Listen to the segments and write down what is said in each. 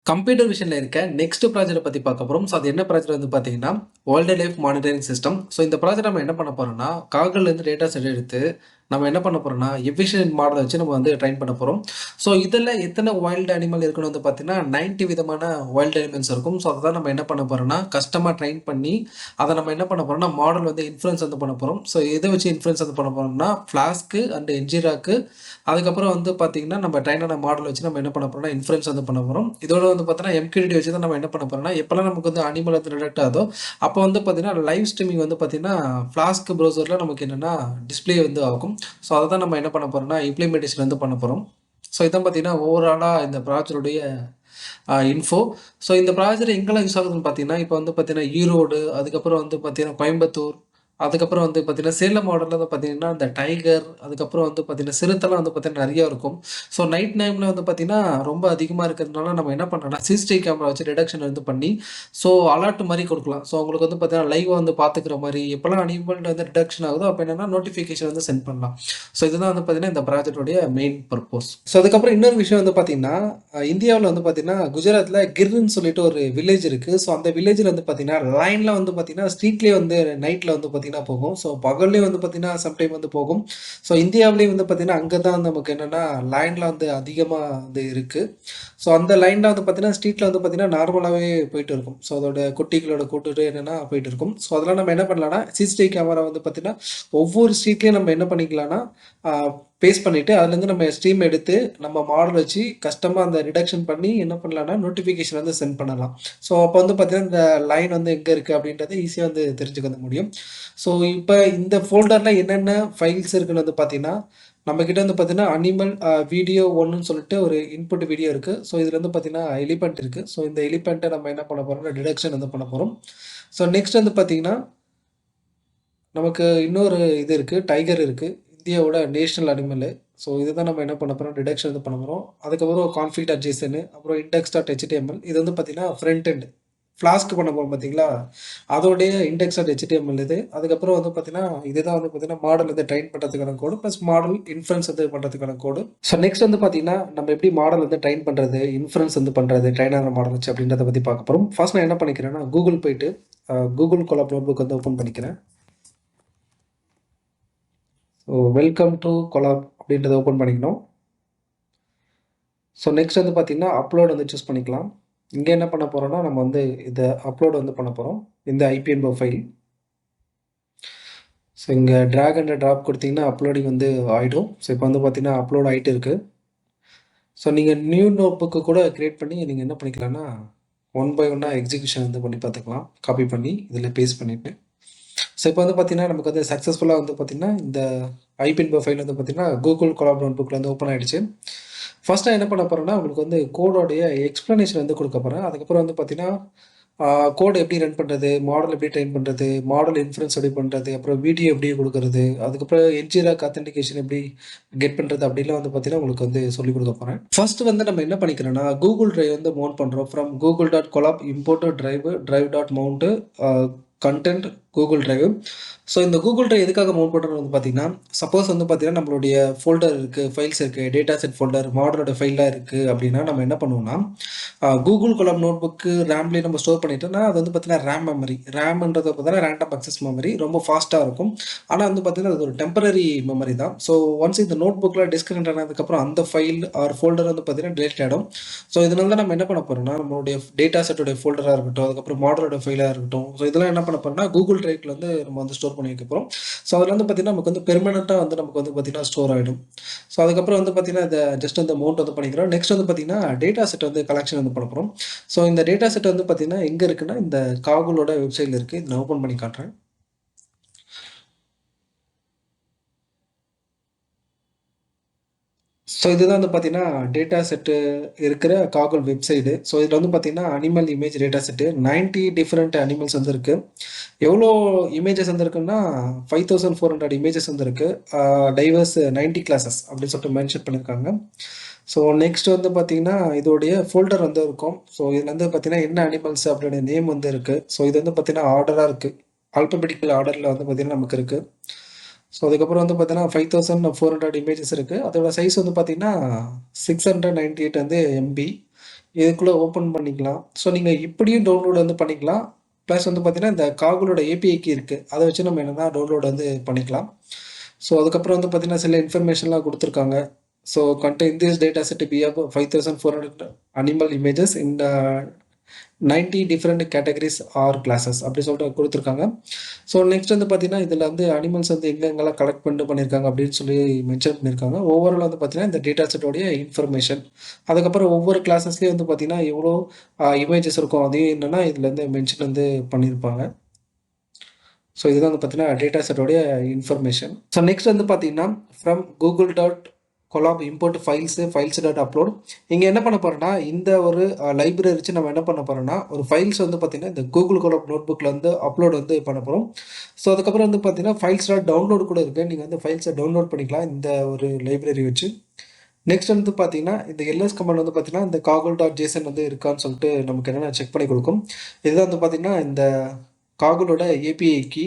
Computer விஷன்ல இருக்க next ப்ராஜெக்ட்ட பத்தி பார்க்க போறோம். ஸோ அது என்ன ப்ராஜெக்ட் வந்து பார்த்தீங்கன்னா, wildlife monitoring system. So இந்த ப்ராஜெக்ட் நம்ம என்ன பண்ண போறோம்னா, காகல்லேருந்து டேட்டா செட் எடுத்து, நம்ம என்ன பண்ண போறோம்னா, எஃபிஷியன்ட் மாடல வச்சு நம்ம வந்து ட்ரெயின் பண்ண போறோம். ஸோ இதில எத்தன வைல்ட் அனிமல் இருக்குன்னு வந்து பார்த்தீங்கன்னா, 90 விதமான வைல்ட் அனிமல்ஸ் இருக்கும். ஸோ அத தான் நம்ம என்ன பண்ண போறோம்னா, கஸ்டமா ட்ரெயின் பண்ணி, அத நம்ம என்ன பண்ண போறோம்னா, மாடல் வந்து இன்ஃபரன்ஸ் வந்து பண்ண போறோம். ஸோ எத வச்சு இன்ஃபரன்ஸ் வந்து பண்ண போறோம்னா, ஃப்ளாஸ்க் அண்ட் என்ஜிராக்கு அதுக்கப்புறம் வந்து பார்த்தீங்கன்னா, நம்ம ட்ரெயின் மாடல் வச்சு நம்ம என்ன பண்ண போறோம்னா, இன்ஃபரன்ஸ் வந்து பண்ண போறோம். இதோட வந்து பார்த்தீங்கன்னா, MQTT வச்சு தான் நம்ம என்ன பண்ண போறோம்னா, எப்பலாம் நமக்கு வந்து அனிமல் வந்து டிடெக்ட் ஆகுதோ, அப்போ வந்து பார்த்தீங்கன்னா, லைவ் ஸ்ட்ரீமிங் வந்து பார்த்தீங்கன்னா, ஃப்ளாஸ்க் ப்ரௌசர்ல நமக்கு என்னன்னா டிஸ்ப்ளே வந்து ஆகும். ஸோ அத தான் நம்ம என்ன பண்ண போறோம்னா, இம்ப்ளிமெண்டேஷன் வந்து பண்ண போறோம். ஸோ இதான் பார்த்தீங்கன்னா, ஓவராலா இந்த ப்ராஜெக்ட்டுடைய இன்ஃபோ. ஸோ இந்த ப்ராஜெக்ட் எங்கெல்லாம் யூஸ் ஆகுதுன்னு பார்த்தீங்கன்னா, இப்போ வந்து பார்த்தீங்கன்னா, ஈரோடு, அதுக்கப்புறம் வந்து பார்த்தீங்கன்னா, கோயம்புத்தூர், அதுக்கப்புறம் வந்து பார்த்தீங்கன்னா, சேலம் மாவட்டத்தில வந்து பார்த்தீங்கன்னா, இந்த டைகர், அதுக்கப்புறம் வந்து பார்த்தீங்கன்னா, சிறுத்தைலாம் வந்து பார்த்தீங்கன்னா நெறைய இருக்கும். ஸோ நைட் டைம்ல வந்து பார்த்தீங்கன்னா, ரொம்ப அதிகமா இருக்கிறதுனால நம்ம என்ன பண்ணலாம்னா, சிசிடிவி கேமரா வச்சு டிடெக்ஷன் வந்து பண்ணி, ஸோ அலர்ட் மாரி குடுக்கலாம். ஸோ உங்களுக்கு வந்து பார்த்தீங்கன்னா, லைவா வந்து பார்த்துக்கிற மாரி, எப்பலாம் அனிமல் வந்து டிடெக்ஷன் ஆகுதோ, அப்ப என்னன்னா நோட்டிஃபிகேஷன் வந்து சென்ட் பண்ணலாம். ஸோ இதுதான் வந்து பார்த்தீங்கன்னா, இந்த ப்ராஜெக்ட்டோடைய மெயின் பர்ப்போஸ். ஸோ அதுக்கப்புறம் இன்னொரு விஷயம் வந்து பார்த்தீங்கன்னா, இந்தியாவுல வந்து பார்த்தீங்கன்னா, குஜராத்ல கிர்ன்னு சொல்லிட்டு ஒரு வில்லேஜ் இருக்கு. ஸோ அந்த வில்லேஜ்ல வந்து பார்த்தீங்கன்னா, லைன்ல வந்து பார்த்தீங்கன்னா, ஸ்ட்ரீட்லயே வந்து நைட்ல வந்து பார்த்தீங்கன்னா போகும். ஸோ பகல்லயும் வந்து பார்த்தீங்கன்னா, சம்டைம் வந்து போகும். ஸோ இந்தியாவிலேயும் வந்து பார்த்தீங்கன்னா, அங்க தான் நமக்கு என்னன்னா, லைன்ல வந்து அதிகமா வந்து இருக்கு. ஸோ அந்த லைன்ல வந்து பார்த்தீங்கன்னா, ஸ்ட்ரீட்ல வந்து பார்த்தீங்கன்னா, நார்மலாவே போயிட்டு இருக்கும். ஸோ அதோட குட்டிகளோட கூட்டுட்டு என்னன்னா போயிட்டு இருக்கும். ஸோ அதெல்லாம் நம்ம என்ன பண்ணலாம்னா, சிசிடிவி கேமரா வந்து பார்த்தீங்கன்னா, ஒவ்வொரு ஸ்ட்ரீட்லயும் நம்ம என்ன பண்ணிக்கலாம்னா, ஆ பேஸ்ட் பண்ணிட்டு, அதுலேருந்து நம்ம ஸ்ட்ரீம் எடுத்து, நம்ம மாடல் வச்சு கஸ்டமா அந்த ரிடக்ஷன் பண்ணி என்ன பண்ணலாம்னா, நோட்டிஃபிகேஷன் வந்து சென்ட் பண்ணலாம். ஸோ அப்போ வந்து பார்த்தீங்கன்னா, இந்த லைன் வந்து எங்க இருக்கு அப்படின்றத ஈஸியா வந்து தெரிஞ்சுக்க வந்து முடியும். ஸோ இப்ப இந்த ஃபோல்டர்ல என்னென்ன ஃபைல்ஸ் இருக்குன்னு வந்து பார்த்தீங்கன்னா, நம்மகிட்ட வந்து பார்த்தீங்கன்னா, அனிமல் வீடியோ 1ன்னு சொல்லிட்டு ஒரு இன்புட் வீடியோ இருக்கு. ஸோ இதுல வந்து பார்த்தீங்கன்னா, எலிபேண்ட் இருக்கு. ஸோ இந்த எலிபேண்ட்ட நம்ம என்ன பண்ண போறோம்னா, டிடெக்ஷன் வந்து பண்ண போறோம். ஸோ நெக்ஸ்ட் வந்து பார்த்தீங்கன்னா, நமக்கு இன்னொரு இது இருக்கு. டைகர் இருக்கு. இந்தியாவோட நேஷனல் அனிமலு. ஸோ இதுதான் நம்ம என்ன பண்ண போறோம், டிடெக்ஷன் வந்து பண்ண போறோம். அதுக்கப்புறம் கான்ஃபிளிக்ட் அட்ஜேசன், அப்புறம் index.html இது வந்து பார்த்தீங்கன்னா, ஃப்ரண்ட் எண்ட். ஃப்ளாஸ்க் பண்ண போறோம் பார்த்தீங்களா? அதோடைய index.html இது. அதுக்கப்புறம் வந்து பார்த்தீங்கன்னா, இதுதான் வந்து பார்த்தீங்கன்னா, மாடல் வந்து ட்ரெயின் பண்றதுக்கான கோடு. பிளஸ் மாடல் இன்ஃபரன்ஸ் வந்து பண்றதுக்கான கோடு. ஸோ நெக்ஸ்ட் வந்து பார்த்தீங்கன்னா, நம்ம எப்படி மாடல் வந்து ட்ரெயின் பண்றது, இன்ஃபரன்ஸ் வந்து பண்றது, ட்ரெயின் ஆன மாடல் வச்சு அப்படின்றத பத்தி பார்க்க போறோம். ஃபர்ஸ்ட் நான் என்ன பண்ணிக்கிறேன்னா, கூகுள் போயிட்டு கூகுள் கொலாப் நோட்புக் வந்து ஓப்பன் பண்ணிக்கிறேன். ஸோ வெல்கம் டு கொலாப் அப்படின்றத ஓப்பன் பண்ணிக்கணும். ஸோ நெக்ஸ்ட் வந்து பார்த்தீங்கன்னா, அப்லோட் வந்து சூஸ் பண்ணிக்கலாம். இங்க என்ன பண்ண போறோம்னா, நம்ம வந்து இத அப்லோட் வந்து பண்ண போறோம். இந்த ஐபிஎன்போ ஃபைல். ஸோ இங்க டிராக் அண்ட் ட்ராப் குடுத்தீங்கன்னா, அப்லோடிங் வந்து ஆயிடும். ஸோ இப்போ வந்து பார்த்தீங்கன்னா, அப்லோட் ஆயிட்டு இருக்கு. ஸோ நீங்க நியூ நோட்புக் கூட கிரியேட் பண்ணி நீங்க என்ன பண்ணிக்கலாம்னா, ஒன் பை ஒன்னா எக்ஸிகியூஷன் வந்து பண்ணி பார்த்துக்கலாம். காப்பி பண்ணி இதில பேஸ்ட் பண்ணிட்டு. ஸோ இப்போ வந்து பார்த்தீங்கன்னா, நமக்கு வந்து சக்ஸஸ்ஃபுல்லா வந்து பார்த்தீங்கன்னா, இந்த ஐபின்போ ஃபைல் வந்து பார்த்தீங்கன்னா, கூகுள் கொலாப் நோட்புக்ல வந்து ஓப்பன் ஆயிடுச்சு. ஃபர்ஸ்ட் நான் என்ன பண்ண போறேன்னா, உங்களுக்கு வந்து கோடோடைய எக்ஸ்ப்ளனேஷன் வந்து குடுக்க போறேன். அதுக்கப்புறம் வந்து பார்த்தீங்கன்னா, கோட் எப்படி ரன் பண்றது? மாடல் எப்படி ட்ரெயின் பண்றது? மாடல் இன்ஃபரன்ஸ் எப்படி பண்றது? அப்புறம் வீடியோ எப்படி குடுக்குறது? அதுக்கப்புறம் என்ஜிராக் ஆத்தென்டிகேஷன் எப்படி கெட் பண்றது? அப்படிலாம் வந்து பார்த்தீங்கன்னா, உங்களுக்கு வந்து சொல்லிக் குடுக்க போறேன். ஃபர்ஸ்ட் வந்து நம்ம என்ன பண்ணிக்கிறோம்னா, கூகுள் டிரைவ் வந்து மவுண்ட் பண்றோம். ஃப்ரம் google.colab இம்போர்ட்டட் டிரைவ்.mount a content Google drive. So இந்த கூகுள் டிரைவ் எதுக்காக மவுண்ட் பண்றோம்னு வந்து பார்த்தீங்கன்னா, சப்போஸ் வந்து பார்த்தீங்கன்னா, நம்மளுடைய ஃபோல்டர் இருக்கு, ஃபைல்ஸ் இருக்கு, டேட்டா செட் ஃபோல்டர், மாடலோட ஃபைல்லாம் இருக்கு அப்படின்னா, நம்ம என்ன பண்ணுவோம்னா, கூகுள் கொலாப் நோட்புக்கு ரேம்லேயே நம்ம ஸ்டோர் பண்ணிட்டோம்னா, அது வந்து பார்த்தீங்கன்னா ரேம் மெமரி. ரேம்ன்றது பார்த்தீங்கன்னா ரேண்டம் அக்சஸ் மெமரி. ரொம்ப ஃபாஸ்ட்டா இருக்கும். ஆனா வந்து பார்த்தீங்கன்னா, அது ஒரு டெம்பரரி மெமரி தான். ஸோ ஒன்ஸ் இந்த நோட்புக்ல டிஸ்கனெக்ட் ஆனதுக்கப்புறம் அந்த ஃபைல் ஆர் ஃபோல்டர் வந்து பார்த்தீங்கன்னா டிலீட் ஆயிடும். ஸோ இதனால தான் நம்ம என்ன பண்ண போறோம்னா, நம்மளுடைய டேட்டா செட்டோட ஃபோல்டரா இருக்கட்டும், அதுக்கப்புறம் மாடலோட ஃபைலா இருக்கட்டும், ஸோ இதெல்லாம் என்ன பண்ண போறோம்னா, கூகுள் டிரைவ்ல வந்து நம்ம வந்து ஸ்டோர் பண்ணி வைக்க போறோம். ஸோ அதுல வந்து பார்த்தீங்கன்னா, நமக்கு வந்து பெர்மனன்ட்டா வந்து நமக்கு வந்து பார்த்தீங்கன்னா ஸ்டோர் ஆயிடும். ஸோ அதுக்கப்புறம் வந்து பார்த்தீங்கன்னா, இத ஜஸ்ட் அந்த மவுண்ட் வந்து பண்ணிக்கிறோம். நெக்ஸ்ட் வந்து பார்த்தீங்கன்னா, டேட்டா செட் வந்து கலெக்ஷன் வந்து பண்ண போறோம். ஸோ இந்த டேட்டா செட் வந்து பார்த்தீங்கன்னா, எங்க இருக்குன்னா, இந்த காகுலோட வெப்சைட்ல இருக்கு. இத நான் ஓப்பன் பண்ணி காட்டுறேன். ஸோ இதுதான் வந்து பார்த்தீங்கன்னா, டேட்டா செட்டு இருக்கிற காகுல் வெப்சைடு. ஸோ இதுல வந்து பார்த்தீங்கன்னா, animal image data set 90 different animals வந்து இருக்கு. எவ்வளோ இமேஜஸ் வந்திருக்குன்னா, 5400 இமேஜஸ் வந்திருக்கு. டைவர்ஸ் 90 கிளாஸஸ் அப்படின்னு சொல்லிட்டு மென்ஷன் பண்ணியிருக்காங்க. ஸோ நெக்ஸ்ட் வந்து பார்த்தீங்கன்னா, இதோடைய ஃபோல்டர் வந்து இருக்கும். ஸோ இதுல வந்து பார்த்தீங்கன்னா, என்ன அனிமல்ஸ் அப்படியோட நேம் வந்து இருக்கு. ஸோ இது வந்து பார்த்தீங்கன்னா, ஆர்டரா இருக்கு. ஆல்பபெடிக்கல் ஆர்டர்ல வந்து பார்த்தீங்கன்னா, நமக்கு இருக்கு. ஸோ அதுக்கப்புறம் வந்து பார்த்தீங்கன்னா, 5400 இமேஜஸ் இருக்கு. அதோட சைஸ் வந்து பார்த்தீங்கன்னா, 698 வந்து எம்பி. இதுக்குள்ளே ஓப்பன் பண்ணிக்கலாம். ஸோ நீங்கள் இப்படியும் டவுன்லோட் வந்து பண்ணிக்கலாம். ப்ளஸ் வந்து பார்த்தீங்கன்னா, இந்த காகுலோட ஏபிஐ கீ இருக்குது. அதை வச்சு நம்ம என்னென்னா டவுன்லோட் வந்து பண்ணிக்கலாம். ஸோ அதுக்கப்புறம் வந்து பார்த்தீங்கன்னா, சில இன்ஃபர்மேஷன்லாம் கொடுத்துருக்காங்க. So contain this data set to be of 5400 animal images in 90 different categories or classes அப்படி சொல்லிட்டு கொடுத்துருக்காங்க. ஸோ நெக்ஸ்ட் வந்து பார்த்தீங்கன்னா, இதில் வந்து அனிமல்ஸ் வந்து எங்கெங்கெல்லாம் கலெக்ட் பண்ணியிருக்காங்க அப்படின்னு சொல்லி மென்ஷன் பண்ணியிருக்காங்க. ஓவரால் வந்து பார்த்தீங்கன்னா, இந்த டேட்டா செட்டோடைய இன்ஃபர்மேஷன். அதுக்கப்புறம் ஒவ்வொரு கிளாஸஸ்லேயும் வந்து பார்த்தீங்கன்னா, எவ்வளோ இமேஜஸ் இருக்கும் அதையும் என்னென்னா இதில் வந்து மென்ஷன் வந்து பண்ணியிருப்பாங்க. ஸோ இதுதான் வந்து பார்த்தீங்கன்னா, டேட்டா செட்டோடைய இன்ஃபர்மேஷன். ஸோ நெக்ஸ்ட் வந்து பார்த்தீங்கன்னா, from google.colab import files dot upload. இங்கே என்ன பண்ண போகிறோன்னா, இந்த ஒரு லைப்ரரி வச்சு நம்ம என்ன பண்ண போகிறோன்னா, ஒரு ஃபைல்ஸ் வந்து பார்த்தீங்கன்னா, இந்த கூகுள் கொலாப் நோட்புக்கில் வந்து அப்லோட் வந்து பண்ண போகிறோம். ஸோ அதுக்கப்புறம் வந்து பார்த்தீங்கன்னா, ஃபைல்ஸ் டாட் டவுன்லோட் கூட இருக்குது. நீங்கள் வந்து ஃபைல்ஸை டவுன்லோட் பண்ணிக்கலாம் இந்த ஒரு லைப்ரரி வச்சு. நெக்ஸ்ட் வந்து பார்த்தீங்கன்னா, இந்த எல்எஸ் கமாண்ட் வந்து பார்த்தீங்கன்னா, இந்த காகுல்.json வந்து இருக்கான்னு சொல்லிட்டு நமக்கு என்னென்ன செக் பண்ணி கொடுக்கும். இதுதான் வந்து பார்த்தீங்கன்னா, இந்த காகுலோட ஏபிஐ கீ.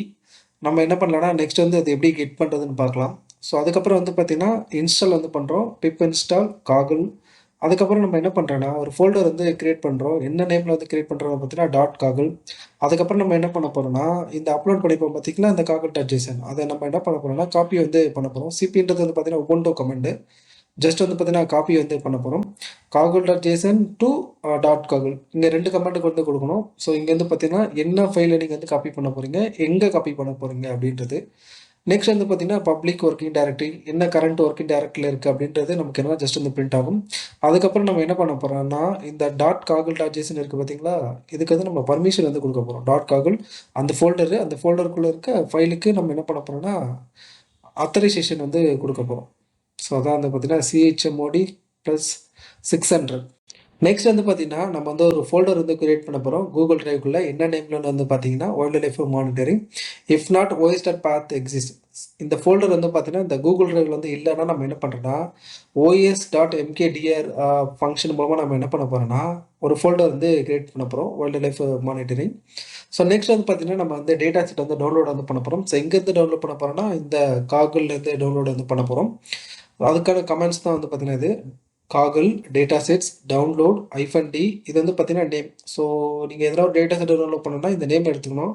நம்ம என்ன பண்ணலாம்னா, நெக்ஸ்ட் வந்து அது எப்படி கெட் பண்ணுறதுன்னு பார்க்கலாம். ஸோ அதுக்கப்புறம் வந்து பார்த்தீங்கன்னா, இன்ஸ்டால் வந்து பண்ணுறோம். பிப் இன்ஸ்டால் காகுல். அதுக்கப்புறம் நம்ம என்ன பண்ணுறோன்னா, ஒரு ஃபோல்டர் வந்து கிரியேட் பண்ணுறோம். என்ன நேமில் வந்து கிரியேட் பண்ணுறோம் பார்த்தீங்கன்னா, டாட் காகுல். அதுக்கப்புறம் நம்ம என்ன பண்ண போகிறோம்னா, இந்த அப்லோட் பண்ணிப்போம் பார்த்தீங்கன்னா, இந்த காகுல்.json அதை நம்ம என்ன பண்ண போகிறோம்னா, காப்பி வந்து பண்ண போகிறோம். சிபின்றது வந்து பார்த்தீங்கன்னா, உபுண்டு கமெண்டு. ஜஸ்ட் வந்து பார்த்தீங்கன்னா, காப்பி வந்து பண்ண போகிறோம். காகுல்.json டு டாட் காகுல் இங்கே 2 கமெண்ட்டுக்கு வந்து கொடுக்கணும். ஸோ இங்கே வந்து பார்த்தீங்கன்னா, என்ன ஃபைலை நீங்கள் வந்து காப்பி பண்ண போகிறீங்க, எங்கே காப்பி பண்ண போகிறீங்க அப்படின்றது. நெக்ஸ்ட் வந்து பார்த்தீங்கன்னா, பப்ளிக் ஒர்க்கிங் டைரக்டரி என்ன கரண்ட் ஒர்க்கிங் டைரக்டரியில் இருக்குது அப்படின்றது நமக்கு என்ன ஜஸ்ட் வந்து பிரிண்ட் ஆகும். அதுக்கப்புறம் நம்ம என்ன பண்ண போகிறோம்னா, இந்த டாட் காகுல்.json இருக்குது பார்த்தீங்களா, இதுக்கு வந்து நம்ம பர்மிஷன் வந்து கொடுக்க போகிறோம். டாட் காகுல் அந்த ஃபோல்டருக்குள்ளே இருக்க ஃபைலுக்கு நம்ம என்ன பண்ண போகிறோம்னா, ஆத்தரைசேஷன் வந்து கொடுக்க போகிறோம். ஸோ அதான் வந்து பார்த்தீங்கன்னா, சிஹெச்எம்ஓடி ப்ளஸ் 600. நெக்ஸ்ட் வந்து பார்த்தீங்கன்னா, நம்ம வந்து ஒரு ஃபோல்டர் வந்து கிரியேட் பண்ண போகிறோம். கூகுள் டிரைவ்க்குள்ளே என்ன நேமில் வந்து பார்த்தீங்கன்னா, wildlife monitoring. If not OS path exist. இந்த ஃபோல்டர் வந்து பார்த்தீங்கன்னா, இந்த கூகுள் டிரைவில் வந்து இல்லைன்னா நம்ம என்ன பண்ணுறோன்னா, os.mkdir ஃபங்க்ஷன் மூலமாக நம்ம என்ன பண்ண போகிறோம்னா, ஒரு ஃபோல்டர் வந்து கிரியேட் பண்ண போகிறோம். Wild life monitoring. So next வந்து பார்த்தீங்கன்னா, நம்ம வந்து டேட்டா செட் வந்து டவுன்லோட் வந்து பண்ண போகிறோம். ஸோ எங்கேருந்து டவுன்லோட் பண்ண போகிறோம்னா, இந்த காகுல்லேருந்து டவுன்லோட் வந்து பண்ண போகிறோம். அதுக்கான கமெண்ட்ஸ் தான் வந்து பார்த்தீங்கன்னா, இது காகுல் டேட்டா செட்ஸ் டவுன்லோட் -d இது வந்து பார்த்தீங்கன்னா நேம். ஸோ நீங்கள் எதனா ஒரு டேட்டா செட் டவுன்லோட் பண்ணணும்னா இந்த நேம் எடுத்துக்கணும்.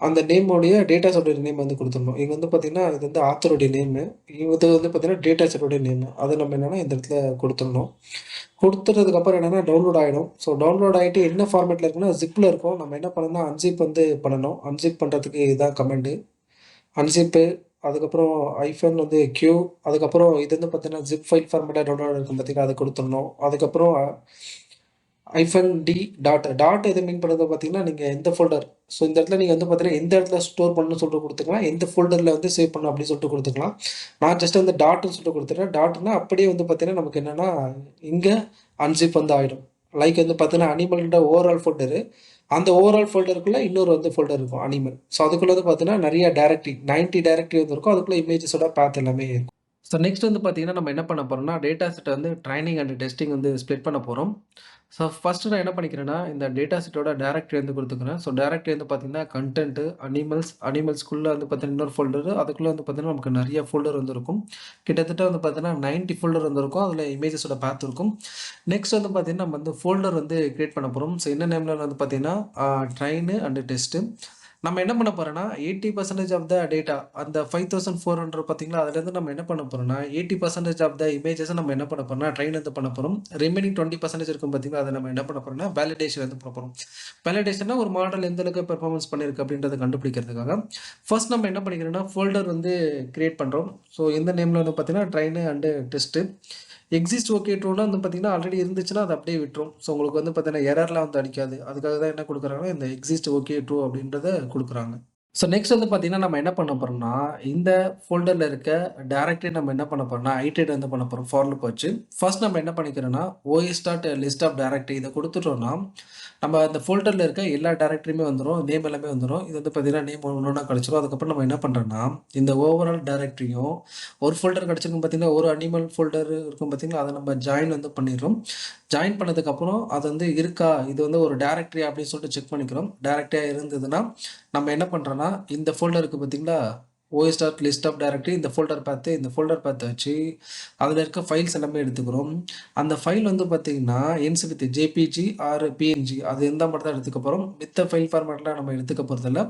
அந்த நேமோடைய டேட்டா செட்டோட நேம் வந்து கொடுத்துடணும். இங்கே வந்து பார்த்தீங்கன்னா, இது வந்து ஆத்தருடைய நேமு. இது வந்து பார்த்தீங்கன்னா, டேட்டா செட்டோடைய நேமு. அதை நம்ம என்னென்னா இந்த இடத்துல கொடுத்துடணும். கொடுத்துட்டதுக்கப்புறம் என்னென்னா டவுன்லோட் ஆகிடும். ஸோ டவுன்லோட் ஆகிட்டு என்ன ஃபார்மேட்டில் இருக்குன்னா, ஜிப்பில் இருக்கும். நம்ம என்ன பண்ணணும்னா, அன்சிப் வந்து பண்ணணும். அன்சிப் பண்ணுறதுக்கு இதுதான் கமெண்டு. அன்சிப்பு அதுக்கப்புறம் வந்து கியூ அதுக்கப்புறம் இது வந்து பார்த்தீங்கன்னா, ஜிப் ஃபைல் ஃபார்மேட்டாக டவுன்லோட் இருக்கும் பார்த்தீங்கன்னா, அதை கொடுத்துடணும். அதுக்கப்புறம் -d டாட் எது மீன் பண்ணுறது பார்த்தீங்கன்னா, நீங்கள் எந்த ஃபோல்டர். ஸோ இந்த இடத்துல நீங்கள் வந்து பார்த்தீங்கன்னா, எந்த இடத்துல ஸ்டோர் பண்ணணும்னு சொல்லிட்டு கொடுத்துக்கலாம். எந்த ஃபோல்டரில் வந்து சேவ் பண்ணணும் அப்படின்னு சொல்லிட்டு கொடுத்துக்கலாம். நான் ஜஸ்ட் வந்து டாட்னு சொல்லிட்டு கொடுத்துட்டேன். டாட்னா அப்படியே வந்து பார்த்தீங்கன்னா, நமக்கு என்னென்னா இங்கே அன்சிப் வந்து ஆகிடும். லைக் வந்து பார்த்தீங்கன்னா, அனிமல்ன்ற ஓவரால் ஃபோல்டரு. அந்த ஓவரால் ஃபோல்டருக்குள்ளே இன்னொரு வந்து ஃபோல்டர் இருக்கும் அனிமல். ஸோ அதுக்குள்ளே வந்து பார்த்தீங்கன்னா, நிறைய டைரக்டரி 90 டைரக்டரி வந்து இருக்கும். அதுக்குள்ளே இமேஜஸோட பாத் எல்லாமே இருக்கும். ஸோ நெக்ஸ்ட் வந்து பார்த்தீங்கன்னா, நம்ம என்ன பண்ண போகிறோம்னா, டேட்டா செட்டை வந்து ட்ரைனிங் அண்ட் டெஸ்டிங் வந்து ஸ்ப்ளிட் பண்ண போகிறோம். ஸோ ஃபஸ்ட்டு நான் என்ன பண்ணிக்கிறேன்னா, இந்த டேட்டா செட்டோட டைரக்டரி வந்து கொடுத்துக்கிறேன். ஸோ டைரக்டரி வந்து பார்த்தீங்கன்னா, கன்டென்ட்டு, அனிமல்ஸ்க்குள்ளே வந்து பார்த்தீங்கன்னா இன்னொரு ஃபோல்டரு. அதுக்குள்ளே வந்து பார்த்தீங்கன்னா, நமக்கு நிறைய ஃபோல்டர் வந்து இருக்கும். கிட்டத்தட்ட வந்து பார்த்தீங்கன்னா 90 ஃபோல்டர் வந்து இருக்கும். அதில் இமேஜஸோட பாத் இருக்கும். நெக்ஸ்ட் வந்து பார்த்தீங்கன்னா, நம்ம வந்து ஃபோல்டர் வந்து கிரியேட் பண்ண போகிறோம். ஸோ என்ன நேமில் வந்து பார்த்தீங்கன்னா, ட்ரைனு அண்டு டெஸ்ட்டு. நம்ம என்ன பண்ண போறோம்னா, 80% ஆஃப் த டேட்டா அந்த 5400 பார்த்தீங்களா, அதுலேருந்து நம்ம என்ன பண்ண போறோம்னா, 80% ஆஃப் த இமேஜஸ நம்ம என்ன பண்ண போறோம்னா, ட்ரெயின் வந்து பண்ண போறோம். ரிமைனிங் 20% இருக்கும் பார்த்தீங்களா, அதை நம்ம என்ன பண்ண போறோம்னா, வேலிடேஷன் வந்து பண்ண போறோம். வேலிடேஷன்னா ஒரு மாடல் எந்த அளவுக்கு பெர்ஃபார்மன்ஸ் பண்ணியிருக்கு அப்படின்றத கண்டுபிடிக்கிறதுக்காக, ஃபர்ஸ்ட் நம்ம என்ன பண்ணிக்கிறோம்னா, ஃபோல்டர் வந்து கிரியேட் பண்ணுறோம். ஸோ இந்த நேமில் வந்து பார்த்தீங்கன்னா, train and test. Exist okay ட்ரூனா வந்து பார்த்தீங்கன்னா, ஆல்ரெடி இருந்துச்சுன்னா அது அப்படியே விட்டுரும். ஸோ உங்களுக்கு வந்து பார்த்தீங்கன்னா, எரர்லாம் வந்து அடிக்காது. அதுக்காக தான் என்ன குடுக்குறாங்கன்னா, இந்த எக்ஸிஸ்ட் ஓகே ட்ரூ அப்படின்றத குடுக்குறாங்க. ஸோ நெக்ஸ்ட் வந்து பார்த்தீங்கன்னா, நம்ம என்ன பண்ண போறோம்னா, இந்த ஃபோல்டர்ல இருக்க டைரக்டரி நம்ம என்ன பண்ண போறோம்னா, ஐடெட் வந்து பண்ண போறோம் ஃபார் லூப் வச்சு. ஃபர்ஸ்ட் நம்ம என்ன பண்ணிக்கிறோம்னா, os.list ஆஃப் டைரக்டரி இத குடுத்துட்டோம்னா, நம்ம அந்த ஃபோல்டர்ல இருக்க எல்லா டைரக்டரியுமே வந்துரும். நேம் எல்லாமே வந்துரும். இது வந்து பார்த்தீங்கன்னா, நேம் ஒண்ணொண்ணா கிடைச்சிரும். அதுக்கப்புறம் நம்ம என்ன பண்றோம்னா, இந்த ஓவரால் டைரக்டரியும் ஒரு ஃபோல்டர் கிடைச்சிருக்கும் பார்த்தீங்கன்னா, ஒரு அனிமல் ஃபோல்டர் இருக்கும் பார்த்தீங்களா, அத நம்ம ஜாயின் வந்து பண்ணிடுறோம். ஜாயின் பண்ணதுக்கப்புறம் அது வந்து இருக்கா, இது வந்து ஒரு டைரக்டரி அப்படின்னு சொல்லிட்டு செக் பண்ணிக்கிறோம். டைரக்டரியா இருந்ததுன்னா, நம்ம என்ன பண்றோம்னா, இந்த ஃபோல்டர் இருக்கு பார்த்தீங்களா, OS dot list of directory இந்த ஃபோல்டர் பார்த்து வச்சு அதில் இருக்க ஃபைல்ஸ் எல்லாமே எடுத்துக்கிறோம். அந்த ஃபைல் வந்து பார்த்தீங்கன்னா ends with JPG or PNG அது இருந்தால் மட்டும் தான் எடுத்துக்க போகிறோம். மித்த ஃபைல் ஃபார்மேட்லாம் நம்ம எடுத்துக்க போகிறதில்ல.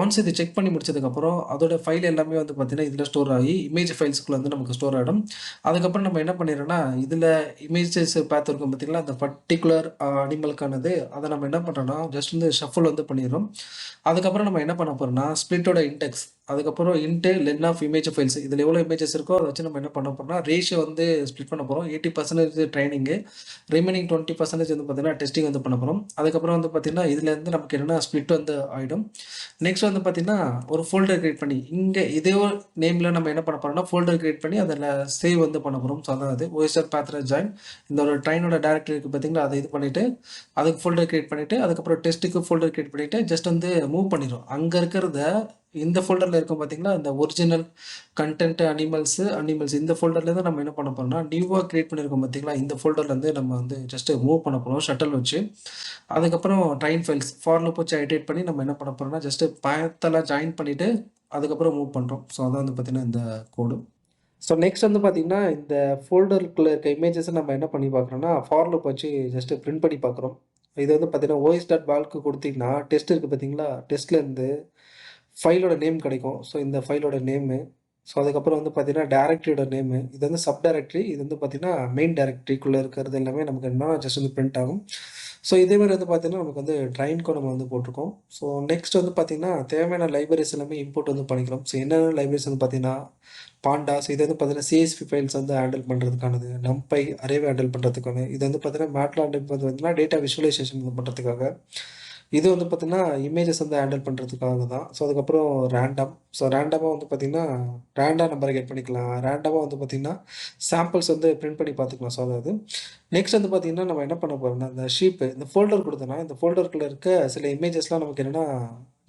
ஒன்ஸ் இது செக் பண்ணி முடிச்சதுக்கப்புறம் அதோட ஃபைல் எல்லாமே வந்து பார்த்தீங்கன்னா இதில் ஸ்டோர் ஆகி இமேஜ் ஃபைல்ஸ்க்குள்ள வந்து நமக்கு ஸ்டோர் ஆகிடும். அதுக்கப்புறம் நம்ம என்ன பண்ணிடுறோம்னா இதில் இமேஜஸ் பார்த்து இருக்கும் பார்த்தீங்களா அந்த பர்டிகுலர் அனிமலுக்கானது அதை நம்ம என்ன பண்ணுறோம்னா ஜஸ்ட் வந்து ஷஃபிள் வந்து பண்ணிடுறோம். அதுக்கப்புறம் நம்ம என்ன பண்ண போகிறோம்னா ஸ்ப்ளிட்டோட இண்டெக்ஸ் அதுக்கப்புறம் into len of image files இதில் எவ்வளோ இமேஜஸ் இருக்கோ அதை வச்சு நம்ம என்ன பண்ண போகிறோம்னா ரேஷியோ வந்து ஸ்ப்ளிட் பண்ண போகிறோம். 80% ட்ரைனிங்கு, ரிமைனிங் 20% வந்து பார்த்தீங்கன்னா டெஸ்டிங் வந்து பண்ண போகிறோம். அதுக்கப்புறம் வந்து பார்த்தீங்கன்னா இதுலேருந்து நமக்கு என்னென்னா ஸ்ப்ளிட் வந்து ஆகிடும். நெக்ஸ்ட் வந்து பார்த்தீங்கன்னா ஒரு ஃபோல்டர் கிரியேட் பண்ணி இங்கே இதே ஒரு நேமில் நம்ம என்ன பண்ண போகிறோம்னா ஃபோல்டர் கிரியேட் பண்ணி அதில் சேவ் வந்து பண்ண போகிறோம். ஸோ அதாவது ஓஎஸ்ஆர் பேத்ர ஜாயின் இந்த ஒரு ட்ரைனோட டேரக்டரி இருக்குது பார்த்தீங்களா அதை இது பண்ணிவிட்டு அதுக்கு ஃபோல்டர் கிரியேட் பண்ணிவிட்டு அதுக்கப்புறம் டெஸ்ட்டுக்கு ஃபோல்டர் கிரியேட் பண்ணிவிட்டு ஜஸ்ட் வந்து மூவ் பண்ணிடும். அங்கே இருக்கிறத இந்த ஃபோல்டரில் இருக்கும் பார்த்தீங்களா இந்த ஒரிஜினல் கண்டென்ட் அனிமல்ஸ் இந்த ஃபோல்டர்லேருந்து நம்ம என்ன பண்ண போகிறோம்னா நியூவாக கிரியேட் பண்ணியிருக்கோம் பார்த்தீங்களா இந்த ஃபோல்டர்லேருந்து நம்ம வந்து ஜஸ்ட்டு மூவ் பண்ண போகிறோம் ஷட்டல் வச்சு. அதுக்கப்புறம் ட்ரைன் ஃபைல்ஸ் ஃபார் லூப் வச்சு ஐடேட் பண்ணி நம்ம என்ன பண்ண போகிறோம்னா ஜஸ்ட்டு பயத்தெல்லாம் ஜாயின் பண்ணிவிட்டு அதுக்கப்புறம் மூவ் பண்ணுறோம். ஸோ அதான் வந்து பார்த்திங்கன்னா இந்த கோடு. ஸோ நெக்ஸ்ட் வந்து பார்த்திங்கன்னா இந்த ஃபோல்டருக்குள்ளே இருக்க இமேஜஸை நம்ம என்ன பண்ணி பார்க்குறோன்னா ஃபார் லூப் வச்சு ஜஸ்ட்டு பிரிண்ட் பண்ணி பார்க்குறோம். இது வந்து பார்த்திங்கன்னா ஓஎஸ் டாட் வால்க்கு கொடுத்தீங்கன்னா டெஸ்ட் இருக்குது பார்த்தீங்களா டெஸ்ட்லேருந்து ஃபைலோட நேம் கிடைக்கும். ஸோ இந்த ஃபைலோட நேமு ஸோ அதுக்கப்புறம் வந்து பார்த்தீங்கன்னா டேரக்டரியோட நேமு இது வந்து சப் டேரக்டரி இது வந்து பார்த்தீங்கன்னா மெயின் டேரக்டரிக்குள்ளே இருக்கிறது எல்லாமே நமக்கு என்ன ஜஸ்ட் வந்து பிரிண்ட் ஆகும். ஸோ இதேமாதிரி வந்து பார்த்தீங்கன்னா நமக்கு வந்து ட்ரைன்க்கும் நம்ம வந்து போட்டிருக்கோம். ஸோ நெக்ஸ்ட் வந்து பார்த்தீங்கன்னா தேவையான லைப்ரரிஸ் எல்லாமே இம்போர்ட் வந்து பண்ணிக்கிறோம். ஸோ என்னென்ன லைப்ரரிஸ் வந்து பார்த்தீங்கன்னா பாண்டாஸ் இது வந்து பார்த்தீங்கன்னா சிஎஸ்பி ஃபைல்ஸ் வந்து ஹேண்டில் பண்ணுறதுக்கானது, நம்பை அரேவை ஹேண்டில் பண்ணுறதுக்கான இது வந்து பார்த்தீங்கன்னா மேட்லாண்ட் வந்து பார்த்தீங்கன்னா டேட்டா விஷுவலைசேஷன் பண்ணுறதுக்காக இது வந்து பார்த்திங்கன்னா இமேஜஸ் வந்து ஹேண்டில் பண்ணுறதுக்காக தான். ஸோ அதுக்கப்புறம் ரேண்டம் ரேண்டமாக வந்து பார்த்திங்கன்னா ரேண்டம் நம்பரை கெட் பண்ணிக்கலாம். ரேண்டமாக வந்து பார்த்திங்கன்னா சாம்பிள்ஸ் வந்து பிரிண்ட் பண்ணி பார்த்துக்கலாம். ஸோ அதாவது நெக்ஸ்ட் வந்து பார்த்திங்கன்னா நம்ம என்ன பண்ண போகிறோம்னா இந்த ஷீப்பு இந்த ஃபோல்டர் கொடுத்தோன்னா இந்த ஃபோல்டருக்குள்ளே இருக்க சில இமேஜஸ்லாம் நமக்கு என்னென்னா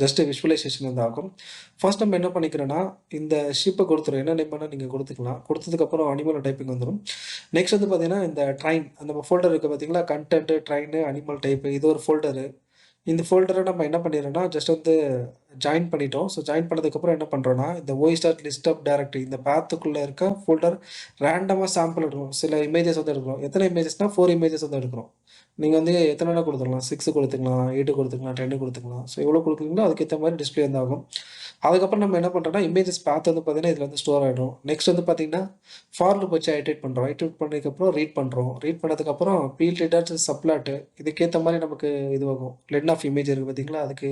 ஜஸ்ட்டு விஷுவலைசேஷன் வந்து ஆகும். ஃபர்ஸ்ட் நம்ம என்ன பண்ணிக்கிறோன்னா இந்த ஷீப்பை கொடுத்துரும் என்ன நேம் பண்ணால் நீங்கள் கொடுத்துக்கலாம். கொடுத்ததுக்கப்புறம் அனிமல் டைப்பிங் வந்துடும். நெக்ஸ்ட் வந்து பார்த்திங்கன்னா இந்த ட்ரைன் அந்த ஃபோல்டர் இருக்குது பார்த்திங்களா கண்டென்ட்டு ட்ரைனு அனிமல் டைப்பு இது ஒரு ஃபோல்டரு. இந்த ஃபோல்டரை நம்ம என்ன பண்ணிடுறோம்னா ஜஸ்ட் வந்து ஜாயின் பண்ணிட்டோம். ஸோ ஜாயின் பண்ணதுக்கப்புறம் என்ன பண்ணுறோன்னா இந்த OS dot list of directory இந்த பேத்துக்குள்ளே இருக்க ஃபோல்டர் ரேண்டமாக சாம்பிள் எடுக்கிறோம். சில இமேஜஸ் வந்து எடுக்கிறோம். எத்தனை இமேஜஸ்னால் 4 இமேஜஸ் வந்து எடுக்கிறோம். நீங்கள் வந்து எத்தனை வேணால் கொடுத்துக்கலாம். 6 கொடுத்துக்கலாம், 8 கொடுத்துக்கலாம், 10 கொடுத்துக்கலாம். ஸோ எவ்வளோ கொடுக்குறீங்களோ அதுக்கேற்ற மாதிரி டிஸ்பிளே வந்து ஆகும். அதுக்கப்புறம் நம்ம என்ன பண்ணுறோம்னா இமேஜஸ் பார்த்து வந்து பார்த்தீங்கன்னா இதில் வந்து ஸ்டோர் ஆகிடும். நெக்ஸ்ட் வந்து பார்த்தீங்கன்னா ஃபார் லூப் வச்சு ஐட்ரேட் பண்ணுறோம். ஐட்ரேட் பண்ணதுக்கப்புறம் ரீட் பண்ணுறோம். ரீட் பண்ணதுக்கப்புறம் பீல் டாட் சப்ளாட்டு இதுக்கேற்ற மாதிரி நமக்கு இதுவாகும். லென் ஆஃப் இமேஜ் இருக்குது பார்த்தீங்களா அதுக்கு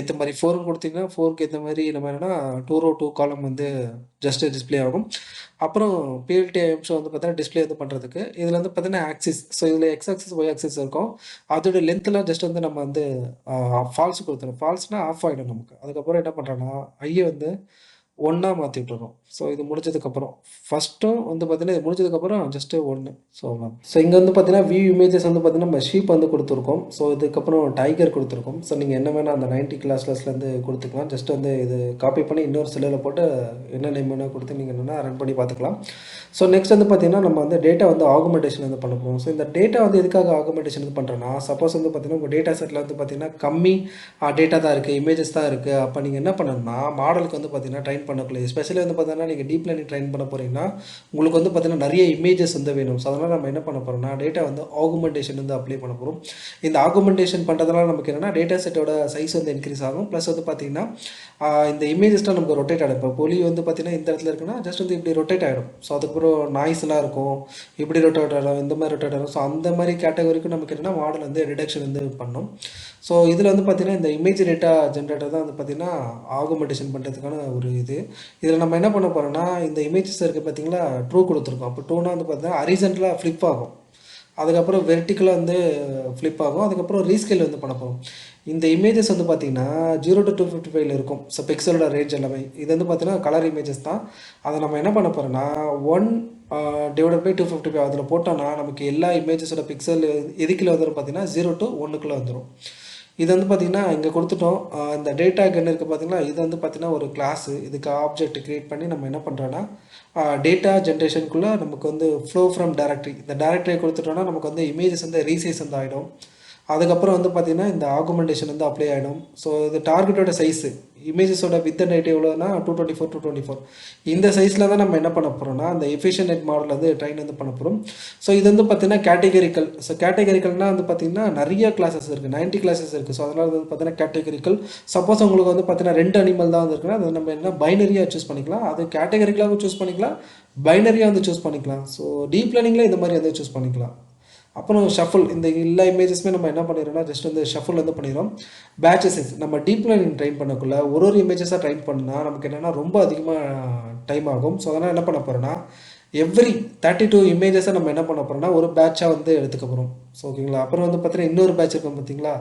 ஏற்ற மாதிரி 4 கொடுத்தீங்கன்னா 4க்கு ஏற்ற மாதிரி நம்ம என்னென்னா 2 row 2 காலம் வந்து ஜஸ்ட்டு டிஸ்பிளே ஆகும். அப்புறம் பிஎல்டி அம்சம் வந்து பார்த்தீங்கன்னா டிஸ்பிளே வந்து பண்ணுறதுக்கு இதில் வந்து பார்த்தீங்கன்னா ஆக்சிஸ் ஸோ இதில் எக்ஸ் ஆக்சிஸ் ஒய் ஆக்சிஸ் இருக்கும். அதோட லென்த்தில் ஜஸ்ட் வந்து நம்ம வந்து ஃபால்ஸ் கொடுத்துரும். ஃபால்ஸ்னால் ஆஃப் ஆகிடும் நமக்கு. அதுக்கப்புறம் என்ன பண்ணுறோன்னா ஐயை வந்து ஒன்றா மாற்றி விட்டுறோம். ஸோ இது முடிஞ்சதுக்கப்புறம் ஃபஸ்ட்டும் வந்து பார்த்தீங்கன்னா இது முடிஞ்சதுக்கப்புறம் ஜஸ்ட்டு 1 ஸோ இங்கே வந்து பார்த்தீங்கன்னா வியூ இமேஜஸ் வந்து பார்த்தீங்கன்னா நம்ம ஷீப் வந்து கொடுத்துருக்கோம். ஸோ இதுக்கப்புறம் டைகர் கொடுத்துருக்கோம். ஸோ நீங்கள் என்ன வேணால் அந்த 90 கிளாஸ்லேருந்து கொடுத்துக்கலாம். ஜஸ்ட் வந்து இது காப்பி பண்ணி இன்னொரு செல்லில் போட்டு என்ன நேம் வேணால் கொடுத்து நீங்கள் என்னென்னா ரன் பண்ணி பார்த்துக்கலாம். ஸோ நெக்ஸ்ட் வந்து பார்த்தீங்கன்னா நம்ம வந்து டேட்டா வந்து ஆகுமெண்டேஷன் வந்து பண்ண போகிறோம். ஸோ இந்த டேட்டா வந்து எதுக்காக ஆகுமெண்டேஷன் வந்து பண்ணுறோன்னா சப்போஸ் வந்து பார்த்தீங்கன்னா உங்கள் டேட்டா செட்டில் வந்து பார்த்தீங்கன்னா கம்மி டேட்டா தான் இருக்குது, இமேஜஸ் தான் இருக்குது. அப்போ நீங்கள் என்ன பண்ணணும்னா மாடலுக்கு வந்து பார்த்தீங்கன்னா ட்ரைன் பண்ணக்குள்ள எஸ்பெஷலி வந்து பார்த்தீங்கன்னா நீங்கள் டீப் லேர்னிங் ட்ரைன் பண்ண போகிறீங்கன்னா உங்களுக்கு வந்து பார்த்தீங்கன்னா நிறைய இமேஜஸ் வந்து வேணும். ஸோ அதனால் நம்ம என்ன பண்ண போகிறோம்னா டேட்டா வந்து ஆகுமெண்டேஷன் வந்து அப்ளை பண்ண போகிறோம். இந்த ஆகுமெண்டேஷன் பண்ணுறதுனால நமக்கு என்னென்னா டேட்டா செட்டோட சைஸ் வந்து இன்க்ரீஸ் ஆகும். ப்ளஸ் வந்து பார்த்தீங்கன்னா இந்த இமேஜஸ்லாம் நமக்கு ரொட்டேட் ஆகிடும். இப்போ புலி வந்து பார்த்தீங்கன்னா இந்த இடத்துல இருக்குன்னா ஜஸ்ட் வந்து இப்படி ரொட்டேட் ஆகிடும். ஸோ அதுக்கப்புறம் நாய்ஸ்லாம் இருக்கும், இப்படி ரொட்டேட் ஆகிடும், இந்த மாதிரி ரொட்டேட் ஆகிடும். ஸோ அந்த மாதிரி கேட்டகரிக்கும் நமக்கு என்னென்னா மாடல் வந்து ரிடக்ஷன் வந்து பண்ணணும். ஸோ இதில் வந்து பார்த்திங்கன்னா இந்த இமேஜ் டேட்டா ஜென்ரேட்டர் தான் வந்து பார்த்திங்கன்னா ஆகுமெண்டேஷன் பண்ணுறதுக்கான ஒரு இதில் நம்ம என்ன பண்ண போகிறோம்னா இந்த இமேஜஸ் இருக்குது பார்த்திங்களா ட்ரூ கொடுத்துருக்கோம். அப்போ ட்ரூனா வந்து பார்த்திங்கன்னா ஹரிசான்டலாக ஃப்ளிப் ஆகும். அதுக்கப்புறம் வெர்டிக்கலாக வந்து ஃப்ளிப் ஆகும். அதுக்கப்புறம் ரீஸ்கேல் வந்து பண்ண போகிறோம். இந்த இமேஜஸ் வந்து பார்த்திங்கன்னா 0 to 255 இருக்கும். ஸோ பிக்சலோட ரேஞ்ச் எல்லாமே இது வந்து பார்த்திங்கன்னா கலர் இமேஜஸ் தான். அதை நம்ம என்ன பண்ண போகிறோம்னா 1 டிவைடட் பை 255 அதில் போட்டோம்னா நமக்கு எல்லா இமேஜஸோட பிக்சல் எதுக்குள்ள வந்துடும் பார்த்திங்கன்னா 0 to 1க்குள்ளே வந்துடும். இது வந்து பார்த்திங்கன்னா இங்கே கொடுத்துட்டோம். இந்த டேட்டா கன் இருக்குது பார்த்திங்கன்னா இது வந்து பார்த்திங்கன்னா ஒரு கிளாஸு. இதுக்கு ஆப்ஜெக்ட் க்ரியேட் பண்ணி நம்ம என்ன பண்ணுறோன்னா டேட்டா ஜென்ரேஷனுக்குள்ளே நமக்கு வந்து ஃப்ளோ ஃப்ரம் டேரக்டரி இந்த டேரக்டரியை கொடுத்துட்டோன்னா நமக்கு வந்து இமேஜஸ் வந்து ரீசைஸ் வந்து ஆகிடும். அதுக்கப்புறம் வந்து பார்த்தீங்கன்னா இந்த ஆகுமெண்டேஷன் வந்து அப்ளை ஆகிடும். ஸோ இது டார்கெட்டோட சைஸு இமேஜஸோட வித் அண்ட் ஹைட் எவ்வளோனா 224 இந்த சைஸில் தான் நம்ம என்ன பண்ண போகிறோம்னா அந்த எஃபிஷியன்ட் நெட் மாடல் வந்து ட்ரைன் வந்து பண்ண போகிறோம். ஸோ இது வந்து பார்த்தீங்கன்னா கேட்டகரிக்கல். ஸோ கேட்டகரிக்கல்னால் வந்து பார்த்தீங்கன்னா நிறைய கிளாஸஸ் இருக்குது, 90 கிளாஸஸ் இருக்குது. ஸோ அதனால் வந்து பார்த்தீங்கன்னா கேட்டகரிக்கல். சப்போஸ் உங்களுக்கு வந்து பார்த்தீங்கன்னா 2 அனிமல் தான் வந்து இருக்குன்னா அது நம்ம என்ன பைனரியாக சூஸ் பண்ணிக்கலாம், அது கேட்டகரிக்கலாகவும் சூஸ் பண்ணிக்கலாம், பைனரியாக வந்து சூஸ் பண்ணிக்கலாம். ஸோ டீப் லேர்னிங்கில் இந்த மாதிரி வந்து சூஸ் பண்ணிக்கலாம். அப்புறம் ஷஃபிள் இந்த எல்லா இமேஜஸுமே நம்ம என்ன பண்ணிடுறோம்னா ஜஸ்ட் வந்து ஷஃபிள் வந்து பண்ணிடுறோம். பேட்சஸ் நம்ம டீப் லேர்னிங் ட்ரைன் பண்ணக்குள்ள ஒரு இமேஜஸாக ட்ரைன் பண்ணால் நமக்கு என்னென்னா ரொம்ப அதிகமாக டைம் ஆகும். ஸோ அதனால் என்ன பண்ண போகிறோன்னா எவ்ரி 32 இமேஜஸை நம்ம என்ன பண்ண போகிறோம்னா ஒரு பேட்சாக வந்து எடுத்துக்க போகிறோம். ஸோ ஓகேங்களா. அப்புறம் வந்து பார்த்தீங்கன்னா இன்னொரு பேட்ச் இருக்கும் பார்த்தீங்களா,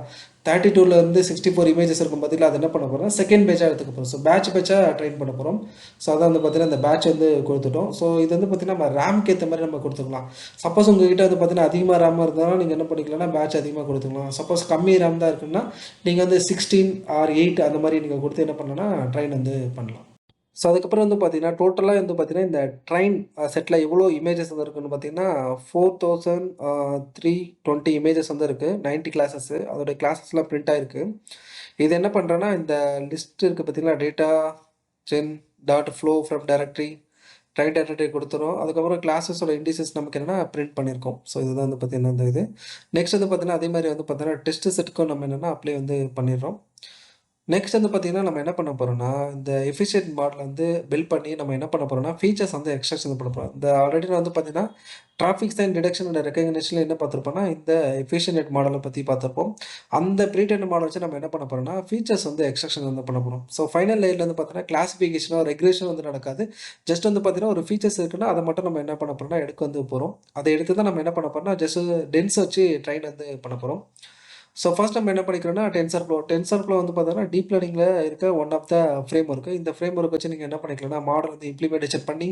32லேருந்து 64 இமேஜஸ் இருக்கும் பார்த்தீங்களா, அது என்ன பண்ண போகிறோம் செகண்ட் பேட்சாக எடுத்துக்க போகிறோம். ஸோ பேட்சாக ட்ரைன் பண்ண போகிறோம். ஸோ அதான் வந்து பார்த்தீங்கன்னா இந்த பேட்ச் வந்து கொடுத்துட்டோம். ஸோ இது வந்து பார்த்தீங்கன்னா நம்ம ரேம்க்கு ஏற்ற மாதிரி நம்ம கொடுத்துக்கலாம். சப்போஸ் உங்ககிட்ட வந்து பார்த்தீங்கன்னா அதிகமாக ரேம் இருந்தாலும் நீங்கள் என்ன பண்ணிக்கலாம்னா பேட்ச் அதிகமாக கொடுத்துக்கலாம். சப்போஸ் கம்மி ரேம் தான் இருக்குன்னா நீங்கள் வந்து 16 ஆர் 8 அந்த மாதிரி நீங்கள் கொடுத்து என்ன பண்ணலாம்னா ட்ரைன் வந்து பண்ணலாம். ஸோ அதுக்கப்புறம் வந்து பார்த்தீங்கன்னா டோட்டலாக வந்து பார்த்தீங்கன்னா இந்த ட்ரைன் செட்டில் எவ்வளோ இமேஜஸ் வந்து இருக்குன்னு பார்த்தீங்கன்னா 4320 இமேஜஸ் வந்து இருக்குது. 90 கிளாஸஸ்ஸு அதோடைய கிளாஸஸ்லாம் பிரிண்ட் ஆகிருக்கு. இது என்ன பண்ணுறேன்னா இந்த லிஸ்ட் இருக்குது பார்த்தீங்களா, data gen dot flow from directory train directory கொடுத்துரும். அதுக்கப்புறம் கிளாஸஸோட இண்டிசஸ் நமக்கு என்னென்னா பிரிண்ட் பண்ணியிருக்கோம். ஸோ இதுதான் வந்து பார்த்தீங்கன்னா இந்த இது. நெக்ஸ்ட் வந்து பார்த்தீங்கன்னா அதே மாதிரி வந்து பார்த்தீங்கன்னா டெஸ்ட் செட்டுக்கும் நம்ம என்னென்னா அப்ளை வந்து பண்ணிடுறோம். நெக்ஸ்ட் வந்து பார்த்தீங்கன்னா நம்ம என்ன பண்ண போகிறோம்னா இந்த எஃபிஷியன்ட் மாடல் வந்து பில்ட் பண்ணி நம்ம என்ன பண்ண போகிறோம்னா ஃபீச்சர்ஸ் வந்து எக்ஸ்ட்ராக்ஷன் பண்ண போகிறோம். இந்த ஆல்ரெடி நான் வந்து பார்த்தீங்கன்னா டிராஃபிக் சைன் டிடெக்ஷன் அண்ட் ரெகக்னிஷனில் என்ன பார்த்துருப்போம்னா இந்த எஃபிஷியன்ட் மாடலை பற்றி பார்த்துருப்போம். அந்த ப்ரீடெண்ட் மாடல் வச்சு நம்ம என்ன பண்ண போகிறோம்னா ஃபீச்சர்ஸ் வந்து எக்ஸ்ட்ராக்ஷன் வந்து பண்ண போகிறோம். ஸோ ஃபைனல் லேயரில் வந்து பார்த்தீங்கன்னா கிளாசிஃபிகேஷனோ ரெகுலேஷன் வந்து நடக்காது. ஜஸ்ட் வந்து பார்த்தீங்கன்னா ஒரு ஃபீச்சர்ஸ் இருக்குன்னா அதை மட்டும் நம்ம என்ன பண்ண போகிறோம்னா எடுக்க வந்து போகிறோம். அதை எடுத்து தான் நம்ம என்ன பண்ண போகிறோம்னா ஜஸ்ட் டென்ஸ் வச்சு ட்ரைன் வந்து பண்ண போகிறோம். ஸோ ஃபர்ஸ்ட் நம்ம என்ன பண்ணிக்கிறோம்னா டென்சர் ஃப்ளோ வந்து பார்த்தீங்கன்னா டீப் லேர்னிங்கில் இருக்க one of the framework. இந்த ஃப்ரேம் ஒர்க் வச்சு நீங்கள் என்ன பண்ணிக்கலாம்னா மாடல் வந்து இம்ப்ளிமெண்டேஷன் பண்ணி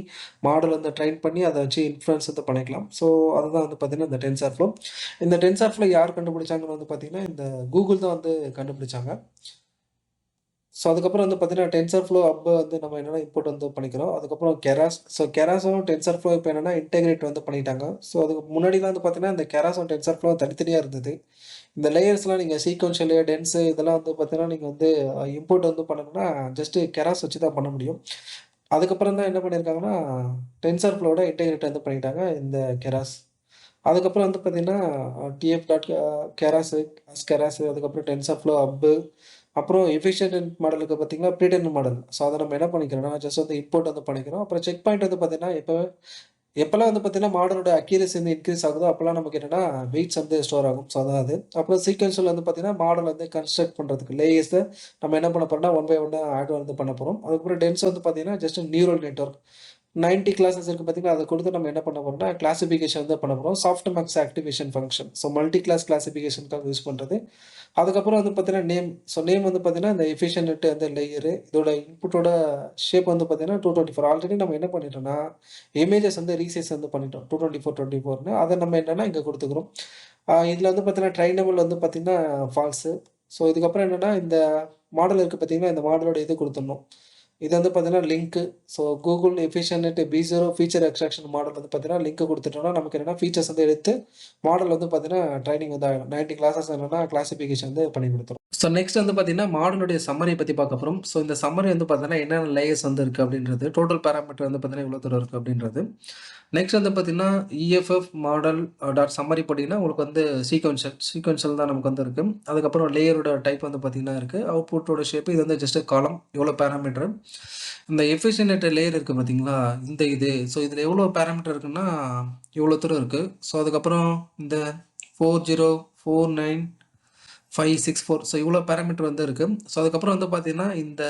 மாடல் வந்து ட்ரைன் பண்ணி அதை வச்சு இன்ஃப்ளூயன்ஸ் வந்து பண்ணிக்கலாம். ஸோ அதுதான் வந்து பார்த்தீங்கன்னா இந்த டென்சர் ஃப்ளோ. இந்த டென்சர் ஃப்ளோ யார் கண்டுபிடிச்சாங்கன்னு வந்து பார்த்தீங்கன்னா இந்த கூகுள் தான் வந்து கண்டுபிடிச்சாங்க. ஸோ அதுக்கப்புறம் வந்து பார்த்தீங்கன்னா டென்சர் ஃப்ளோ அப்போ வந்து நம்ம என்னென்னா இம்போர்ட் வந்து பண்ணிக்கிறோம். அதுக்கப்புறம் கெராஸ். ஸோ கெராஸும் டென்சர் ஃப்ளோ இப்போ என்னென்னா இன்டெகிரேட் வந்து பண்ணிட்டாங்க. ஸோ அதுக்கு முன்னாடிலாம் வந்து பார்த்தீங்கன்னா இந்த கெராஸும் டென்சர் ஃப்ளோ தனித்தனியாக இருந்தது. இந்த லேயர்ஸ்லாம் நீங்கள் சீக்வென்ஷியலு டென்ஸு இதெல்லாம் வந்து பார்த்தீங்கன்னா நீங்கள் வந்து இம்போர்ட் வந்து பண்ணணும்னா ஜஸ்ட்டு கெராஸ் வச்சு தான் பண்ண முடியும். அதுக்கப்புறம் தான் என்ன பண்ணியிருக்காங்கன்னா டென்சர் ஃப்ளோட இன்டெகிரேட் வந்து பண்ணிட்டாங்க இந்த கெராஸ். அதுக்கப்புறம் வந்து பார்த்தீங்கன்னா டிஎஃப் டாட் கெராஸு கெராஸு அதுக்கப்புறம் டென்சர் ஃப்ளோ அப்பு அப்புறம் எஃபிஷியன்ட் மாடலுக்கு பார்த்தீங்கன்னா ப்ரீடெண்ட் மாடல். ஸோ அதை நம்ம என்ன பண்ணிக்கிறோம்னா ஜஸ்ட் வந்து இம்போர்ட் வந்து பண்ணிக்கிறோம். அப்புறம் செக் பாயிண்ட் வந்து பார்த்தீங்கன்னா எப்போல்லாம் வந்து பார்த்தீங்கன்னா மாடலோட அக்யூரசி வந்து இன்க்ரீஸ் ஆகுதோ அப்போல்லாம் நமக்கு என்னென்னா வெயிட்ஸ் வந்து ஸ்டோர் ஆகும். ஸோ அதான் அது. அப்புறம் சீக்வென்ஷியல் வந்து பார்த்தீங்கன்னா மாடல் வந்து கன்ஸ்ட்ரக்ட் பண்ணுறதுக்கு லேயர்ஸை நம்ம என்ன பண்ண போகிறோம்னா ஒன் பை ஒன்னாக ஆட் வந்து பண்ண போகிறோம். அதுக்கப்புறம் டென்ஸ் வந்து பார்த்தீங்கன்னா ஜஸ்ட் நியூரல் நெட்வொர்க் 90 கிளாஸஸ் இருக்குது பார்த்தீங்கன்னா அதை கொடுத்து நம்ம என்ன பண்ண போகிறோம்னா கிளாசிஃபிகேஷன் வந்து பண்ண போகிறோம். Soft maths activation function. So multi class கிளாசிஃபிகேஷனுக்காக யூஸ் பண்ணுறது. அதுக்கப்புறம் வந்து பார்த்தீங்கன்னா நேம். ஸோ நேம் வந்து பார்த்தீங்கன்னா இந்த எஃபிஷியன்ட் அந்த லேயரு இதோட இன்புட்டோட ஷேப் வந்து பார்த்தீங்கன்னா 224. ஆல்ரெடி நம்ம என்ன பண்ணிட்டோம்னா இமேஜஸ் வந்து ரீசைஸ் வந்து பண்ணிட்டோம் 224 அதை நம்ம என்னென்னா இங்கே கொடுத்துக்கிறோம். இதில் வந்து பார்த்தீங்கன்னா ட்ரைனபிள் வந்து பார்த்தீங்கன்னா ஃபால்ஸு. ஸோ இதுக்கப்புறம் என்னென்னா இந்த மாடல் இருக்குது பார்த்தீங்கன்னா இந்த மாடலோட இது கொடுத்துடணும். இது வந்து பார்த்தீங்கன்னா link. So Google efficient B0 feature extraction model வந்து பார்த்தீங்கன்னா லிங்க் கொடுத்துட்டோம்னா நமக்கு என்னென்னா ஃபீச்சர்ஸ் வந்து எடுத்து மாடல் வந்து பார்த்தீங்கன்னா ட்ரைனிங் வந்து ஆகிடும். 90 கிளாஸஸ் என்னென்னா கிளாசிஃபிகேஷன் வந்து பண்ணி கொடுத்துரும். ஸோ நெக்ஸ்ட் வந்து பார்த்தீங்கன்னா மாடலுடைய சம்மரி பற்றி பார்க்க போகிறோம். ஸோ இந்த சம்மரி வந்து பார்த்தீங்கன்னா என்னென்ன லேயர்ஸ் வந்து இருக்குது அப்படின்றது, டோட்டல் பேராமீட்டர் வந்து பார்த்தீங்கன்னா இவ்வளோ தூரம் இருக்குது அப்படின்றது. நெக்ஸ்ட் வந்து பார்த்தீங்கன்னா EFF மாடல் டாட் சம்மரி போட்டிங்கன்னா உங்களுக்கு வந்து சீக்வென்ஷியல் தான் நமக்கு வந்து இருக்குது. அதுக்கப்புறம் லேயரோட டைப் வந்து பார்த்தீங்கன்னா இருக்குது. அவுட்புட்டோட ஷேப்பு இது வந்து ஜஸ்ட் காலம் எவ்வளோ பேராமீட்டர். இந்த எஃபிஷியன்ட் லேயர் இருக்குது பார்த்தீங்களா இந்த இது. ஸோ இதில் எவ்வளோ பேராமீட்டர் இருக்குன்னா இவ்வளோ தூரம் இருக்குது. ஸோ அதுக்கப்புறம் இந்த 404956 ஸோ இவ்வளோ பேராமீட்டர் வந்து இருக்குது. ஸோ அதுக்கப்புறம் வந்து பார்த்தீங்கன்னா இந்த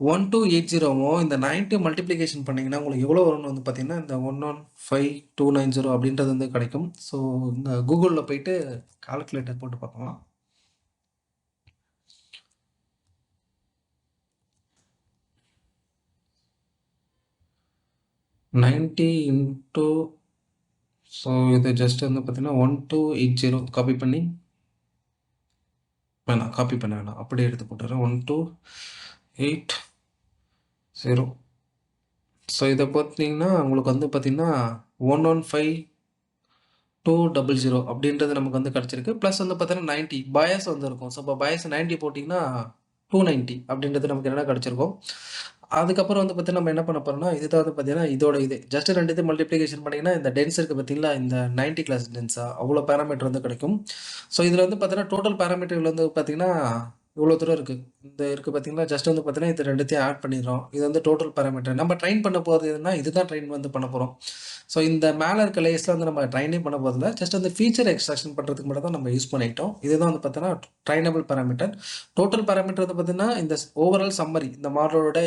1280 இந்த 90 மல்டிப்ளிகேஷன் பண்ணிங்கன்னா உங்களுக்கு எவ்வளோ வரும்னு வந்து பார்த்தீங்கன்னா இந்த 115290 அப்படின்றது வந்து கிடைக்கும். ஸோ இந்த கூகுளில் போயிட்டு கால்குலேட்டர் போட்டு பார்க்கலாம். நைன்ட்டி இன்ட்டு ஸோ இது ஜஸ்ட் வந்து பார்த்தீங்கன்னா 1280 காப்பி பண்ணி வேணாம் காப்பி பண்ண வேணாம் அப்படியே எடுத்து போட்டுறேன் 1280. ஸோ இதை பார்த்தீங்கன்னா உங்களுக்கு வந்து பார்த்தீங்கன்னா 115290 200 அப்படின்றது நமக்கு வந்து கிடைச்சிருக்கு. ப்ளஸ் வந்து பார்த்தீங்கன்னா 90 பயாஸ் வந்து இருக்கும். ஸோ இப்போ பயாஸ் 90 போட்டிங்கன்னா 290 அப்படின்றது நமக்கு என்னன்னா கிடைச்சிருக்கும். அதுக்கப்புறம் வந்து பார்த்தீங்கன்னா நம்ம என்ன பண்ண போறோம்னா, இதுதான் வந்து பார்த்தீங்கன்னா இதோட இது. ஜஸ்ட் 2 இது மல்டிப்ளிகேஷன் பண்ணீங்கன்னா, இந்த டென்ஸ் இருக்கு பார்த்தீங்களா, இந்த 90 கிளாஸ் டென்ஸா அவ்வளோ பாராமீட்டர் வந்து கிடைக்கும். ஸோ இதில வந்து பார்த்தீங்கன்னா டோட்டல் பாராமீட்டர்கள் வந்து பார்த்தீங்கன்னா இவ்வளோ தூரம் இருக்கு. இந்த இருக்கு பார்த்தீங்களா, ஜஸ்ட் வந்து பார்த்தீங்கன்னா இது 2த்தையும் ஆட் பண்ணிடுறோம். இது வந்து டோட்டல் பாராமீட்டர். நம்ம ட்ரெயின் பண்ண போறது எதுன்னா, இதுதான் ட்ரெயின் வந்து பண்ண போறோம். ஸோ இந்த மேல இருக்க லேயர்ஸ்ல வந்து நம்ம ட்ரெயினே பண்ண போறதில்ல. ஜஸ்ட் அந்த ஃபீச்சர் எக்ஸ்ட்ராக்ஷன் பண்றதுக்கு மட்டும் தான் நம்ம யூஸ் பண்ணிக்கிட்டோம். இதுதான் வந்து பார்த்தீங்கன்னா ட்ரெயினபிள் பாராமீட்டர். டோட்டல் பாராமீட்டர் வந்து பார்த்தீங்கன்னா, இந்த ஓவரால் சம்மரி இந்த மாடலோட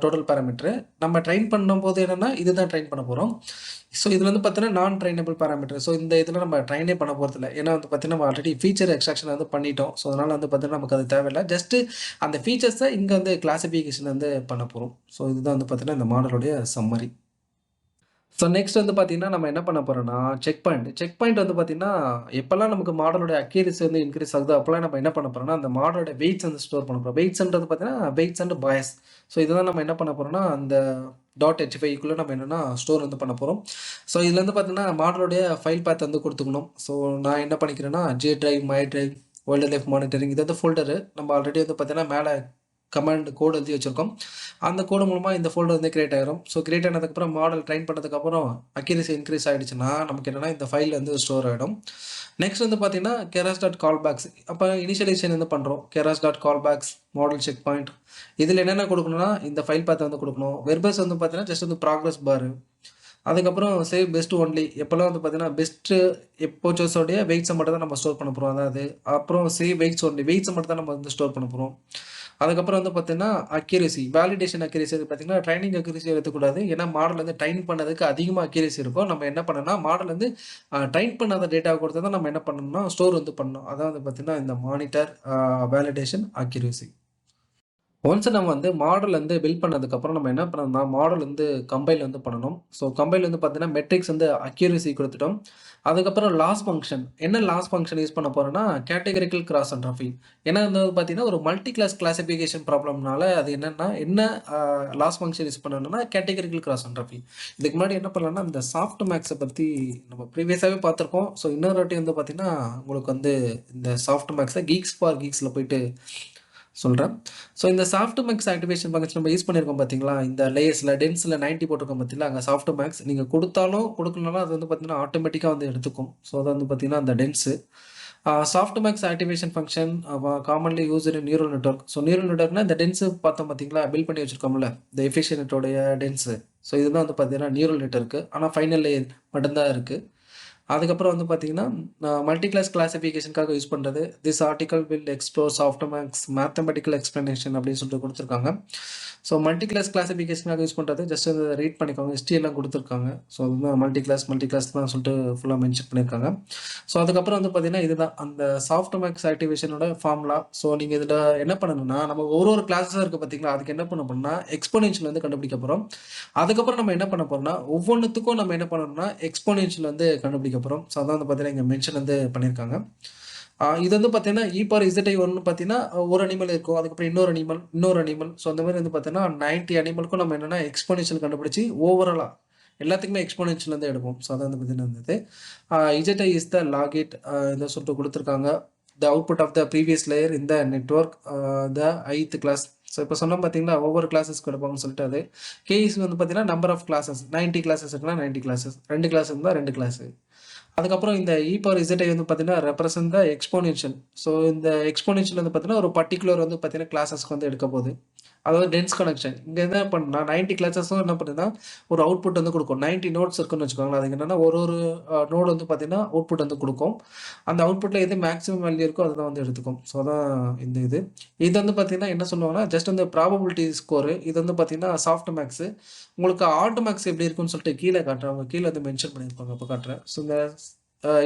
டோட்டல் பாராமீட்டர். நம்ம ட்ரெயின் பண்ணும்போது என்னன்னா, இதுதான் ட்ரெயின் பண்ண போறோம். ஸோ இது வந்து பார்த்தீங்கன்னா, நான் ட்ரெயினபிள் பாராமீட்டர். ஸோ இந்த இதில நம்ம ட்ரெயினே பண்ண போறதில்ல. ஏன்னா வந்து பார்த்தீங்கன்னா, நம்ம ஆல்ரெடி ஃபீச்சர் எக்ஸ்ட்ராக்ஷன் வந்து பண்ணிட்டோம். ஸோ அதனால வந்து பார்த்தீங்கன்னா, நமக்கு அது தேவையில்ல. ஜஸ்ட் அந்த ஃபீச்சர்ஸ இங்க வந்து கிளாசிஃபிகேஷன் வந்து பண்ண போறோம். ஸோ இதுதான் வந்து பார்த்தீங்கன்னா, இந்த மாடலுடைய சம்மரி. ஸோ நெக்ஸ்ட் வந்து பார்த்தீங்கன்னா, நம்ம என்ன பண்ண போறோம்னா, செக் பாயிண்ட். செக் பாயிண்ட் வந்து பார்த்தீங்கன்னா, எப்பலாம் நமக்கு மாடலோட அக்யூரசி வந்து இன்கிரீஸ் ஆகுதோ, அப்பலாம் நம்ம என்ன பண்ண போறோம்னா, அந்த மாடலோட வெயிட்ஸ் வந்து ஸ்டோர் பண்ண போறோம். வெயிட்ஸ்ன்றது பார்த்தீங்கன்னா, வெயிட்ஸ் அண்ட் பயாஸ். ஸோ இதுதான் நம்ம என்ன பண்ண போறோம்னா, அந்த .h5க்குள்ள நம்ம என்னன்னா ஸ்டோர் வந்து பண்ண போறோம். ஸோ இதுல வந்து பார்த்தீங்கன்னா, மாடலோடைய ஃபைல் பாத் வந்து குடுத்துக்கணும். ஸோ நான் என்ன பண்ணிக்கிறேன்னா, J drive, my drive, wild life monitoring இது வந்து ஃபோல்டரு. நம்ம ஆல்ரெடி வந்து பார்த்தீங்கன்னா, மேல கமாண்ட் கோட் எழுதி வச்சிருக்கோம். அந்த கோடு மூலமா இந்த ஃபோல்டர் வந்து கிரியேட் ஆயிரும். ஸோ கிரியேட் ஆனதுக்கப்புறம் மாடல் ட்ரெயின் பண்ணதுக்கப்புறம் அக்யூரசி இன்க்ரீஸ் ஆயிடுச்சுன்னா, நமக்கு என்னன்னா இந்த ஃபைல் வந்து ஸ்டோர் ஆயிடும். நெக்ஸ்ட் வந்து பார்த்தீங்கன்னா, keras டாட் கால்பேக்ஸ் அப்போ இனிஷியலைசேஷன் வந்து பண்ணுறோம். keras dot callbacks model checkpoint இதில என்னென்ன குடுக்கணும்னா, இந்த ஃபைல் பாத் வந்து குடுக்கணும். வெர்பஸ் வந்து பார்த்தீங்கன்னா, ஜஸ்ட் வந்து ப்ராக்ரஸ் பார். அதுக்கப்புறம் சேவ் பெஸ்ட் ஒன்லி எப்போலாம் வந்து பார்த்தீங்கன்னா, பெஸ்ட்டு எப்போ சோஸோடைய வெயிட்ஸை மட்டும் தான் நம்ம ஸ்டோர் பண்ண போறோம். அதாவது அப்புறம் சேவ் வெயிட்ஸ் ஒன்லி வெயிட்ஸை மட்டும் தான் நம்ம வந்து ஸ்டோர் பண்ண போறோம். அதுக்கப்புறம் வந்து பார்த்தீங்கன்னா, அக்யூரசி வேலிடேஷன் அக்யூரசி வந்து பார்த்தீங்கன்னா, ட்ரெய்னிங் அக்யூரசி எடுத்துக்கூடாது. ஏன்னா மாடல் வந்து ட்ரெயின் பண்ணதுக்கு அதிகமா அக்யூரசி இருக்கும். நம்ம என்ன பண்ணணும்னா, மாடல் வந்து ட்ரெயின் பண்ணாத டேட்டாவ கொடுத்து தான் நம்ம என்ன பண்ணணும்னா, ஸ்டோர் வந்து பண்ணணும். அதான் வந்து பார்த்தீங்கன்னா, இந்த மானிட்டர், வேலிடேஷன், அக்யூரசி. ஒன்ஸ் நம்ம வந்து மாடல் வந்து பில்ட் பண்ணதுக்கப்புறம் நம்ம என்ன பண்ணணும்னா, மாடல் வந்து கம்பைல் வந்து பண்ணணும். ஸோ கம்பைல் வந்து பார்த்தீங்கன்னா, மெட்ரிக்ஸ் வந்து அக்யூரசி குடுத்துட்டோம். அதுக்கப்புறம் லாஸ் ஃபங்ஷன். என்ன லாஸ் ஃபங்ஷன் யூஸ் பண்ண போறோம்னா, கேட்டகரிக்கல் கிராஸ் என்ட்ரோபி. ஏன்னா வந்து பார்த்தீங்கன்னா, ஒரு மல்டி கிளாஸ் கிளாசிஃபிகேஷன் ப்ராப்ளம்னால அது என்னன்னா, அ லாஸ் ஃபங்ஷன் யூஸ் பண்ணணும்னா, கேட்டகரிக்கல் கிராஸ் என்ட்ரோபி. இதுக்கு முன்னாடி என்ன பண்ணலாம்னா, இந்த சாஃப்ட் மேக்ஸ பத்தி நம்ம ப்ரீவியஸாவே பார்த்துருக்கோம். ஸோ இன்னொரு வாட்டி வந்து பார்த்தீங்கன்னா, உங்களுக்கு வந்து இந்த சாஃப்ட் மேக்ஸ கீக்ஸ் ஃபார் கீக்ஸ்ல போயிட்டு சொல்றேன். ஸோ இந்த சாஃப்ட் மேக்ஸ் ஆக்டிவேஷன் ஃபங்ஷன் நம்ம யூஸ் பண்ணியிருக்கோம் பார்த்தீங்களா? இந்த லேயர்ஸ்ல டென்ஸ்ல 90 போட்டிருக்கோம் பார்த்தீங்களா? அங்க சாஃப்ட் மேக்ஸ் நீங்க குடுத்தாலும், குடுக்கலனாலும் அது வந்து பார்த்தீங்கன்னா, ஆட்டோமேட்டிக்கா வந்து எடுத்துக்கும். ஸோ அது வந்து பார்த்தீங்கன்னா, அந்த dense. Soft maths activation function commonly used in neural network. So neural நெட்வொர்க்னா இந்த டென்ஸு பார்த்தோம் பார்த்தீங்களா? பில்ட் பண்ணி வச்சிருக்கோம்ல. இந்த எஃபிஷியன்ட்டோடைய டென்ஸு. ஸோ இதுதான் வந்து பார்த்தீங்கன்னா, நியூரல் நெட்வொர்க். ஆனா ஃபைனல் லேயர் மட்டும் தான் இருக்கு. அதுக்கப்புறம் வந்து பார்த்தீங்கன்னா, மல்டி கிளாஸ் கிளாசிஃபிகேஷனுக்காக யூஸ் பண்றது. This article will explore softmax mathematical explanation அப்படின்னு சொல்லிட்டு குடுத்துருக்காங்க. ஸோ மல்டி கிளாஸ் கிளாசிஃபிகேஷனுக்காக யூஸ் பண்றது. ஜஸ்ட் அத ரீட் பண்ணிக்கோங்க. ஹிஸ்ட்ரி எல்லாம் குடுத்துருக்காங்க. ஸோ அதுதான் மல்டி கிளாஸ் தான் சொல்லிட்டு ஃபுல்லா மென்ஷன் பண்ணியிருக்காங்க. ஸோ அதுக்கப்புறம் வந்து பார்த்தீங்கன்னா, இதுதான் அந்த சாஃப்ட்மேக்ஸ் ஆக்டிவேஷனோட ஃபார்முலா. ஸோ நீங்க இதுல என்ன பண்ணணும்னா, நம்ம ஒரு கிளாஸஸா இருக்கு பார்த்தீங்களா? அதுக்கு என்ன பண்ண போறோம்னா, எக்ஸ்போனென்ஷியல் வந்து கண்டுபிடிக்க போறோம். அதுக்கப்புறம் நம்ம என்ன பண்ண போறோம்னா, ஒவ்வொன்னுத்துக்கும் நம்ம என்ன பண்ணணும்னா, எக்ஸ்போனென்ஷியல் வந்து கண்டுபிடிக்க போறோம். ஸோ அதான் வந்து பார்த்தீங்கன்னா, இங்க மென்ஷன் வந்து பண்ணியிருக்காங்க. இது வந்து பார்த்தீங்கன்னா, ஒண்ணு பார்த்தீங்கன்னா, ஒரு அனிமல் இருக்கும். அதுக்கப்புறம் இன்னொரு அனிமல். ஸோ அந்த மாரி வந்து பார்த்தீங்கன்னா, 90 அனிமலுக்கும் நம்ம என்னன்னா எக்ஸ்போனென்ஷியல் கண்டுபிடிச்சு ஓவராலா எல்லாத்துக்குமே எக்ஸ்போனென்ஷியல் வந்து எடுப்போம். ஸோ அதான் வந்து பார்த்தீங்கன்னா இருந்தது. இசட் இஸ் த லாகிட் இத சொல்லிட்டு குடுத்துருக்காங்க. The output of the previous layer in the network the ith class. So இப்ப சொன்னோம் பார்த்தீங்களா, ஒவ்வொரு கிளாஸஸ்க்கு எடுப்பாங்கன்னு சொல்லிட்டு அது. கேஸ் வந்து பார்த்தீங்கன்னா, நம்பர் ஆஃப் கிளாஸஸ் 90 கிளாஸஸ் இருக்குன்னா 90 கிளாஸஸ். 2 கிளாஸ் இருந்தா 2 கிளாஸ். அதுக்கப்புறம் இந்த இ⁻z வந்து பார்த்தீங்கன்னா, ரெப்ரசன்ட் த எக்ஸ்போனென்ஷியல். ஸோ இந்த எக்ஸ்போனென்ஷியல் வந்து பார்த்தீங்கன்னா, ஒரு பர்ட்டிகுலர் வந்து பார்த்தீங்கன்னா, கிளாஸஸ்க்கு வந்து எடுக்க போகுது. அதாவது டென்ஸ் கனெக்ஷன். இங்க என்ன பண்ணும்னா 90 கிளாஸஸும் என்ன பண்ணுதுன்னா, ஒரு அவுட்புட் வந்து குடுக்கும். 90 நோட்ஸ் இருக்குன்னு வச்சுக்கோங்களேன். அதுக்கு என்னன்னா ஒரு நோடு வந்து பார்த்தீங்கன்னா, அவுட்புட் வந்து குடுக்கும். அந்த அவுட்புட்ல எது மேக்ஸிமம் வேல்யூ இருக்கோ அதுதான் வந்து எடுத்துக்கும். ஸோ அதான் இந்த இது. இது வந்து பார்த்தீங்கன்னா, என்ன சொல்லுவாங்கன்னா, ஜஸ்ட் அந்த ப்ராபபிலிட்டி ஸ்கோர். இது வந்து பார்த்தீங்கன்னா, சாஃப்ட் மேக்ஸ். உங்களுக்கு ஹார்ட் மேக்ஸ் எப்படி இருக்குன்னு சொல்லிட்டு கீழ காட்டுறேன். அவங்க கீழ வந்து மென்ஷன் பண்ணியிருப்பாங்க. அப்ப காட்டுறேன். ஸோ இந்த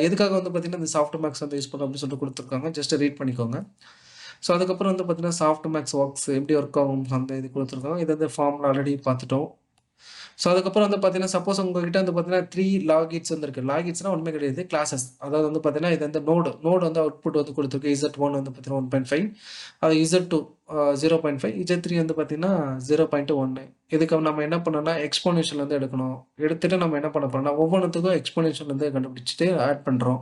எதுக்காக வந்து பார்த்தீங்கன்னா, இந்த சாஃப்ட் மேக்ஸ் வந்து யூஸ் பண்ணோம் அப்படின்னு சொல்லிட்டு குடுத்துருக்காங்க. ஜஸ்ட் ரீட் பண்ணிக்கோங்க. ஸோ அதுக்கப்புறம் வந்து பார்த்தீங்கன்னா, சாஃப்ட் மேக்ஸ் ஒர்க்ஸ் எப்படி ஒர்க் ஆகும் அந்த இது குடுத்துருக்காங்க. இது வந்து ஃபார்முலா ஆல்ரெடி பார்த்துட்டோம். ஸோ அதுக்கப்புறம் வந்து பார்த்தீங்கன்னா, சப்போஸ் உங்ககிட்ட வந்து பார்த்தீங்கன்னா 3 லாகிட்ஸ் வந்து இருக்கு. லாகிட்ஸ்னா ஒண்ணுமே கிடையாது. கிளாஸஸ். அதாவது வந்து பார்த்தீங்கன்னா, இது வந்து நோடு வந்து அவுட்புட் வந்து குடுத்திருக்கு. Z1 வந்து பார்த்தீங்கன்னா 1.5 அது Z2 0.5 Z3 வந்து பார்த்தீங்கன்னா 0.1 இதுக்கு நம்ம என்ன பண்ணணும்னா, எக்ஸ்போனன்ஷியல் வந்து எடுக்கணும். எடுத்துட்டு நம்ம என்ன பண்ண போறோம்னா, ஒவ்வொன்னுத்துக்கும் எக்ஸ்போனன்ஷியல் வந்து கண்டுபிடிச்சுட்டு ஆட் பண்றோம்.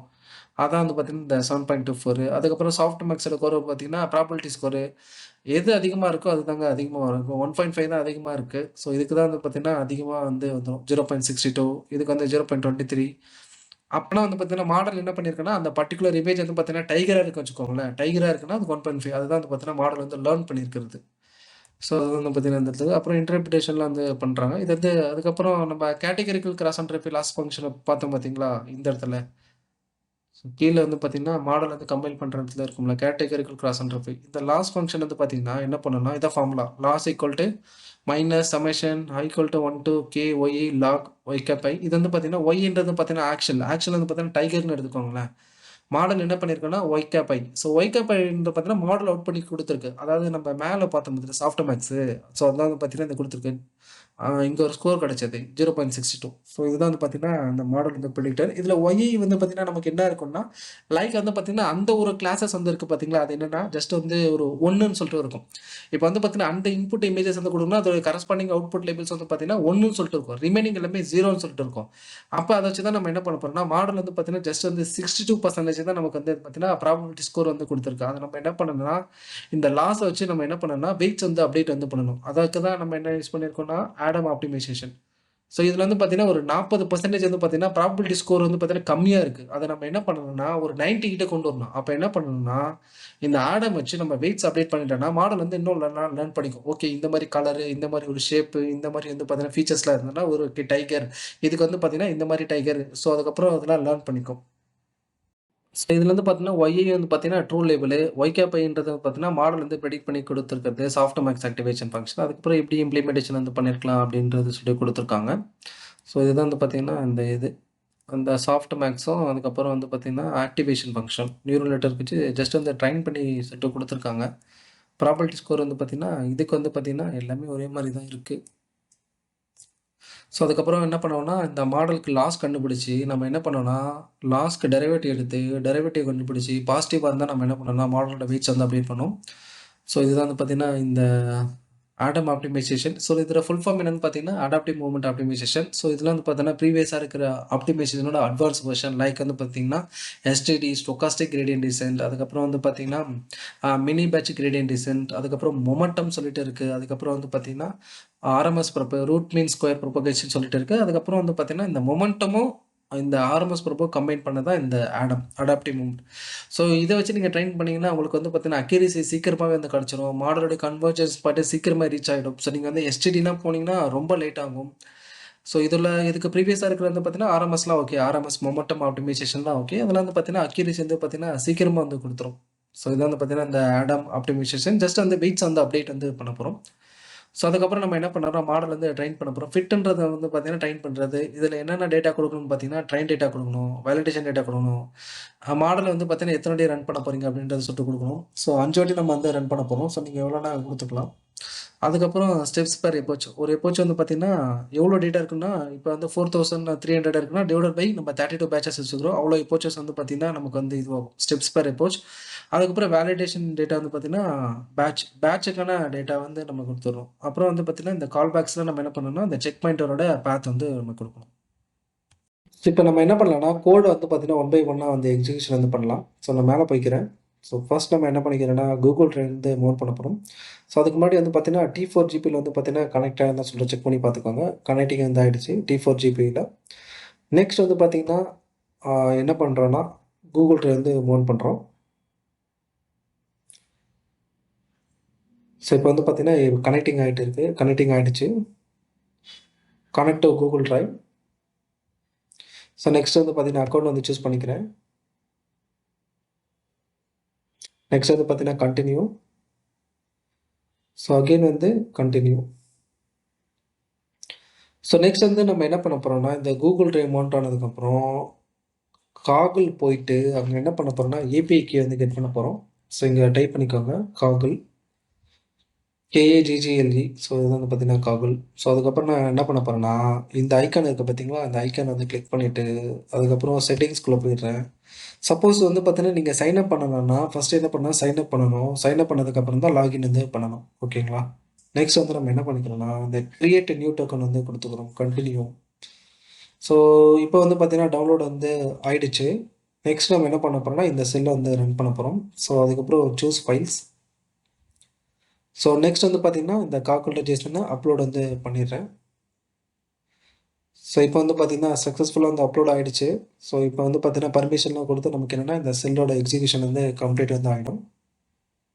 அதான் வந்து பார்த்தீங்கன்னா, இந்த 7.24 அதுக்கப்புறம் சாஃப்ட் மேக்ஸோட ஸ்கோர் பார்த்தீங்கன்னா, ப்ராபபிலிட்டி ஸ்கோர் எது அதிகமா இருக்கோ அதுதாங்க அதிகமா வரும். இப்போ 1.5 தான் அதிகமா இருக்கு. ஸோ இதுக்கு தான் வந்து பார்த்தீங்கன்னா, அதிகமா வந்து வந்துரும். 0.62 இதுக்கு வந்து 0.23 அப்பனா வந்து பார்த்தீங்கன்னா, மாடல் என்ன பண்ணியிருக்குன்னா, அந்த பர்ட்டிகுலர் இமேஜ் வந்து பார்த்தீங்கன்னா, டைகரா இருக்குன்னு வச்சுக்கோங்களேன். டைகரா இருக்குன்னா, அதுக்கு 1.5 அதுதான் வந்து பார்த்தீங்கன்னா, மாடல் வந்து லேர்ன் பண்ணியிருக்கிறது. ஸோ அது வந்து பார்த்தீங்கன்னா, இந்த இடத்துல அப்புறம் இன்டர்பிரேஷன்லாம் வந்து பண்றாங்க. இது வந்து அதுக்கப்புறம் நம்ம கேட்டகரிக்கல் கிராஸ் அண்ட் லாஸ் ஃபங்ஷன பார்த்தோம் பார்த்தீங்களா? இந்த இடத்துல. கீழ வந்து பார்த்தீங்கன்னா, மாடல் வந்து கம்பைல் பண்ற இடத்துல இருக்கும்ல. கேட்டகரிக்கல் கிராஸ் அண்ட் இந்த லாஸ் ஃபங்ஷன் வந்து பார்த்தீங்கன்னா, என்ன பண்ணும்னா, இதான் formula. Loss equal to minus summation equal to 1 to K Y log Y cap I. இது வந்து பார்த்தீங்கன்னா, ஒய்ன்றது பார்த்தீங்கன்னா ஆக்ஷன். ஆக்ஷன் வந்து பார்த்தீங்கன்னா, டைகர்ன்னு எடுத்துக்கோங்களேன். மாடல் என்ன பண்ணியிருக்குன்னா, ஒய் கேப் ஐ. ஸோ ஒய் கேப் ஐன்றது பார்த்தீங்கன்னா, மாடல் அவுட் பண்ணி குடுத்துருக்கு. அதாவது நம்ம மேல பார்த்தோம் பாத்தீங்களா, சாஃப்ட் மேக்ஸு. ஸோ அதான் வந்து பார்த்தீங்கன்னா, இந்த குடுத்துருக்கு. இங்க ஒரு ஸ்கோர் கிடைச்சது 0.62. ஸோ இதுதான் வந்து பார்த்தீங்கன்னா, அந்த மாடல் வந்து ப்ரிடிக்டர். இதுல ஒய் வந்து பார்த்தீங்கன்னா, நமக்கு என்ன இருக்கும்னா, லைக் வந்து பார்த்தீங்கன்னா, அந்த ஒரு கிளாஸஸ் வந்து இருக்கு பார்த்தீங்களா, அது என்னன்னா, ஜஸ்ட் வந்து ஒரு 1ன்னு சொல்லிட்டு இருக்கும். இப்ப வந்து பார்த்தீங்கன்னா, அந்த இன்புட் இமேஜஸ் வந்து குடுக்கணும்னா, அதோட கரஸ்பாண்டிங் அவுட்புட் லேபிள்ஸ் வந்து பார்த்தீங்கன்னா, 1ன்னு சொல்லிட்டு இருக்கும். ரிமைனிங் எல்லாமே 0ன்னு சொல்லிட்டு இருக்கும். அப்ப அத வச்சு தான் நம்ம என்ன பண்ண போறோம்னா, மாடல் வந்து பார்த்தீங்கன்னா, ஜஸ்ட் வந்து 62% தான் நமக்கு வந்து பார்த்தீங்கன்னா, ப்ராபபிலிட்டி ஸ்கோர் வந்து குடுத்திருக்கு. அத நம்ம என்ன பண்ணணும்னா, இந்த லாஸ வச்சு நம்ம என்ன பண்ணணும்னா, வெயிட்ஸ் வந்து அப்டேட் வந்து பண்ணணும். அதற்கு தான் நம்ம என்ன யூஸ் பண்ணியிருக்கோம்னா, ஆடம் ஆப்டிமைசேஷன். ஸோ இதுல வந்து பார்த்தீங்கன்னா, ஒரு 40% வந்து பார்த்தீங்கன்னா, ப்ராபபிலிட்டி ஸ்கோர் வந்து பார்த்தீங்கன்னா கம்மியா இருக்கு. அத நம்ம என்ன பண்ணணும்னா, ஒரு 90 கிட்ட கொண்டு வரணும். அப்ப என்ன பண்ணணும்னா, இந்த ஆடம் வச்சு நம்ம வெயிட்ஸ் அப்டேட் பண்ணிட்டோம்னா, மாடல் வந்து இன்னும் லேர்ன் பண்ணிக்கும். ஓகே இந்த மாரி கலரு, இந்த மாரி ஒரு ஷேப்பு, இந்த மாரி வந்து பார்த்தீங்கன்னா, ஃபீச்சர்ஸ்லாம் இருந்ததுன்னா, ஒரு டைகர். இதுக்கு வந்து பார்த்தீங்கன்னா, இந்த மாரி டைகர். ஸோ அதுக்கப்புறம் அதெல்லாம் லேர்ன் பண்ணிக்கும். ஸோ இதுல வந்து பார்த்தீங்கன்னா, ஒய்ஐ வந்து பார்த்தீங்கன்னா, ட்ரூ லேபிளு. ஒய்கேப்பைன்றது வந்து பார்த்தீங்கன்னா, மாடல் வந்து ப்ரெடிக்ட் பண்ணி குடுத்துருக்கிறது. Soft maths activation function. அதுக்கப்புறம் எப்படி இம்ப்ளிமெண்டேஷன் வந்து பண்ணியிருக்கலாம் அப்படின்றது சொல்லி குடுத்துருக்காங்க. ஸோ இதுதான் வந்து பார்த்தீங்கன்னா, இந்த இது. அந்த சாஃப்ட் மேக்ஸும், அதுக்கப்புறம் வந்து பார்த்தீங்கன்னா, ஆக்டிவேஷன் ஃபங்ஷன். நியூரல் நெட்வொர்க் வச்சு ஜஸ்ட் வந்து ட்ரெயின் பண்ணி சொல்லிட்டு குடுத்துருக்காங்க. ப்ராபபிலிட்டி ஸ்கோர் வந்து பார்த்தீங்கன்னா, இதுக்கு வந்து பார்த்தீங்கன்னா, எல்லாமே ஒரே மாரி தான் இருக்கு. ஸோ அதுக்கப்புறம் என்ன பண்ணுவோம்னா, இந்த மாடலுக்கு லாஸ் கண்டுபிடிச்சு, நம்ம என்ன பண்ணோம்னா, லாஸ்க்கு டெரிவேட்டிவ் எடுத்து, டெரிவேட்டிவ் கண்டுபிடிச்சு, பாசிட்டிவா இருந்தா நம்ம என்ன பண்ணோம்னா, மாடலோட வெயிட்ஸ் வந்து அப்டேட் பண்ணோம். ஸோ இதுதான் வந்து பார்த்தீங்கன்னா, இந்த ஆடம் ஆப்டிமைசேஷன். ஸோ இதோட ஃபுல் ஃபார்ம் என்னன்னு பார்த்தீங்கன்னா, அடாப்டிவ் மூவ்மெண்ட் ஆப்டிமைசேஷன். ஸோ இதுல வந்து பார்த்தீங்கன்னா, ப்ரீவியஸா இருக்கிற ஆப்டிமைசேஷனோட அட்வான்ஸ் வெர்ஷன் லைக் வந்து பார்த்தீங்கன்னா, எஸ்டிடி ஸ்டோகாஸ்டிக் கிரேடியன்ட் டிசென்ட், அதுக்கப்புறம் வந்து பார்த்தீங்கன்னா, மினி பேட்ச் கிரேடியன்ட் டிசென்ட், அதுக்கப்புறம் மொமெண்டம் சொல்லிட்டு இருக்கு. அதுக்கப்புறம் வந்து பார்த்தீங்கன்னா, RMS root mean square propagation சொல்லிட்டு இருக்கு. அதுக்கப்புறம் வந்து பார்த்தீங்கன்னா, இந்த மொமெண்டமும் இந்த ஆர்எம்எஸ் கம்பைன் பண்ணது தான் இந்த அடாப்டிவ் மூவ்மெண்ட். ஸோ இத வச்சு நீங்க ட்ரெயின் பண்ணீங்கன்னா, உங்களுக்கு வந்து பார்த்தீங்கன்னா, அக்யூரசி சீக்கிரமாவே வந்து கிடைச்சிரும். மாடலோட கன்வர்ஜென்ஸ் பாட்டு சீக்கிரமா ரீச் ஆயிடும். ஸோ நீங்க வந்து எஸ்டிடிலாம் போனீங்கன்னா, ரொம்ப லேட் ஆகும். ஸோ இதுக்கு ப்ரீவியஸா இருக்கிறது வந்து பார்த்தீங்கன்னா, ஆர்எம்எஸ்லாம் ஓகே. ஆர்எம்எஸ் மொமெண்டம் ஆப்டிமைசேஷன்லாம் ஓகே. அதெல்லாம் வந்து பார்த்தீங்கன்னா, அக்யூரசி வந்து பார்த்தீங்கன்னா, சீக்கிரமா வந்து குடுத்துரும். ஸோ இதான் வந்து பார்த்தீங்கன்னா, இந்த ஆடம் ஆப்டிமைசேஷன். ஜஸ்ட் அந்த வெயிட்ஸ் வந்து அப்டேட் வந்து பண்ண போறோம். ஸோ அதுக்கப்புறம் நம்ம என்ன பண்ணோம்னா, மாடல் வந்து ட்ரெயின் பண்ண போறோம். ஃபிட்ன்றத வந்து பார்த்தீங்கன்னா, ட்ரெயின் பண்றது. இதுல என்னென்ன டேட்டா குடுக்கணும்னு பார்த்தீங்கன்னா, ட்ரெயின் டேட்டா குடுக்கணும், வேலிடேஷன் டேட்டா குடுக்கணும். மாடல் வந்து பார்த்தீங்கன்னா, எத்தன வாட்டி ரன் பண்ண போறீங்க அப்படின்றத சொல்லிட்டு குடுக்கணும். ஸோ 5 வாட்டி நம்ம வந்து ரன் பண்ண போறோம். ஸோ நீங்க எவ்வளோனா குடுத்துக்கலாம். அதுக்கப்புறம் ஸ்டெப்ஸ் பெர் எபோச். ஒரு எபோச் வந்து பார்த்தீங்கன்னா, எவ்வளோ டேட்டா இருக்குன்னா, இப்போ வந்து 4300 இருக்குன்னா, டிவைடட் பை நம்ம 32 பேட்சஸ் வச்சுக்கிறோம். அவ்வளோ எபோச்சஸ் வந்து பார்த்தீங்கன்னா, நமக்கு வந்து இதுவாகும். Steps per epoch. அதுக்கப்புறம் வேலிடேஷன் டேட்டா வந்து பார்த்தீங்கன்னா, பேட்சுக்கான டேட்டா வந்து நம்ம குடுத்துர்றோம். அப்புறம் வந்து பார்த்தீங்கன்னா, இந்த கால் பேக்ஸ்ல நம்ம என்ன பண்ணணும்னா, இந்த செக் பாயிண்டரோட பாத் வந்து நம்ம குடுக்கணும். இப்ப நம்ம என்ன பண்ணலாம்னா, கோட் வந்து பார்த்தீங்கன்னா, ஒன் பை ஒன்னா வந்து எக்ஸிகியூஷன் வந்து பண்ணலாம். ஸோ நான் மேல போய்க்கிறேன். ஸோ ஃபர்ஸ்ட் நம்ம என்ன பண்ணிக்கிறோம்னா, கூகுள் ட்ரெயின்லேருந்து மூவ் பண்ண போறோம். ஸோ அதுக்கு முன்னாடி வந்து பார்த்தீங்கன்னா, T4 ஜிபில வந்து பார்த்தீங்கன்னா, கனெக்ட் ஆயிருந்தா சொல்லிட்டு செக் பண்ணி பார்த்துக்கோங்க. கனெக்டிங் வந்து ஆயிடுச்சு T4 ஜிபில. நெக்ஸ்ட் வந்து பார்த்தீங்கன்னா, ஆ என்ன பண்றோம்னா, கூகுள் ட்ரைவ்லேருந்து மூவ் பண்றோம். ஸோ இப்போ வந்து பார்த்தீங்கன்னா, கனெக்டிங் ஆயிட்டு இருக்கு. கனெக்டிங் ஆயிடுச்சு. Connect to Google drive. So next வந்து பார்த்தீங்கன்னா, அக்கவுண்ட் வந்து சூஸ் பண்ணிக்கிறேன். நெக்ஸ்ட் வந்து பார்த்தீங்கன்னா, கன்டின்யூ. ஸோ அகைன் வந்து கன்டின்யூ. ஸோ நெக்ஸ்ட் வந்து நம்ம என்ன பண்ண போறோம்னா, இந்த கூகுள் டிரைவ் மவுண்ட் ஆனதுக்கப்புறம், காகுல் போயிட்டு அங்க என்ன பண்ண போறோம்னா, ஏபிஐ கீ வந்து கெட் பண்ண போறோம். ஸோ இங்க டைப் பண்ணிக்கோங்க, காகுல். KAGGLE. ஸோ இது வந்து பார்த்தீங்கன்னா காகுல். ஸோ அதுக்கப்புறம் நான் என்ன பண்ண போகிறேன்னா, இந்த ஐக்கான் இருக்குது பார்த்தீங்களா, அந்த ஐக்கான் வந்து கிளிக் பண்ணிவிட்டு அதுக்கப்புறம் செட்டிங்ஸ்குள்ளே போயிடுறேன். சப்போஸ் வந்து பார்த்தீங்கன்னா நீங்கள் சைன் அப் பண்ணணும்னா ஃபஸ்ட்டு என்ன பண்ணால் சைன் அப் பண்ணணும். சைன் அப் பண்ணதுக்கப்புறம் தான் லாகின் வந்து பண்ணணும். ஓகேங்களா? நெக்ஸ்ட் வந்து நம்ம என்ன பண்ணிக்கிறோம்னா, இந்த கிரியேட் நியூ டோக்கன் வந்து கொடுத்துக்கிறோம். கண்டினியூ. ஸோ இப்போ வந்து பார்த்தீங்கன்னா டவுன்லோட் வந்து ஆயிடுச்சு. நெக்ஸ்ட் நம்ம என்ன பண்ண போகிறோம்னா இந்த செல்லை வந்து ரன் பண்ண போகிறோம். ஸோ அதுக்கப்புறம் சூஸ் ஃபைல்ஸ். ஸோ நெக்ஸ்ட் வந்து பார்த்தீங்கன்னா இந்த கால்குலேட்டர் ஜேசனை அப்லோட் வந்து பண்ணிடுறேன். ஸோ இப்போ வந்து பார்த்தீங்கன்னா சக்ஸஸ்ஃபுல்லாக வந்து அப்லோட் ஆகிடுச்சு. ஸோ இப்போ வந்து பார்த்தீங்கன்னா பர்மிஷன்லாம் கொடுத்து நமக்கு என்னென்னா இந்த செல்லோட எக்ஸிக்யூஷன் வந்து கம்ப்ளீட் வந்து ஆகிடும்.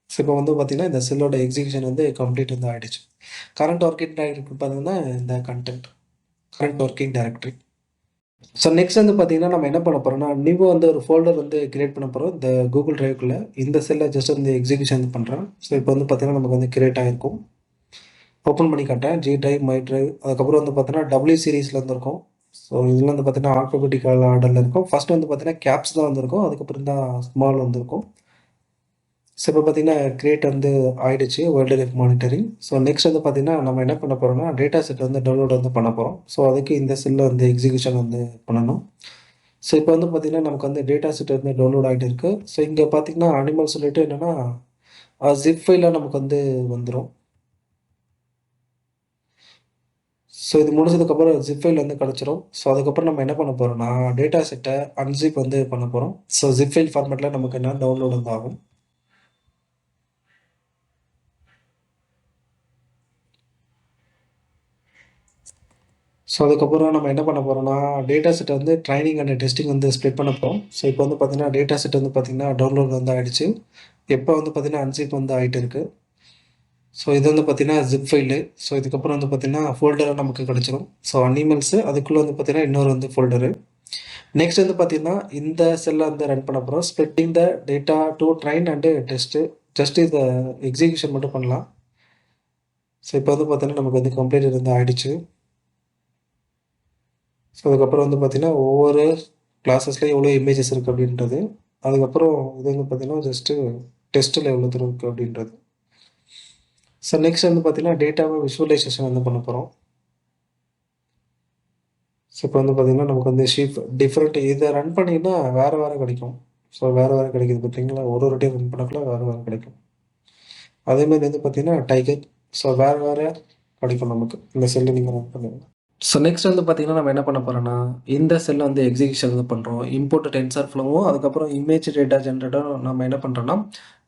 ஸோ இப்போ வந்து பார்த்தீங்கன்னா இந்த செல்லோட எக்ஸிக்யூஷன் வந்து கம்ப்ளீட் வந்து ஆகிடுச்சு. கரண்ட் ஒர்க்கிங் டைரக்டரி பார்த்தீங்கன்னா இந்த content current working directory. So next வந்து பார்த்தீங்கன்னா நம்ம என்ன பண்ண போகிறோம்னா நியூ வந்து ஒரு ஃபோல்டர் வந்து கிரியேட் பண்ண போகிறோம் இந்த கூகுள் டிரைவ்க்குள்ளே. இந்த செல்லை ஜஸ்ட் வந்து எக்ஸிக்யூஷன் பண்ணுறேன். ஸோ இப்போ வந்து பார்த்தீங்கன்னா நமக்கு வந்து கிரியேட் ஆகிருக்கும். ஓப்பன் பண்ணி காட்டேன். G drive, my drive. அதுக்கப்புறம் வந்து பார்த்தீங்கன்னா டபிள்யூ சீரீஸில் வந்துருக்கும். ஸோ இதில் வந்து பார்த்தீங்கன்னா ஆல்ஃபபெட்டிக்கல் ஆர்டரில் இருக்கும். ஃபஸ்ட்டு வந்து பார்த்தீங்கன்னா கேப்ஸ் தான் வந்திருக்கும். அதுக்கப்புறம் தான் ஸ்மால் வந்திருக்கும். ஸோ இப்போ பார்த்தீங்கன்னா கிரியேட் வந்து ஆயிடுச்சு wild life monitoring. So next வந்து பார்த்தீங்கன்னா நம்ம என்ன பண்ண போகிறோம்னா டேட்டா செட் வந்து டவுன்லோட் வந்து பண்ண போகிறோம். ஸோ அதுக்கு இந்த செல்லில் வந்து எக்ஸிக்யூஷன் வந்து பண்ணணும். ஸோ இப்போ வந்து பார்த்தீங்கன்னா நமக்கு வந்து டேட்டா செட் வந்து டவுன்லோட் ஆகிட்டு இருக்குது. ஸோ இங்கே பார்த்தீங்கன்னா அனிமல் சொல்லிட்டு என்னென்னா ஜிப் ஃபைலாக நமக்கு வந்து வந்துடும். ஸோ இது முடிஞ்சதுக்கப்புறம் ஜிப் ஃபைல் வந்து கிடச்சிரும். ஸோ அதுக்கப்புறம் நம்ம என்ன பண்ண போகிறோம்னா டேட்டா செட்டை அன்சிப் வந்து பண்ண போகிறோம். ஸோ ஜிப் ஃபைல் ஃபார்மேட்டில் நமக்கு என்ன டவுன்லோட் வந்து ஆகும். ஸோ அதுக்கப்புறம் நம்ம என்ன பண்ண போகிறோம்னா டேட்டா செட்டை வந்து ட்ரைனிங் அண்ட் டெஸ்டிங் வந்து ஸ்ப்ளிட் பண்ண போகிறோம். ஸோ இப்போ வந்து பார்த்தீங்கன்னா டேட்டா செட் வந்து பார்த்தீங்கன்னா டவுன்லோட் வந்து ஆகிடுச்சு. எப்போ வந்து பார்த்தீங்கன்னா அன்சிப் வந்து ஆகிட்டு இருக்குது. ஸோ இது வந்து பார்த்தீங்கன்னா ஜிப் ஃபைலு. ஸோ இதுக்கப்புறம் வந்து பார்த்தீங்கன்னா ஃபோல்டராக நமக்கு கிடச்சிரும். ஸோ அனிமல்ஸு அதுக்குள்ளே வந்து பார்த்தீங்கன்னா இன்னொரு வந்து ஃபோல்டரு. நெக்ஸ்ட் வந்து பார்த்தீங்கன்னா இந்த செல்லை வந்து ரன் பண்ண போகிறோம். Splitting the data to drain and test. Just இதை எக்ஸிக்யூஷன் மட்டும் பண்ணலாம். ஸோ இப்போ வந்து பார்த்தீங்கன்னா நமக்கு வந்து கம்ப்ளீட் வந்து ஆகிடுச்சு. ஸோ அதுக்கப்புறம் வந்து பார்த்தீங்கன்னா ஒவ்வொரு கிளாஸஸ்லேயும் எவ்வளோ இமேஜஸ் இருக்குது அப்படின்றது. அதுக்கப்புறம் இது வந்து பார்த்தீங்கன்னா ஜஸ்ட்டு டெஸ்ட்டில் எவ்வளோ தூரம் இருக்குது அப்படின்றது. ஸோ நெக்ஸ்ட் வந்து பார்த்தீங்கன்னா டேட்டாவை விஷுவலைசேஷன் வந்து பண்ண போகிறோம். ஸோ இப்போ வந்து பார்த்தீங்கன்னா நமக்கு வந்து ஷீப் டிஃப்ரெண்ட் இதை ரன் பண்ணிங்கன்னா வேறு வேறு கிடைக்கும். ஸோ வேறு வேறு கிடைக்குது பார்த்தீங்களா, ஒரு டைம் ரன் பண்ணக்குள்ள வேறு வேறு கிடைக்கும். அதேமாதிரி வந்து பார்த்தீங்கன்னா டைகர். ஸோ வேறு வேறு கிடைக்கும் நமக்கு இந்த செல்லு நீங்கள் ரன் பண்ணுங்க. ஸோ நெக்ஸ்ட் வந்து பார்த்தீங்கன்னா நம்ம என்ன பண்ண போகிறோம்னா இந்த செல்லை வந்து எக்ஸிக்யூஷன் வந்து பண்ணுறோம். இம்போர்ட் டென்சர் ஃப்ளோவும் அதுக்கப்புறம் இமேஜ் டேட்டா ஜென்ரேட்டரும் நம்ம என்ன பண்ணுறோம்னா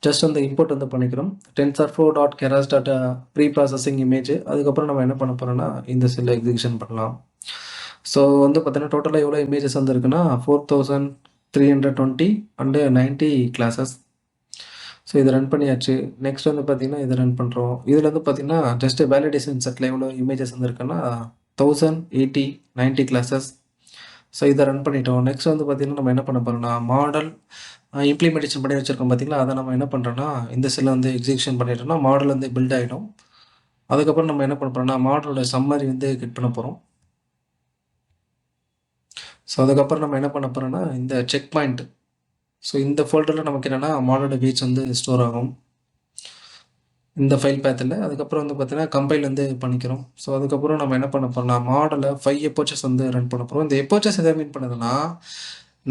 ஜஸ்ட் வந்து இம்போர்ட் வந்து பண்ணிக்கிறோம். TensorFlow dot Keras dot preprocessing image. அதுக்கப்புறம் நம்ம என்ன பண்ண போகிறோம்னா இந்த செல்லை எக்ஸிக்யூஷன் பண்ணலாம். ஸோ வந்து பார்த்தீங்கன்னா டோட்டலாக எவ்வளோ இமேஜஸ் வந்து இருக்குன்னா 4320 அண்டு 90 கிளாஸஸ். ஸோ இதை ரன் பண்ணியாச்சு. நெக்ஸ்ட் வந்து பார்த்தீங்கன்னா இதை ரன் பண்ணுறோம். இதில் வந்து பார்த்தீங்கன்னா ஜஸ்ட் வேலிடேஷன் செட்டில் எவ்வளோ இமேஜஸ் வந்து இருக்குன்னா 1080 90 கிளாஸஸ். ஸோ இதை ரன் பண்ணிட்டோம். நெக்ஸ்ட் வந்து பார்த்தீங்கன்னா நம்ம என்ன பண்ண போகிறோம்னா மாடல் இம்ப்ளிமெண்டேஷன் பண்ணி வச்சுருக்கோம் பார்த்தீங்களா, அதை நம்ம என்ன பண்ணுறோன்னா இந்த செல்லை வந்து எக்ஸிக்யூஷன் பண்ணிட்டோம்னா மாடல் வந்து பில்ட் ஆகிடும். அதுக்கப்புறம் நம்ம என்ன பண்ண போகிறோம்னா மாடலோட சம்மரி வந்து கிளிக் பண்ண போகிறோம். ஸோ அதுக்கப்புறம் நம்ம என்ன பண்ண போகிறோம்னா இந்த செக் பாயிண்ட். ஸோ இந்த ஃபோல்டரில் நமக்கு என்னென்னா மாடலோட பேஜ் வந்து ஸ்டோர் ஆகும் இந்த ஃபைல் பேத்தில். அதுக்கப்புறம் வந்து பார்த்தீங்கன்னா கம்பைல் வந்து பண்ணிக்கிறோம். ஸோ அதுக்கப்புறம் நம்ம என்ன பண்ண போகிறோம்னா மாடலை 5 எப்போச்சஸ் வந்து ரன் பண்ண போகிறோம். இந்த எப்போச்சஸ் எதை மீன் பண்ணுதுன்னா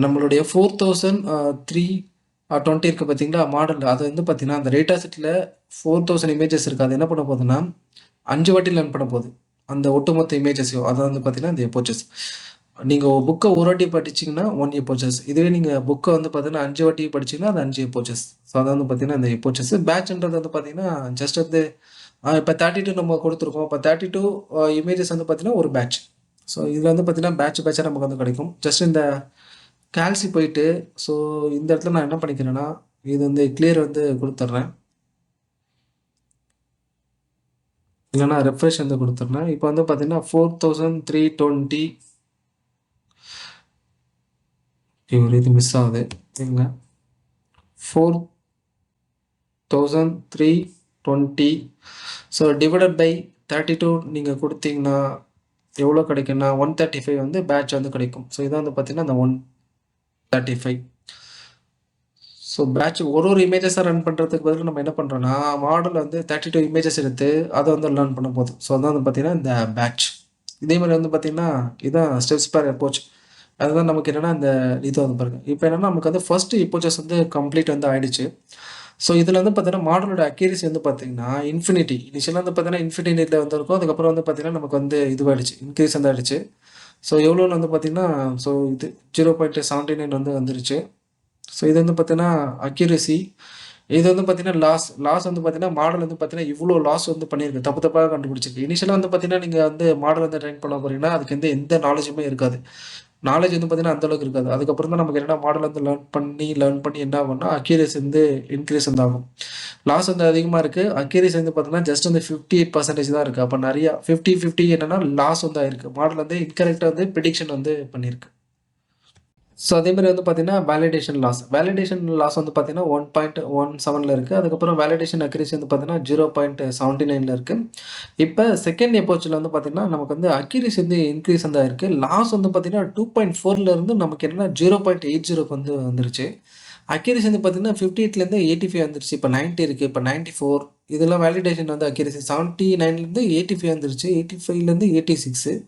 நம்மளுடைய 4320 இருக்குது பார்த்தீங்களா மாடல். அது வந்து பார்த்தீங்கன்னா அந்த டேட்டா செட்டில் 4000 இமேஜஸ் இருக்குது. அது என்ன பண்ண போகுதுன்னா 5 வாட்டி ரன் பண்ண போகுது அந்த ஒட்டுமொத்த இமேஜஸையும். அதை வந்து பார்த்தீங்கன்னா இந்த எப்போச்சஸ். நீங்கள் புக்கை ஒரு வாட்டி படிச்சிங்கன்னா 1 எப்போச்சஸ். இதுவே நீங்கள் புக்கை வந்து பார்த்தீங்கன்னா 5 வாட்டி படிச்சிங்கன்னா அது 5 எப்போச்சஸ். ஸோ அதை வந்து பார்த்தீங்கன்னா இந்த எப்போச்சஸ். பேட்ச்ன்றது வந்து பார்த்தீங்கன்னா ஜஸ்ட் வந்து இப்போ 32 நம்ம கொடுத்துருக்கோம். இப்போ 32 இமேஜஸ் வந்து பார்த்தீங்கன்னா ஒரு பேட்ச். ஸோ இதில் வந்து பார்த்தீங்கன்னா பேட்சாக நமக்கு வந்து கிடைக்கும். ஜஸ்ட் இந்த கேல்சி போயிட்டு ஸோ இந்த இடத்துல நான் என்ன பண்ணிக்கிறேன்னா இது வந்து கிளியர் வந்து கொடுத்துட்றேன். இல்லைனா ரெஃப்ரெஷ் வந்து கொடுத்துட்றேன். இப்போ வந்து பார்த்தீங்கன்னா 4320 ஒரு இது மிஸ் ஆகுது சரிங்களா. 4320 ஸோ டிவைடட் பை 32 நீங்கள் கொடுத்தீங்கன்னா எவ்வளோ கிடைக்குன்னா 135 வந்து பேட்ச் வந்து கிடைக்கும். ஸோ இதான் வந்து பார்த்தீங்கன்னா அந்த 135. ஸோ ஸோ பேட்ச் ஒரு இமேஜஸாக ரன் பண்ணுறதுக்கு பதில் நம்ம என்ன பண்ணுறோம்னா மாடல் வந்து 32 இமேஜஸ் எடுத்து அதை வந்து லேர்ன் பண்ண போகுது. ஸோ அதான் வந்து பார்த்தீங்கன்னா இந்த பேட்ச். இதே மாதிரி வந்து பார்த்தீங்கன்னா இதான் ஸ்டெப்ஸ் பேர் அப்ரோச். அதுதான் நமக்கு என்னென்னா இந்த இது வந்து பாருங்க. இப்போ என்னென்னா நமக்கு வந்து ஃபர்ஸ்ட் இப்போச்சஸ் வந்து கம்ப்ளீட் வந்து ஆயிடுச்சு. ஸோ இதில் வந்து பார்த்தீங்கன்னா மாடலோட அக்யூரசி வந்து பார்த்தீங்கன்னா இன்ஃபினிட்டி இனிஷியலாக வந்து பார்த்தீங்கன்னா இன்ஃபினிட்டியில் வந்துருக்கும். அதுக்கப்புறம் வந்து பார்த்தீங்கன்னா நமக்கு வந்து இதுவாகிடுச்சு இன்க்ரீஸ் வந்து ஆயிடுச்சு. ஸோ எவ்வளோன்னு வந்து பார்த்தீங்கன்னா ஸோ இது 0.79 வந்து வந்துருச்சு. ஸோ இது வந்து பார்த்தீங்கன்னா அக்யூரசி. இது வந்து பார்த்தீங்கன்னா லாஸ் வந்து பார்த்தீங்கன்னா மாடல் வந்து பார்த்தீங்கன்னா இவ்வளோ லாஸ் வந்து பண்ணியிருக்கு. தப்பு தப்பாக கண்டுபிடிச்சிருக்கு. இனிஷியலாக வந்து பார்த்தீங்கன்னா நீங்கள் வந்து மாடல் வந்து ட்ரெயின் பண்ண போறீங்கன்னா அதுக்கு எந்த நாலேஜுமே இருக்காது. நாலேஜ் வந்து பார்த்தீங்கன்னா அந்த அளவுக்கு இருக்காது. அதுக்கப்புறம் தான் நமக்கு என்னன்னா மாடல் வந்து லேர்ன் பண்ணி என்ன ஆகும்னா அக்யூரசி வந்து இன்க்ரீஸ் வந்து ஆகும். லாஸ் வந்து அதிகமாக இருக்குது. அக்யூரசி வந்து பார்த்தீங்கன்னா ஜஸ்ட் வந்து 58% தான் இருக்குது. அப்போ நிறையா 50 என்னன்னா லாஸ் வந்து ஆயிருக்கு. மாடல் வந்து இன்கரெக்டாக வந்து ப்ரிடிக்ஷன் வந்து பண்ணியிருக்கு. ஸோ அதேமாதிரி வந்து பார்த்தீங்கன்னா வேலிடேஷன் லாஸ் வந்து பார்த்தீங்கன்னா 1.17 இருக்குது. அதுக்கப்புறம் வேலிடேஷன் அக்யூரசி வந்து பார்த்தீங்கன்னா 0.79 இருக்குது. இப்போ செகண்ட் எப்ரோச்சில் வந்து பார்த்தீங்கன்னா நமக்கு வந்து அக்யூரசி வந்து இன்க்ரீஸ் வந்து ஆயிருக்கு. லாஸ் வந்து பார்த்தீங்கன்னா 2.4 நமக்கு என்னன்னா 0.80 வந்து வந்துருச்சு. அக்யூரசி வந்து பார்த்தீங்கன்னா 58 85 வந்துருச்சு. இப்போ 90 இருக்குது. இப்போ 94 இதெல்லாம் வேலிடேஷன் வந்து அக்யூரசி 79 85 வந்துருச்சு. 85 86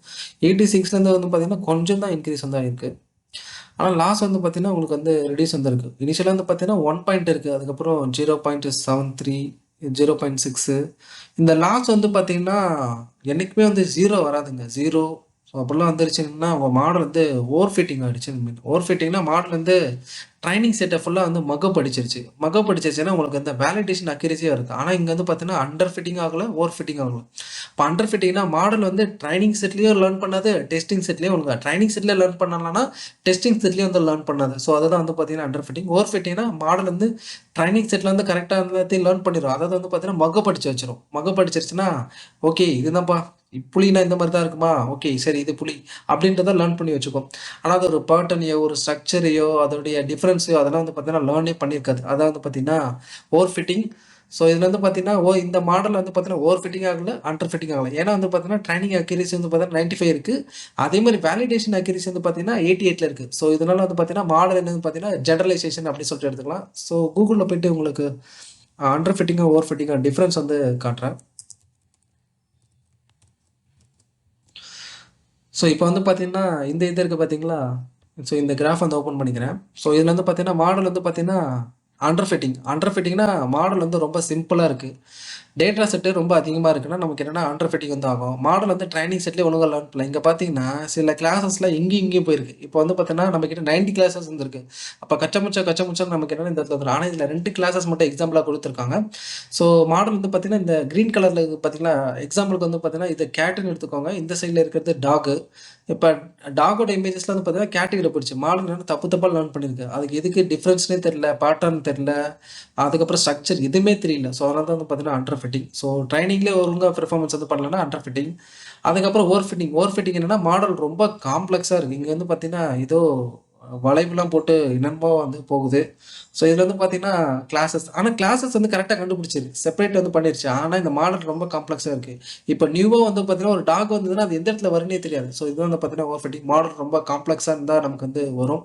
86 வந்து பார்த்தீங்கன்னா கொஞ்சம் தான் இன்க்ரீஸ் வந்து ஆயிருக்கு. ஆனால் லாஸ் வந்து பார்த்தீங்கன்னா உங்களுக்கு வந்து ரெடியூஸ் வந்துருக்கு. இனிஷியலாக வந்து பார்த்தீங்கன்னா 1 பாயிண்ட் இருக்குது. அதுக்கப்புறம் 0.73 0.6 இந்த லாஸ் வந்து பார்த்தீங்கன்னா என்றைக்குமே வந்து 0 வராதுங்க. 0 ஸோ அப்படிலாம் வந்துருச்சுங்கன்னா உங்கள் மாடல் வந்து ஓவர் ஃபிட்டிங் ஆகிடுச்சு. மீன் ஓவர் ஃபிட்டிங்னா மாடல் வந்து ட்ரைனிங் செட்டை ஃபுல்லாக வந்து மக்கப் அடிச்சிருச்சுன்னா உங்களுக்கு வந்து வேலிடேஷன் அக்யூரஸியாக இருக்குது. ஆனால் இங்கே வந்து பார்த்தீங்கன்னா அண்டர் ஃபிட்டிங் ஆகலை, ஓவர் ஃபிட்டிங் ஆகலை. இப்போ அண்டர் ஃபிட்டிங்னா மாடல் வந்து ட்ரைனிங் செட்லேயும் லேர்ன் பண்ணாது, டெஸ்டிங் செட்லேயும் உங்களுக்கு ட்ரைனிங் செட்லேயே லேர்ன் பண்ணலாம்னா டெஸ்டிங் செட்லேயும் வந்து லேர்ன் பண்ணாது. ஸோ அதை தான் வந்து பார்த்தீங்கன்னா அண்டர் ஃபிட்டிங். ஓவர் ஃபிட்டிங்னா மாடல் வந்து ட்ரைனிங் செட்டில் வந்து கரெக்டாக எல்லாத்தையும் லேர்ன் பண்ணிடும். அதாவது வந்து பார்த்தீங்கன்னா மக்கப் அடிச்சு வச்சிடும். மக்கப் அடிச்சிருச்சுன்னா ஓகே இதுதான்ப்பா புலினா இந்த மாதிரி தான் இருக்குமா, ஓகே சரி இது புலி அப்படின்றத லேர்ன் பண்ணி வச்சுக்கோம். ஆனால் அது ஒரு பேட்டர்னையோ ஒரு ஸ்ட்ரக்சரையோ அதோடைய டிஃப்ரென்ஸையோ அதெல்லாம் வந்து பார்த்தீங்கன்னா லேர்னே பண்ணியிருக்காது. அதான் வந்து பார்த்தீங்கன்னா ஓவர் ஃபிட்டிங். ஸோ இதில் வந்து பார்த்தீங்கன்னா இந்த மாடல் வந்து பார்த்தீங்கன்னா ஓவர் ஃபிட்டிங் ஆகல, அண்டர் ஃபிட்டிங் ஆகல. ஏன்னா வந்து பார்த்தீங்கன்னா ட்ரைனிங் அக்யூரசி வந்து பார்த்தீங்கன்னா 95 இருக்குது. அதே மாதிரி வேலிடேஷன் அக்யூரசி வந்து பார்த்தீங்கன்னா 88 இருக்குது. ஸோ இதனால வந்து பார்த்தீங்கன்னா மாடல் என்னன்னு பார்த்தீங்கன்னா ஜெனரலைசேஷன் அப்படி சொல்லிட்டு எடுத்துக்கலாம். ஸோ கூகுளில் போயிட்டு உங்களுக்கு அண்டர் ஃபிட்டிங்காக ஓவர் ஃபிட்டிங்காக டிஃப்ரென்ஸ் வந்து காட்டுறேன். ஸோ இப்போ வந்து பார்த்தீங்கன்னா இந்த இது இருக்குது பார்த்தீங்களா. ஸோ இந்த கிராஃப் வந்து ஓப்பன் பண்ணிக்கிறேன். ஸோ இதில் வந்து பார்த்தீங்கன்னா மாடல் வந்து பார்த்தீங்கன்னா அண்டர் ஃபிட்டிங்னா மாடல் வந்து ரொம்ப சிம்பிளாக இருக்குது. டேட்டா செட்டு ரொம்ப அதிகமாக இருக்குன்னா நமக்கு என்னென்னா அண்டர் ஃபிட்டிங் வந்து ஆகும். மாடல் வந்து ட்ரைனிங் செட்லேயே ஒழுங்காக லேர்ன் பண்ணல. இங்கே பார்த்தீங்கன்னா சில கிளாஸஸ்லாம் இங்கேயும் போயிருக்கு. இப்போ வந்து பார்த்தீங்கன்னா நம்மக்கிட்ட 90 கிளாஸஸ் வந்துருக்கு. அப்போ கச்சமுச்சம் நமக்கு என்னென்னா இந்த இடத்துல வந்துடும். ஆனால் இதில் 2 கிளாஸஸ் மட்டும் எக்ஸாம்பிளாக கொடுத்துருக்காங்க. ஸோ மாடல் வந்து பார்த்தீங்கன்னா இந்த க்ரீன் கலரில் பார்த்தீங்கன்னா எக்ஸாம்பிளுக்கு வந்து பார்த்தீங்கன்னா இது கேட்டுன்னு எடுத்துக்கோங்க. இந்த சைடில் இருக்கிறது டாகு. இப்போ டாகோட இமேஜஸ்லாம் வந்து பார்த்தீங்கன்னா கேட்டகரி போயிடுச்சு. மாடல் வந்து தப்பாக லேர்ன் பண்ணியிருக்கு. அதுக்கு எதுக்கு டிஃப்ரென்ஸ்னே தெரியல, பேட்டர்ன் தெரியல, அதுக்கப்புறம் ஸ்ட்ரக்சர் எதுவுமே தெரியல. ஸோ அதனால தான் வந்து பார்த்தீங்கன்னா அண்டர் ஃபிட்டிங். ஸோ ட்ரைனிங்லேயே ஒழுங்காக பெர்ஃபார்மன்ஸ் வந்து பண்ணலன்னா அண்டர் ஃபிட்டிங். அதுக்கப்புறம் ஓவர் ஃபிட்டிங் என்னென்னா மாடல் ரொம்ப காம்ப்ளெக்ஸாக இருக்குது. இங்கே வந்து பார்த்தீங்கன்னா ஏதோ வளைவுலாம் போட்டு என்னென்னமோ வந்து போகுது. ஸோ இதில் வந்து பார்த்தீங்கன்னா கிளாஸஸ் வந்து கரெக்டாக கண்டுபிடிச்சிருக்கு, செப்பரேட் வந்து பண்ணிருச்சு. ஆனால் இந்த மாடல் ரொம்ப காம்ப்ளெக்ஸாக இருக்குது. இப்போ நியூவாக வந்து பார்த்தீங்கன்னா ஒரு டாக் வந்ததுன்னா அது எந்த இடத்துல வரும்னே தெரியாது. ஸோ இது வந்து பார்த்தீங்கன்னா ஓவர் ஃபிட்டிங். மாடல் ரொம்ப காம்ப்ளெக்ஸாக இருந்தால் நமக்கு வந்து வரும்.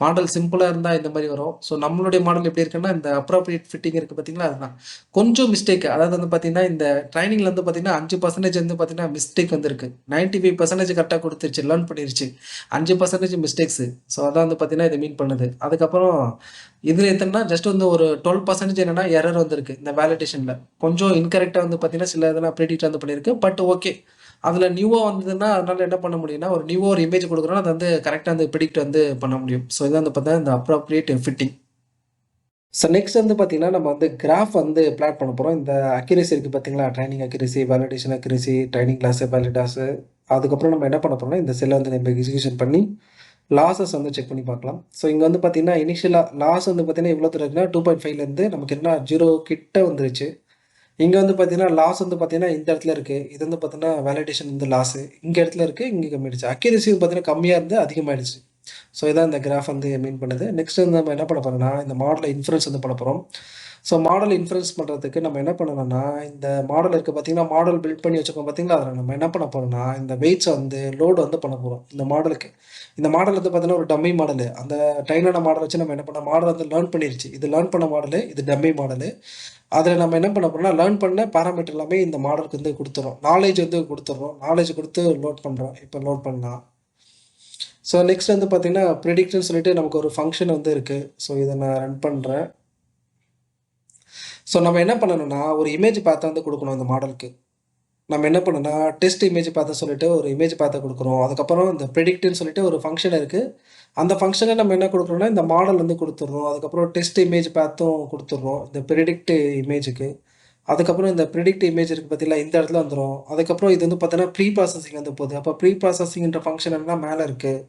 மாடல் சிம்பிளாக இருந்தால் இந்த மாதிரி வரும். ஸோ நம்மளுடைய மாடல் எப்படி இருக்குன்னா இந்த அப்ராப்ரியேட் ஃபிட்டிங் இருக்குது பார்த்தீங்களா, அதுதான் கொஞ்சம் மிஸ்டேக். அதாவது வந்து பார்த்தீங்கன்னா இந்த ட்ரைனிங்கில் வந்து பார்த்தீங்கன்னா 5% வந்து பார்த்தீங்கன்னா மிஸ்டேக் வந்துருக்கு. 95% கரெக்டாக கொடுத்துருச்சு, லேர்ன் பண்ணிருச்சு. 5% மிஸ்டேக்ஸு. ஸோ அதான் வந்து பார்த்தீங்கன்னா இதை மீன் பண்ணுது. அதுக்கப்புறம் இதில் எத்தனைனா ஜஸ்ட் வந்து ஒரு 12% என்னென்னா எரர் வந்திருக்கு இந்த வேலிடேஷனில். கொஞ்சம் இன்கரெக்டாக வந்து பார்த்தீங்கன்னா சில இதெல்லாம் ப்ரெடிக்ட் வந்து பண்ணியிருக்கு. பட் ஓகே அதில் நியூவாக வந்ததுன்னா அதனால் என்ன பண்ண முடியும்னா ஒரு நியூவாக ஒரு இமேஜ் கொடுக்குறோன்னா அதை வந்து கரெக்டாக வந்து ப்ரெடிக்ட் வந்து பண்ண முடியும். ஸோ இதான் வந்து பார்த்தீங்கன்னா இந்த அப்ராப்ரியேட் ஃபிட்டிங். ஸோ நெக்ஸ்ட் வந்து பார்த்தீங்கன்னா நம்ம வந்து கிராஃப் வந்து பிளாட் பண்ண போகிறோம். இந்த அக்யூரசி இருக்குது பார்த்தீங்களா, training accuracy, validation accuracy, training class, வேலிடாஸு. அதுக்கப்புறம் நம்ம என்ன பண்ண போகிறோம்னா இந்த செல்லை வந்து நம்ம எக்ஸிக்யூஷன் பண்ணி லாஸஸ் வந்து செக் பண்ணி பார்க்கலாம். ஸோ இங்கே வந்து பார்த்தீங்கன்னா இனிஷியலாக லாஸ் வந்து பார்த்தீங்கன்னா இவ்வளோ தூரம் இருக்குன்னா 2.5லேருந்து நமக்கு என்ன 0 கிட்ட வந்துருச்சு. இங்கே வந்து பார்த்தீங்கன்னா லாஸ் வந்து பார்த்தீங்கன்னா இந்த இடத்துல இருக்குது. இது வந்து பார்த்தீங்கன்னா வேலிடேஷன் வந்து லாஸு இங்கே இடத்துல இருக்குது, இங்கே கம்மியாயிடுச்சு. அக்யூரசி பார்த்தீங்கன்னா கம்மியாக இருந்து அதிகமாகிடுச்சு. ஸோ இதான் இந்த கிராஃப் வந்து மீன் பண்ணுது. நெக்ஸ்ட் வந்து நம்ம என்ன பண்ண போகிறோம்னா இந்த மாடலில் இன்ஃபரன்ஸ் வந்து பண்ண போகிறோம். ஸோ மாடல் இன்ஃப்ளூயன்ஸ் பண்ணுறதுக்கு நம்ம என்ன பண்ணணும்னா, இந்த மாடல் இருக்குது பார்த்தீங்கன்னா, மாடல் பில்ட் பண்ணி வச்சுருக்கோம் பார்த்தீங்களா, அதில் நம்ம என்ன பண்ண போகிறோம்னா, இந்த வெயிட்ஸை வந்து லோடு வந்து பண்ண போகிறோம் இந்த மாடலுக்கு. இந்த மாடல் வந்து பார்த்தீங்கன்னா ஒரு டம்மி மாடலு. அந்த ட்ரெயினான மாடல் வச்சு நம்ம என்ன பண்ணோம், மாடல் வந்து லேர்ன் பண்ணிருச்சு. இது லேர்ன் பண்ண மாடலு, இது டம்மி மாடலு. அதில் நம்ம என்ன பண்ண போகிறோம்னா, லேர்ன் பண்ண பேராமீட்டர் எல்லாமே இந்த மாடலுக்கு வந்து கொடுத்துறோம். நாலேஜ் வந்து கொடுத்துட்றோம். நாலேஜ் கொடுத்து லோட் பண்ணுறோம். இப்போ லோட் பண்ணலாம். ஸோ நெக்ஸ்ட் வந்து பார்த்தீங்கன்னா, ப்ரிடிக்ட்னு சொல்லிட்டு நமக்கு ஒரு ஃபங்க்ஷன் வந்து இருக்குது. ஸோ இதை நான் ரன் பண்ணுறேன். ஸோ நம்ம என்ன பண்ணணும்னா, ஒரு இமேஜ் பாத்தை வந்து கொடுக்கணும் இந்த மாடலுக்கு. நம்ம என்ன பண்ணணும்னா, டெஸ்ட் இமேஜ் பாத்தை சொல்லிட்டு ஒரு இமேஜ் பாத்தை கொடுக்குறோம். அதுக்கப்புறம் இந்த ப்ரிடிக்ட்னு சொல்லிட்டு ஒரு ஃபங்க்ஷன் இருக்குது. அந்த ஃபங்க்ஷனை நம்ம என்ன கொடுக்குறோம்னா, இந்த மாடல் வந்து கொடுத்துட்றோம். அதுக்கப்புறம் டெஸ்ட் இமேஜ் பாத்தும் கொடுத்துட்றோம் இந்த ப்ரிடிக்ட் இமேஜுக்கு. அதுக்கப்புறம் இந்த ப்ரிடிக்ட் இமேஜ் இருக்குது பார்த்தீங்களா, இந்த இடத்துல வந்துடும். அதுக்கப்புறம் இது வந்து பார்த்தீங்கன்னா ப்ரீ ப்ராசஸிங் வந்து போகுது. அப்போ ப்ரீ ப்ராசஸிங்ன்ற ஃபங்க்ஷன் எல்லாம் மேலே இருக்குது.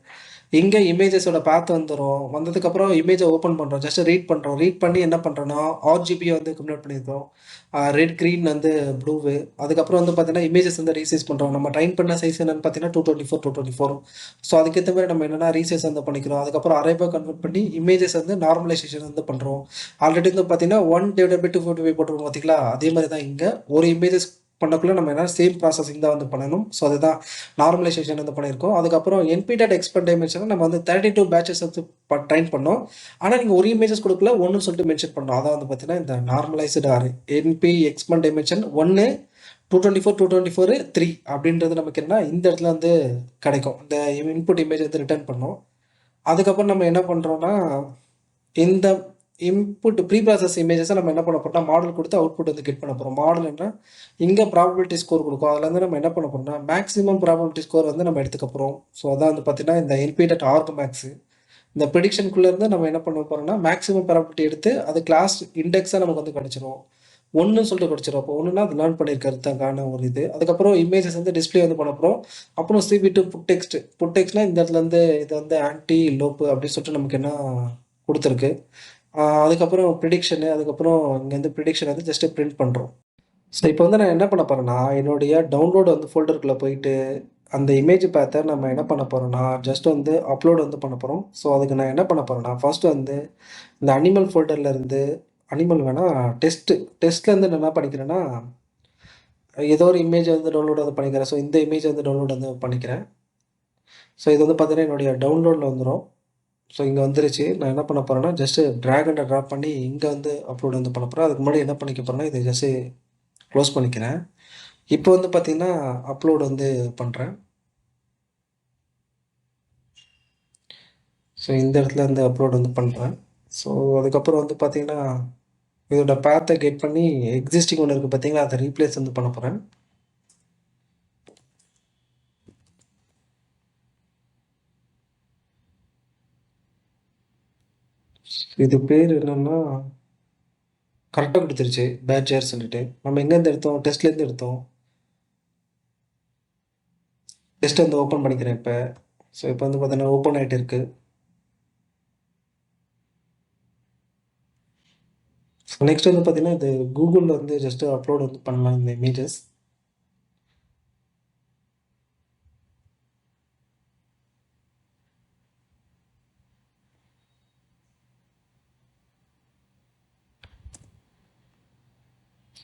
இங்கே இமேஜஸோட பாத் வந்துடும். வந்ததுக்கப்புறம் இமேஜை ஓப்பன் பண்ணுறோம். ஜஸ்ட் ரீட் பண்ணுறோம். ரீட் பண்ணி என்ன பண்ணுறோன்னா, ஆர்ஜிபியை வந்து கன்வெர்ட் பண்ணியிருக்கோம். ரெட், க்ரீன் வந்து ப்ளூவு. அதுக்கப்புறம் வந்து பார்த்தீங்கன்னா, இமேஜஸ் வந்து ரீசைஸ் பண்ணுறோம். நம்ம ட்ரைன் பண்ண சைஸ் என்னென்னு பார்த்தீங்கன்னா 224 ஸோ அதுக்கேற்ற மாதிரி நம்ம என்னென்னா ரீசைஸ் வந்து பண்ணிக்கிறோம். அதுக்கப்புறம் அரேபா கன்வெர்ட் பண்ணி இமேஜஸ் வந்து நார்மலைசேஷன் வந்து பண்ணுறோம். ஆல்ரெடி வந்து பார்த்தீங்கன்னா 1/245 போட்டுருவோம் பார்த்தீங்களா, அதே மாதிரி தான் இங்கே ஒரு இமேஜஸ் பண்ணக்குள்ள நம்ம என்ன சேம் ப்ராசஸிங் தான் வந்து பண்ணணும். ஸோ அதுதான் நார்மலைசேஷன் வந்து பண்ணியிருக்கோம். அதுக்கப்புறம் என்பி.டாட் எக்ஸ்பெண்ட் டைமென்ஷனை நம்ம வந்து 32 பேட்சஸ் வந்து ட்ரைன் பண்ணோம். ஆனால் நீங்கள் ஒரு இமேஜஸ் கொடுக்கல, ஒன்றுன்னு சொல்லிட்டு மென்ஷன் பண்ணோம். அதான் வந்து பார்த்தீங்கன்னா இந்த normalised arr NP expand dimension 1 224 3 அப்படின்றது நமக்கு என்ன இந்த இடத்துல வந்து கிடைக்கும். இந்த இன்புட் இமேஜ் வந்து ரிட்டர்ன் பண்ணோம். அதுக்கப்புறம் நம்ம என்ன பண்ணுறோன்னா, இந்த இன்புட் ப்ரீ ப்ராசஸ் இமேஜஸை நம்ம என்ன பண்ண போகிறோம்னா, மாடல் கொடுத்து அவுட்புட் வந்து கெட் பண்ண போகிறோம். மாடல் என்ன இங்கே ப்ராபபிலிட்டி ஸ்கோர் கொடுக்கும். அதில் வந்து நம்ம என்ன பண்ண போகிறோம்னா, மேக்ஸிமம் ப்ராபபிலிட்டி ஸ்கோர் வந்து நம்ம எடுத்துக்க போகிறோம். ஸோ அதான் வந்து பார்த்தீங்கன்னா இந்த என்பி.டாட் ஆர்க் மேக்ஸு. இந்த ப்ரிடிக்ஷனுக்குள்ளேருந்து நம்ம என்ன பண்ண போகிறோம்னா, மேக்ஸிமம் ப்ராபபிலிட்டி எடுத்து அது கிளாஸ் இண்டெக்ஸாக நமக்கு வந்து கிடச்சிரும். ஒன்றுன்னு சொல்லிட்டு கிடச்சிரும். அப்போ ஒன்றுனா அது லேர்ன் பண்ணியிருக்கிறதுக்கான ஒரு இது. அதுக்கப்புறம் இமேஜஸ் வந்து டிஸ்பிளே வந்து பண்ண போகிறோம். அப்புறம் சிவி2 புட் டெக்ஸ்ட்னா இந்த இடத்துல வந்து இது வந்து ஆன்டி லோப்பு அப்படின்னு சொல்லிட்டு நமக்கு என்ன கொடுத்துருக்கு. அதுக்கப்புறம் ப்ரிடிக்ஷனு, அதுக்கப்புறம் இங்கேருந்து ப்ரிடிக்ஷன் வந்து ஜஸ்ட்டு பிரிண்ட் பண்ணுறோம். ஸோ இப்போ வந்து நான் என்ன பண்ண போகிறேன்னா, என்னுடைய டவுன்லோடு வந்து ஃபோல்டருக்குள்ளே போயிட்டு அந்த இமேஜ் பாத்தை நம்ம என்ன பண்ண போகிறோம்னா, ஜஸ்ட் வந்து அப்லோட் வந்து பண்ண போகிறோம். ஸோ அதுக்கு நான் என்ன பண்ண போகிறேன்னா, ஃபர்ஸ்ட் வந்து இந்த அனிமல் ஃபோல்டர்லேருந்து அனிமல் வேணால் டெஸ்ட்லேருந்து நான் என்ன பண்ணிக்கிறேன்னா, ஏதோ ஒரு இமேஜ் வந்து டவுன்லோட் வந்து பண்ணிக்கிறேன். ஸோ இந்த இமேஜ் வந்து டவுன்லோட் வந்து பண்ணிக்கிறேன். ஸோ இது வந்து பார்த்தீங்கன்னா என்னுடைய டவுன்லோடில் வந்துடும். ஸோ இங்கே வந்துருச்சு. நான் என்ன பண்ண போகிறேன்னா, ஜஸ்ட்டு ட்ராக் அண்ட் ட்ராப் பண்ணி இங்கே வந்து அப்லோட் வந்து பண்ண போகிறேன். அதுக்கு முன்னாடி என்ன பண்ணிக்க போகிறேன்னா, இதை ஜஸ்ட்டு க்ளோஸ் பண்ணிக்கிறேன். இப்போ வந்து பார்த்தீங்கன்னா, அப்லோட் வந்து பண்ணுறேன். ஸோ இந்த இடத்துல வந்து அப்லோட் வந்து பண்ணுறேன். ஸோ அதுக்கப்புறம் வந்து பார்த்தீங்கன்னா, இதோட பாத்தை கெட் பண்ணி எக்ஸிஸ்டிங் ஒன்று இருக்குது பார்த்தீங்களா, அதை ரீப்ளேஸ் வந்து பண்ண போகிறேன். இது பேர் என்னன்னா, கரெக்டாக கொடுத்துருச்சு பேட்ஜர் சொல்லிட்டு. நம்ம எங்கேருந்து எடுத்தோம், டெஸ்ட்லேருந்து எடுத்தோம். டெஸ்ட் வந்து ஓப்பன் பண்ணிக்கிறேன் இப்போ. ஸோ இப்போ வந்து பார்த்தீங்கன்னா ஓப்பன் ஆகிட்டு இருக்கு. ஸோ நெக்ஸ்ட் வந்து பார்த்தீங்கன்னா, இது கூகுளில் வந்து ஜஸ்ட்டு அப்லோட் வந்து பண்ணலாம் இந்த இமேஜஸ்.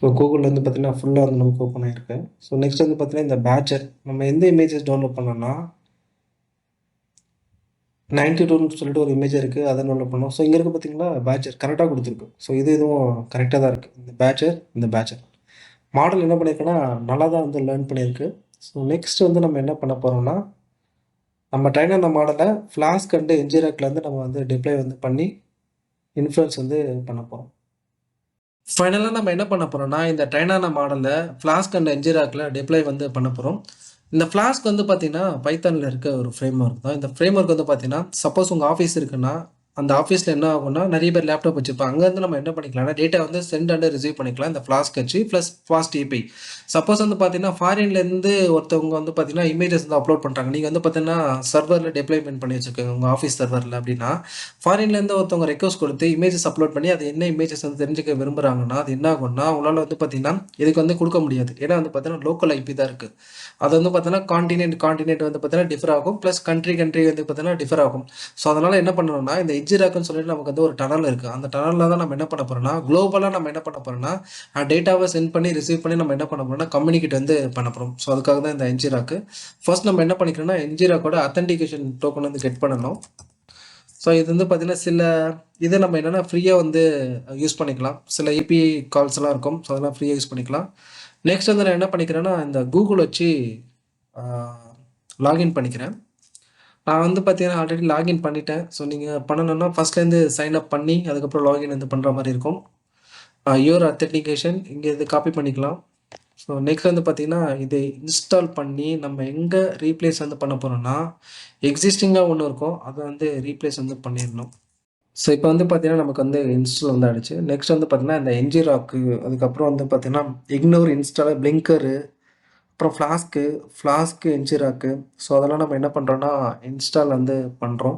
ஸோ கூகுளில் வந்து பார்த்தீங்கன்னா ஃபுல்லாக வந்து நமக்கு ஓப்பன் ஆகிருக்கு. ஸோ நெக்ஸ்ட் வந்து பார்த்தீங்கன்னா இந்த பேட்ஜர் நம்ம எந்த இமேஜஸ் டவுன்லோட் பண்ணோம்னா 92ன்னு சொல்லிட்டு ஒரு இமேஜ் இருக்குது, அதை டவுன்லோட் பண்ணோம். ஸோ இங்கே இருக்குது பார்த்தீங்களா, பேட்ஜர் கரெக்டாக கொடுத்துருக்கு. ஸோ இதுவும் கரெக்டாக தான் இருக்குது. இந்த பேட்ஜர் மாடல் என்ன பண்ணியிருக்குன்னா நல்லா தான் வந்து லேர்ன் பண்ணியிருக்கு. ஸோ நெக்ஸ்ட் வந்து நம்ம என்ன பண்ண போகிறோம்னா, நம்ம ட்ரைனான மாடலை ஃப்ளாஸ்க் அண்டு என்ஜிராக்லேருந்து நம்ம வந்து டிப்ளை வந்து பண்ணி இன்ஃப்ளூயன்ஸ் வந்து பண்ண போகிறோம். ஃபைனலாக நம்ம என்ன பண்ண போகிறோம்னா, இந்த ட்ரைனான மாடலை ஃப்ளாஸ்க் அண்ட் என்ஜிராக்கில் டிப்ளை வந்து பண்ண போகிறோம். இந்த ஃப்ளாஸ்க் வந்து பார்த்தீங்கன்னா பைத்தானில் இருக்க ஒரு ஃப்ரேம் ஒர்க் தான். இந்த ஃப்ரேம் ஒர்க் வந்து பார்த்தீங்கன்னா, சப்போஸ் உங்கள் ஆஃபீஸ் இருக்குன்னா, அந்த ஆஃபீஸில் என்ன ஆகும்னா, நிறைய பேர் லேப்டாப் வச்சுருப்பாங்க. அங்கேருந்து நம்ம என்ன பண்ணிக்கலாம்னா, டேட்டா வந்து சென்ட் அண்ட் ரிசீவ் பண்ணிக்கலாம் இந்த ஃப்ளாஸ்க் வச்சு ப்ளஸ் ஃபாஸ்ட் ஏபிஐ. சப்போஸ் வந்து பார்த்தீங்கன்னா, ஃபாரின்லேருந்து ஒருத்தவங்க வந்து பார்த்தீங்கன்னா, இமேஜஸ் வந்து அப்லோட் பண்ணுறாங்க. நீங்கள் வந்து பார்த்தீங்கன்னா, சர்வரில் டிப்ளாய்மெண்ட் பண்ணி வச்சுருக்கீங்க உங்கள் ஆஃபீஸ் சர்வரில் அப்படின்னா, ஃபாரின்லேருந்து ஒருத்தவங்க ரெக்வஸ்ட் கொடுத்து இமேஜஸ் அப்லோட் பண்ணி அது என்ன இமேஜஸ் வந்து தெரிஞ்சுக்க விரும்புகிறாங்கன்னா, அது என்ன ஆகும்னா, உங்களால் வந்து பார்த்தீங்கன்னா, இதுக்கு வந்து கொடுக்க முடியாது. ஏன்னா வந்து பார்த்தீங்கன்னா, லோக்கல் ஐபி தான் இருக்குது. அது வந்து பார்த்தீங்கன்னா, காண்டினென்ட் வந்து பார்த்தீங்கன்னா டிஃபர் ஆகும். ப்ளஸ் கண்ட்ரி வந்து பார்த்தீங்கன்னா டிஃபர் ஆகும். ஸோ அதனால் என்ன பண்ணணும்னா, இந்த என்ஜிராக்குன்னு சொல்லிட்டு நமக்கு வந்து ஒரு டனல் இருக்குது. அந்த டனலில் தான் நம்ம என்ன பண்ண போகிறோம்னா குளோபலாக நம்ம என்ன பண்ண போகிறோம்னா டேட்டாவை சென்ட் பண்ணி ரிசீவ் பண்ணி நம்ம என்ன பண்ண போகிறோம்னா கம்யூனிகேட் வந்து பண்ண போகிறோம். ஸோ அதுக்காக தான் இந்த என்ஜிராக்கு. ஃபர்ஸ்ட் நம்ம என்ன பண்ணிக்கிறோம்னா என்ஜிராக்கோட அத்தன்டிகேஷன் டோக்கன் வந்து கெட் பண்ணணும். ஸோ இது வந்து பார்த்தீங்கன்னா சில இதை நம்ம என்னென்னா ஃப்ரீயாக வந்து யூஸ் பண்ணிக்கலாம். சில ஏபிஐ கால்ஸ்லாம் இருக்கும். ஸோ அதெல்லாம் ஃப்ரீயாக யூஸ் பண்ணிக்கலாம். நெக்ஸ்ட் வந்து நான் என்ன பண்ணிக்கிறேன்னா இந்த கூகுள் வச்சு லாகின் பண்ணிக்கிறேன். நான் வந்து பார்த்தீங்கன்னா ஆல்ரெடி லாகின் பண்ணிட்டேன். ஸோ நீங்கள் பண்ணணும்னா ஃபஸ்ட்லேருந்து சைன் அப் பண்ணி அதுக்கப்புறம் லாகின் வந்து பண்ணுற மாதிரி இருக்கும். யுவர் அத்தன்டிகேஷன் இங்கே இது காப்பி பண்ணிக்கலாம். ஸோ நெக்ஸ்ட் வந்து பார்த்தீங்கன்னா இதை இன்ஸ்டால் பண்ணி நம்ம எங்கே ரீப்ளேஸ் வந்து பண்ண போகிறோம்னா எக்ஸிஸ்டிங்காக ஒன்று இருக்கும், அதை வந்து ரீப்ளேஸ் வந்து பண்ணிடணும். ஸோ இப்போ வந்து பார்த்தீங்கன்னா நமக்கு வந்து இன்ஸ்டால் வந்து ஆகிடுச்சு. நெக்ஸ்ட் வந்து பார்த்தீங்கன்னா இந்த என்ஜிராக்கு, அதுக்கப்புறம் வந்து பார்த்தீங்கன்னா இக்னோர் இன்ஸ்டால் பிளிங்கரு, அப்புறம் ஃப்ளாஸ்க்கு என்ஜிராக்கு. ஸோ அதெல்லாம் நம்ம என்ன பண்ணுறோன்னா இன்ஸ்டால் வந்து பண்ணுறோம்.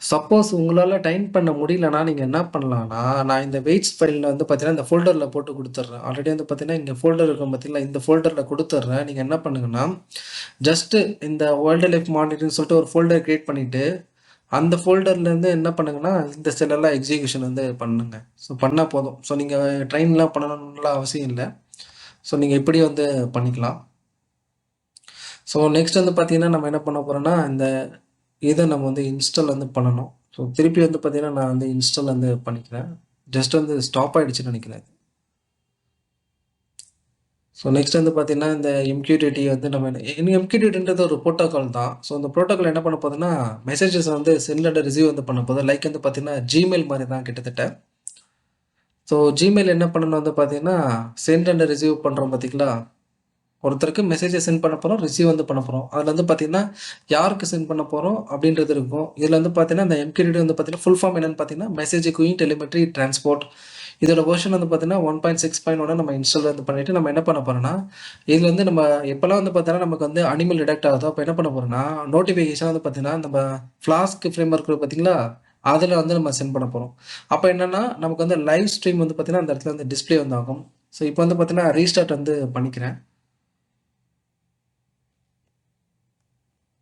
சப்போஸ் உங்களால் டைம் பண்ண முடியலன்னா நீங்கள் என்ன பண்ணலான்னா நான் இந்த வெயிட்ஸ் ஃபைலில் வந்து பார்த்தீங்கன்னா இந்த ஃபோல்டரில் போட்டு கொடுத்துட்றேன். ஆல்ரெடி வந்து பார்த்தீங்கன்னா இங்கே ஃபோல்டர் இருக்கும் பார்த்தீங்களா, இந்த ஃபோல்டரில் கொடுத்துட்றேன். நீங்கள் என்ன பண்ணுங்கன்னா ஜஸ்ட்டு இந்த வைல்டு லைஃப் மானிட்டர்னு சொல்லிட்டு ஒரு ஃபோல்டர் க்ரியேட் பண்ணிவிட்டு அந்த ஃபோல்டர்லேருந்து என்ன பண்ணுங்கன்னா இந்த செல்லெல்லாம் எக்ஸிக்யூஷன் வந்து பண்ணுங்க. ஸோ பண்ணால் போதும். ஸோ நீங்கள் ட்ரெயின்லாம் பண்ணணும்லாம் அவசியம் இல்லை. ஸோ நீங்கள் இப்படி வந்து பண்ணிக்கலாம். ஸோ நெக்ஸ்ட் வந்து பார்த்தீங்கன்னா நம்ம என்ன பண்ண போகிறோன்னா இந்த இதை நம்ம வந்து இன்ஸ்டால் வந்து பண்ணணும். ஸோ திருப்பி வந்து பார்த்தீங்கன்னா நான் வந்து இன்ஸ்டால் வந்து பண்ணிக்கிறேன். ஜஸ்ட் வந்து ஸ்டாப் ஆகிடுச்சுன்னு நினைக்கிறேன். ஸோ நெக்ஸ்ட் வந்து பார்த்தீங்கன்னா இந்த எம்கியூடிடி வந்து நம்ம எம்கியூடிடின்றது ஒரு ப்ரோட்டோக்கால் தான். ஸோ அந்த ப்ரோட்டோக்கால் என்ன பண்ண போகுதுன்னா மெசேஜஸ் வந்து சென்ட் அண்ட் ரிசீவ் வந்து பண்ண போகுது. லைக் வந்து பார்த்தீங்கன்னா ஜிமெயில் மாதிரி தான் கிட்டத்தட்ட. ஸோ ஜிமெயில் என்ன பண்ணணும் வந்து பார்த்தீங்கன்னா சென்ட் அண்ட் ரிசீவ் பண்ணுறோம் பார்த்தீங்களா, ஒருத்தருக்கு மெசேஜை சென்ட் பண்ண போகிறோம், ரிசீவ் வந்து பண்ண போகிறோம். அதில் வந்து பார்த்தீங்கன்னா யாருக்கு சென்ட் பண்ண போகிறோம் அப்படின்றது இருக்கும். இதில் வந்து பார்த்தீங்கன்னா இந்த எம்கியூடிடி வந்து பார்த்தீங்கன்னா ஃபுல் ஃபார்ம் என்னென்னு பார்த்தீங்கன்னா மெசேஜ் குயின் டெலிமெட்ரி டிரான்ஸ்போர்ட். இதோட வெர்ஷன் வந்து பார்த்தீங்கன்னா 1.6.1 நம்ம இன்ஸ்டால் வந்து பண்ணிவிட்டு நம்ம என்ன பண்ண போகிறோம்னா இதில் வந்து நம்ம எப்போல்லாம் வந்து பார்த்தீங்கன்னா நமக்கு வந்து அனிமல் டிடெக்ட் ஆகுதோ அப்போ என்ன பண்ண போகிறோம்னா நோட்டிஃபிகேஷன் வந்து பார்த்தீங்கன்னா நம்ம ஃப்ளாஸ்க் ஃப்ரேம் ஒர்க் பார்த்தீங்களா அதில் வந்து நம்ம சென்ட் பண்ண போகிறோம். அப்போ என்னென்னா நமக்கு வந்து லைவ் ஸ்ட்ரீம் வந்து பார்த்தீங்கன்னா அந்த இடத்துல வந்து டிஸ்பிளே வந்து ஆகும். ஸோ இப்போ வந்து பார்த்தீங்கன்னா ரீஸ்டார்ட் வந்து பண்ணிக்கிறேன்.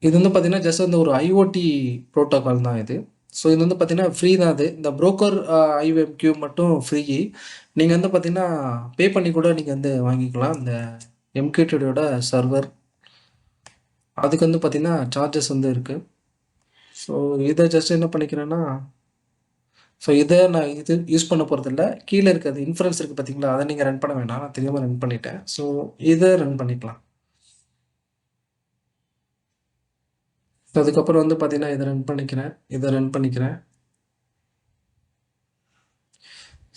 இது வந்து பார்த்தீங்கன்னா ஜஸ்ட் வந்து ஒரு ஐஓடி ப்ரோட்டோகால் தான் இது. ஸோ இது வந்து பார்த்தீங்கன்னா ஃப்ரீ தான். அது இந்த ப்ரோக்கர் ஐஎம்கியூ மட்டும் ஃப்ரீ. நீங்கள் வந்து பார்த்தீங்கன்னா பே பண்ணி கூட நீங்கள் வந்து வாங்கிக்கலாம். இந்த எம்கியூடியோட சர்வர் அதுக்கு வந்து பார்த்தீங்கன்னா சார்ஜஸ் வந்து இருக்குது. ஸோ இதை ஜஸ்ட் என்ன பண்ணிக்கிறேன்னா ஸோ இதை நான் இது யூஸ் பண்ண போகிறதில்ல. கீழே இருக்கிறது இன்ஃப்ளூயன்ஸ் இருக்குது பார்த்தீங்களா, அதை நீங்கள் ரன் பண்ண வேணாம். நான் தெரியாமல் ரன் பண்ணிட்டேன். ஸோ இதை ரன் பண்ணிக்கலாம். அதுக்கப்புறம் வந்து பார்த்தீங்கன்னா இதை ரன் பண்ணிக்கிறேன்.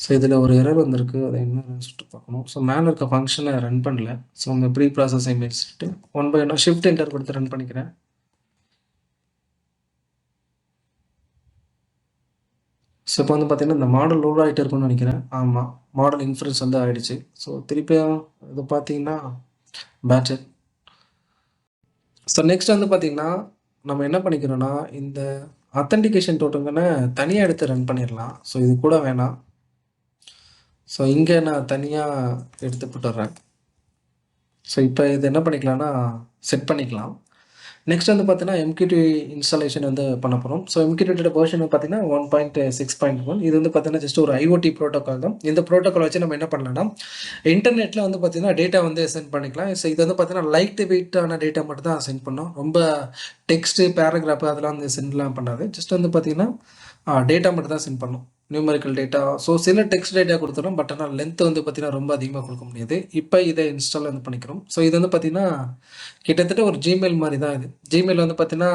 ஸோ இதில் ஒரு எரர் வந்திருக்கு, அதை என்ன சொல்லிட்டு பார்க்கணும். ஸோ மேலே இருக்க ஃபங்க்ஷனை ரன் பண்ணல. ஸோ அந்த ப்ரீ ப்ராசஸிங் வச்சுட்டு 1 by 1 ஷிஃப்ட் என்டர் கொடுத்து ரன் பண்ணிக்கிறேன். ஸோ இப்போ வந்து பார்த்தீங்கன்னா இந்த மாடல் லோட் ஆகிட்டு இருக்குன்னு நினைக்கிறேன். ஆமாம், மாடல் இன்ஃப்ளூயன்ஸ் வந்து ஆகிடுச்சு. ஸோ திருப்பியும் இது பார்த்தீங்கன்னா பேட்டர். ஸோ நெக்ஸ்ட் வந்து பார்த்தீங்கன்னா நம்ம என்ன பண்ணிக்கிறோன்னா இந்த அத்தன்டிகேஷன் டோக்கனை தனியாக எடுத்து ரன் பண்ணிடலாம். ஸோ இது கூட வேணாம். ஸோ இங்கே நான் தனியாக எடுத்து போட்டுடுறேன். ஸோ இப்போ இது என்ன பண்ணிக்கலாம்னா செட் பண்ணிக்கலாம். நெக்ஸ்ட் வந்து பார்த்தீங்கன்னா எம்கியூடி இன்ஸ்டாலேஷன் வந்து பண்ண போகிறோம். ஸோ எம்கியூடியோட வெர்ஷன் பார்த்தீங்கன்னா 1.6.1. இது வந்து பார்த்தீங்கன்னா ஜஸ்ட் ஒரு ஐஓடி ப்ரோட்டோக்கால் தான். இந்த ப்ரோட்டோக்கால் வச்சு நம்ம என்ன பண்ணலாம்னா இன்டர்நெட்டில் வந்து பார்த்தீங்கன்னா டேட்டா வந்து சென்ட் பண்ணிக்கலாம். ஸோ இது வந்து பார்த்தீங்கன்னா லைட் வெயிட்டான டேட்டா மட்டும் தான் சென்ட் பண்ணோம். ரொம்ப டெக்ஸ்ட்டு பேராகிராஃபு அதெல்லாம் வந்து சென்ட்லாம் பண்ணாது. ஜஸ்ட் வந்து பார்த்தீங்கன்னா டேட்டா மட்டும் தான் சென்ட் பண்ணோம், நியூமரிக்கல் டேட்டா. ஸோ சில டெக்ஸ்ட் டேட்டா கொடுத்துரும், பட் ஆனால் லென்த் வந்து பார்த்தீங்கன்னா ரொம்ப அதிகமாக கொடுக்க முடியாது. இப்போ இதை இன்ஸ்டால் வந்து பண்ணிக்கிறோம். ஸோ இது வந்து பார்த்தீங்கன்னா கிட்டத்தட்ட ஒரு ஜிமெயில் மாதிரி தான். இது ஜிமெயில் வந்து பார்த்தீங்கன்னா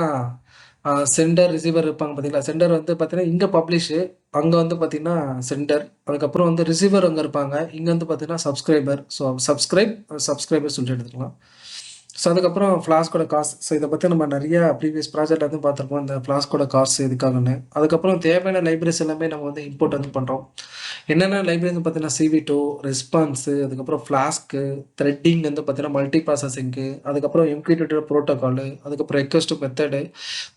சென்டர் ரிசீவர் இருப்பாங்க பார்த்தீங்களா. சென்டர் வந்து பார்த்தீங்கன்னா இங்கே பப்ளிஷு, அங்கே வந்து பார்த்தீங்கன்னா சென்டர், அதுக்கப்புறம் வந்து ரிசீவர் அங்கே இருப்பாங்க, இங்கே வந்து பார்த்தீங்கன்னா சப்ஸ்கிரைபர். ஸோ சப்ஸ்கிரைபர் சொல்லிட்டு எடுத்துக்கலாம். ஸோ அதுக்கப்புறம் ஃப்ளாஸ்கோட காசு. ஸோ இதை பற்றி நம்ம நிறையா ப்ரீவியஸ் ப்ராஜெக்ட் வந்து பார்த்துருப்போம், இந்த ஃப்ளாஸ்கோட காசு எதுக்காகன்னு. அதுக்கப்புறம் தேவையான லைப்ரரிஸ் எல்லாமே நம்ம வந்து இம்போர்ட் வந்து பண்ணுறோம். என்னென்ன லைப்ரரி வந்து பார்த்தீங்கன்னா சிவி2, ரெஸ்பான்ஸு, அதுக்கப்புறம் ஃப்ளாஸ்க்கு, த்ரெட்டிங் வந்து பார்த்தீங்கன்னா மல்டி ப்ராசஸிங்கு, அதுக்கப்புறம் எம்கியூடியோட ப்ரோட்டோக்காலு, அதுக்கப்புறம் ரெக்வஸ்ட் மெத்தடு,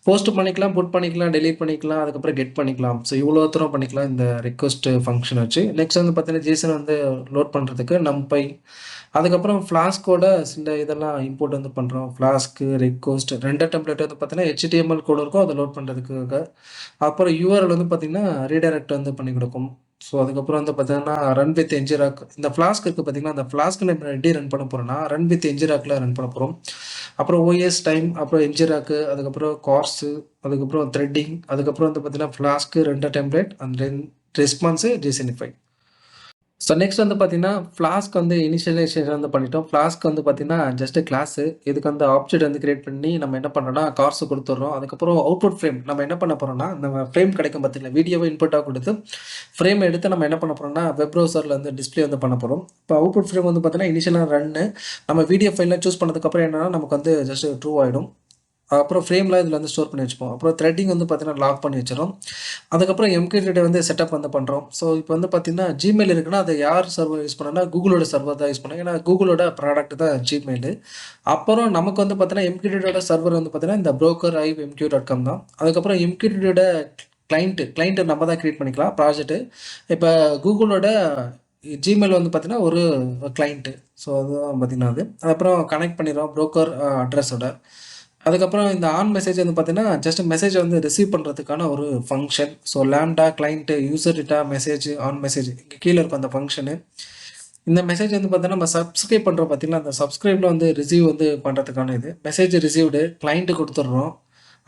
போஸ்ட் பண்ணிக்கலாம், புட் பண்ணிக்கலாம், டெலீட் பண்ணிக்கலாம், அதுக்கப்புறம் கெட் பண்ணிக்கலாம். ஸோ இவ்வளோ தூரம் பண்ணிக்கலாம் இந்த ரெக்வஸ்ட் ஃபங்க்ஷன் வச்சு. நெக்ஸ்ட் வந்து பார்த்தீங்கன்னா ஜேசன் வந்து லோட் பண்ணுறதுக்கு நம்பை, அதுக்கப்புறம் ஃப்ளாஸ்கோட சில இதெல்லாம் இம்போர்ட் வந்து பண்ணுறோம். ஃப்ளாஸ்க்கு, ரெக்வெஸ்ட் 2 டெம்ப்ளேட் வந்து பார்த்தீங்கன்னா, HTML கோடு இருக்கும். அத லோட் பண்ணுறதுக்காக. அப்புறம் URL வந்து பார்த்தீங்கன்னா, ரீடைரக்ட் வந்து பண்ணி குடுக்கும். ஸோ, அதுக்கப்புறம் வந்து பார்த்தீங்கன்னா, ரன் வித் என்ஜிராக் இந்த ஃப்ளாஸ்க் இருக்கு பார்த்தீங்களா, அந்த ஃப்ளாஸ்க்ல நம்ம எப்படி ரன் பண்ண போறோம்னா, ரன் வித் என்ஜிராக்ல ரன் பண்ண போறோம். அப்புறம் OS டைம், அப்புறம் என்ஜிராக்கு, அதுக்கப்புறம் கார்ஸு, அதுக்கப்புறம் த்ரெட்டிங், அதுக்கப்புறம் வந்து பார்த்தீங்கன்னா, ஃப்ளாஸ்க்கு 2 template and then response jsonify. So next வந்து பார்த்தீங்கன்னா, ஃப்ளாஸ்க் வந்து இனிஷியலைசேஷன் வந்து பண்ணிட்டோம். ஃப்ளாஸ்க் வந்து பார்த்தீங்கன்னா, ஜஸ்ட் கிளாஸு. இதுக்கு வந்து ஆப்ஜெக்ட் வந்து கிரியேட் பண்ணி நம்ம என்ன பண்றோம்னா, கார்ஸ் குடுத்துடுறோம். அதுக்கப்புறம் அவுட்புட் ஃப்ரேம் நம்ம என்ன பண்ண போறோம்னா, நம்ம ஃப்ரேம் கிடைக்கும் பார்த்தீங்களா, வீடியோவ இன்புட்டா குடுத்து, ஃப்ரேம் எடுத்து நம்ம என்ன பண்ண போறோம்னா, வெப் ப்ரௌசர்ல வந்து டிஸ்ப்ளே வந்து பண்ண போறோம். இப்போ அவுட்புட் ஃப்ரேம் வந்து பார்த்தீங்கன்னா, இனிஷியலா ரன்னு. நம்ம வீடியோ ஃபைல்லாம் சூஸ் பண்ணதுக்கப்புறம் என்னன்னா, நமக்கு வந்து ஜஸ்ட் ட்ரூ ஆயிடும். அப்புறம் ஃப்ரேம்லாம் இதில வந்து ஸ்டோர் பண்ணி வச்சுப்போம். அப்புறம் த்ரெட்டிங் வந்து பார்த்தீங்கன்னா, லாக் பண்ணி வச்சுரும். அதுக்கப்புறம் MQTT வந்து செட்டப் வந்து பண்றோம். ஸோ, இப்போ வந்து பார்த்தீங்கன்னா, Gmail இருக்குன்னா, அத யார் சர்வர் யூஸ் பண்ணணும்னா, Googleஓட சர்வர் தான் யூஸ் பண்ணும். ஏன்னா, Googleஓட ப்ராடக்ட் தான் Gmail. அப்புறம் நமக்கு வந்து பார்த்தீங்கன்னா, MQTTயோட சர்வர் வந்து பார்த்தீங்கன்னா, இந்த broker IVMQ.com தான். அதுக்கப்புறம் MQTTயோட கிளையன்ட் நம்ம தான் கிரியேட் பண்ணிக்கலாம் ப்ராஜெக்ட். இப்ப Googleஓட Gmail வந்து பார்த்தீங்கன்னா, ஒரு கிளையன்ட். ஸோ, அதுதான் பார்த்தீங்கன்னா அது. அப்புறம் கனெக்ட் பண்ணிடுறோம் புரோக்கர் அட்ரஸோட. அதுக்கப்புறம் இந்த ஆன் மெசேஜ் வந்து பார்த்தீங்கன்னா, ஜஸ்ட் மெசேஜ் வந்து ரிசீவ் பண்ணுறதுக்கான ஒரு function. So, lambda client user data message on message இங்க கீழ இருக்கும் அந்த ஃபங்ஷனு. இந்த மெசேஜ் வந்து பார்த்தீங்கன்னா, நம்ம சப்ஸ்கிரைப் பண்றோம் பார்த்தீங்களா, அந்த சப்ஸ்கிரைப்ல வந்து ரிசீவ் வந்து பண்றதுக்கான இது. மெசேஜ் ரிசீவ்டு கிளையன்ட் குடுத்துடுறோம்.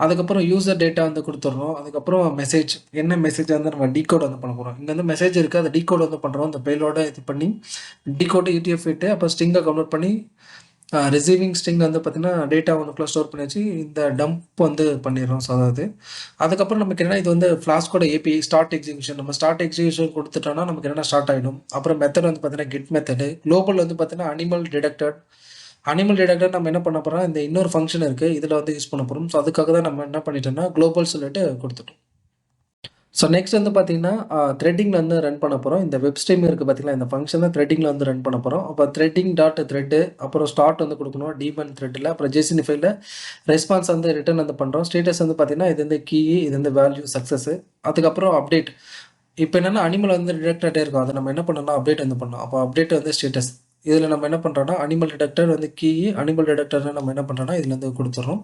அதுக்கப்புறம் யூசர் டேட்டா வந்து குடுத்துடுறோம். அதுக்கப்புறம் மெசேஜ் என்ன மெசேஜ் வந்து நம்ம டீகோட் வந்து பண்ண போறோம். இங்க வந்து மெசேஜ் இருக்கு. அத டீகோட் வந்து பண்றோம். இந்த பேலோட இது பண்ணி டீகோட் ETF இட்டு அப்புறம் ஸ்ட்ரிங்கா கன்வெர்ட் பண்ணி ரிசீவிங் ஸ்ட்ரிங் வந்து பார்த்தீங்கன்னா, டேட்டா ஒன்னுக்குள்ள ஸ்டோர் பண்ணி வச்சு, இந்த டம்ப் வந்து பண்ணிடுறோம். ஸோ, அதாவது அதுக்கப்புறம் நமக்கு என்னன்னா, இது வந்து ஃப்ளாஸ்கோட API ஸ்டார்ட் எக்ஸிகியூஷன். நம்ம ஸ்டார்ட் எக்ஸிகியூஷன் குடுத்துட்டோம்னா, நமக்கு என்னன்னா ஸ்டார்ட் ஆயிடும். அப்புறம் மெத்தட் வந்து பார்த்தீங்கன்னா, கெட் மெத்தடு. குளோபல் வந்து பார்த்தீங்கன்னா, அனிமல் டிடெக்டட். அனிமல் டிடெக்டர் நம்ம என்ன பண்ண போறோம், இந்த இன்னொரு ஃபங்ஷன் இருக்கு. இதில வந்து யூஸ் பண்ண போறோம். ஸோ, அதுக்காக தான் நம்ம என்ன பண்ணிட்டோம்னா, குளோபல் சொல்லிட்டு குடுத்துட்டோம். ஸோ நெக்ஸ்ட் வந்து பார்த்தீங்கன்னா, த்ரெட்டிங்ல வந்து ரன் பண்ண போறோம். இந்த வெப் ஸ்ட்ரீம் இருக்கு பார்த்தீங்களா, இந்த ஃபங்ஷன த்ரெட்டிங்ல வந்து ரன் பண்ண போறோம். அப்ப த்ரெட்டிங் டாட் த்ரெட் அப்புறம் ஸ்டார்ட் வந்து குடுக்கணும். டீமன் த்ரெட்ல அப்புறம் ஜேசனிஃபைல ரெஸ்பான்ஸ் வந்து ரிட்டர்ன் வந்து பண்றோம். ஸ்டேட்டஸ் வந்து பார்த்தீங்கன்னா, இது வந்து கீ, இது வந்து வேல்யூ சக்சஸ். அதுக்கப்புறம் அப்டேட். இப்ப என்னன்னா அனிமல் வந்து டிடெக்ட் ஆயிட்டே இருக்கும். அத நம்ம என்ன பண்ணணும்னா, அப்டேட் வந்து பண்ணணும். அப்ப அப்டேட் வந்து ஸ்டேட்டஸ். இதில நம்ம என்ன பண்றோம்னா, அனிமல் டிடெக்டர் வந்து கீ, அனிமல் டிடெக்டர்ன்னு நம்ம என்ன பண்றோம்னா, இதில வந்து குடுத்துடுறோம்.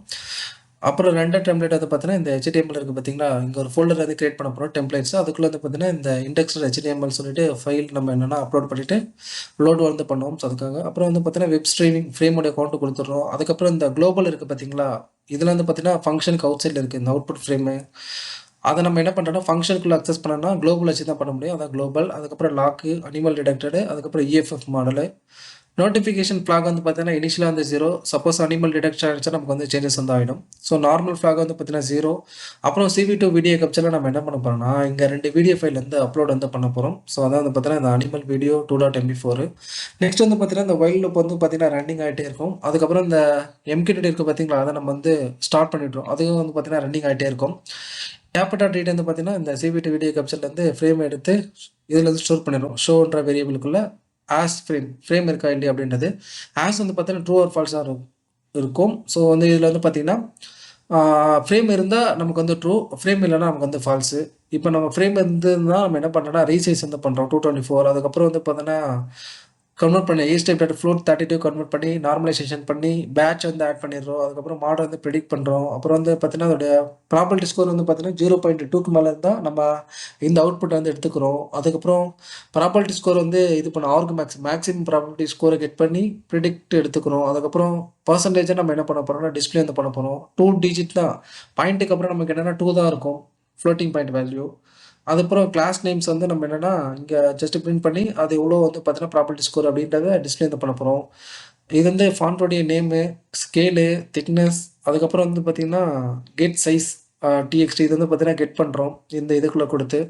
அப்புறம் 2 டெம்ப்ளேட் வந்து பார்த்தீங்கன்னா, இந்த HTML இருக்கு பார்த்தீங்களா, இங்க ஒரு ஃபோல்டர் வந்து கிரியேட் பண்ண போறோம் டெம்ப்ளேட்ஸ். அதுக்குள்ள வந்து பார்த்தீங்கன்னா, இந்த இண்டெக்ஸ்ட் HTML சொல்லிட்டு ஃபைல் நம்ம என்னன்னா அப்லோட் பண்ணிட்டு லோட் வந்து பண்ணுவோம். ஸோ, அதுக்காக. அப்புறம் வந்து பார்த்தீங்கன்னா, வெப் ஸ்ட்ரீமிங் ஃப்ரேமோட கவுண்ட் குடுத்துடுறோம். அதுக்கப்புறம் இந்த குளோபல் இருக்கு பார்த்தீங்களா, இதில வந்து பார்த்தீங்கன்னா, ஃபங்ஷனுக்கு அவுட் சைட்ல இருக்கு. இந்த அவுட்புட் ஃப்ரேமு. அத நம்ம என்ன பண்றோம்னா, ஃபங்ஷனுக்குள்ள அக்சஸ் பண்ணணும்னா, குளோபல் வச்சு தான் பண்ண முடியும். அதான் குளோபல். அதுக்கப்புறம் லாக்கு, அனிமல் டிடெக்டட், அதுக்கப்புறம் EFF மாடலு. நோட்டிஃபிகேஷன் ஃபிளாக் வந்து பார்த்தீங்கன்னா, இனிஷியலா வந்து 0. சப்போஸ் அனிமல் டிடெக்ட் ஆயிடுச்சுனா நமக்கு வந்து சேஞ்சஸ் வந்து ஆயிடும். ஸோ, நார்மல் ஃபிளாக் வந்து பார்த்தீங்கன்னா 0. அப்புறம் CV2 வீடியோ கேப்ச்சர்ல நம்ம என்ன பண்ண போறோம்னா, இங்க 2 வீடியோ ஃபைல் வந்து அப்லோட் வந்து பண்ண போறோம். ஸோ, அதான் வந்து பார்த்தீங்கன்னா, இந்த அனிமல் வீடியோ 2.mp4. நெக்ஸ்ட் வந்து பார்த்தீங்கன்னா, இந்த வைல் லூப் வந்து பார்த்தீங்கன்னா ரன்னிங் ஆயிட்டே இருக்கும். அதுக்கப்புறம் இந்த MQTT இருக்கு பார்த்தீங்களா, அத நம்ம வந்து ஸ்டார்ட் பண்ணிடுறோம். அதுவும் வந்து பார்த்தீங்கன்னா ரன்னிங் ஆயிட்டே இருக்கும். டேப்.read வந்து பார்த்தீங்கன்னா, இந்த CV2 வீடியோ கேப்ச்சர்லேருந்து ஃப்ரேம் எடுத்து இதில வந்து ஸ்டோர் பண்ணிடும். ஷோன்ற வேரியபிளுக்குள்ள ஃப்ரேம் இருக்கா இல்லையா அப்படின்றது. வந்து பார்த்தீங்கன்னா ட்ரூ ஆர் ஃபால்ஸா இருக்கும். ஸோ, வந்து இதில வந்து பார்த்தீங்கன்னா, ஃப்ரேம் இருந்தா நமக்கு வந்து ட்ரூ, ஃப்ரேம் இல்லன்னா நமக்கு வந்து ஃபால்ஸு. இப்ப நம்ம ஃப்ரேம் இருந்ததுன்னா நம்ம என்ன பண்றோம்னா, ரீசைஸ் வந்து பண்றோம் 224. அதுக்கப்புறம் வந்து பார்த்தீங்கன்னா, கன்வெர்ட் பண்ணி age type dot float 32 convert பண்ணி நார்மலைசேஷன் பண்ணி பேட்ச் வந்து ஆட் பண்ணிடுறோம். அதுக்கப்புறம் மாடல் வந்து ப்ரிடிக்ட் பண்றோம். அப்புறம் வந்து பார்த்தீங்கன்னா, அதோட ப்ராபபிலிட்டி ஸ்கோர் வந்து பார்த்தீங்கன்னா 0.2க்கு மேல இருந்தா நம்ம இந்த அவுட்புட் வந்து எடுத்துக்கிறோம். அதுக்கப்புறம் ப்ராபபிலிட்டி ஸ்கோர் வந்து இது பண்ண மேக்ஸிமம் ப்ராபபிலிட்டி ஸ்கோரை கெட் பண்ணி ப்ரிடிக்ட் எடுத்துக்கிறோம். அதுக்கப்புறம் பெர்சன்டேஜா நம்ம என்ன பண்ண போறோம்னா, டிஸ்ப்ளே வந்து பண்ண போறோம். 2 டிஜிட் தான். பாயிண்ட்டுக்கு அப்புறம் நமக்கு என்னன்னா 2 தான் இருக்கும். Floating point value. அதுக்கப்புறம் கிளாஸ் நேம்ஸ் வந்து நம்ம என்னன்னா, இங்க ஜஸ்ட் பிரிண்ட் பண்ணி அது எவ்வளோ வந்து பார்த்தீங்கன்னா, ப்ராபபிலிட்டி ஸ்கோர் அப்படின்றத டிஸ்ப்ளே வந்து பண்ண போறோம். இது வந்து ஃபாண்ட்டோடைய நேமு, ஸ்கேலு, திக்னஸ், அதுக்கப்புறம் வந்து பார்த்தீங்கன்னா, கெட் சைஸ் TXT இது வந்து பார்த்தீங்கன்னா கெட் பண்றோம். இந்த இதுக்குள்ள குடுத்து.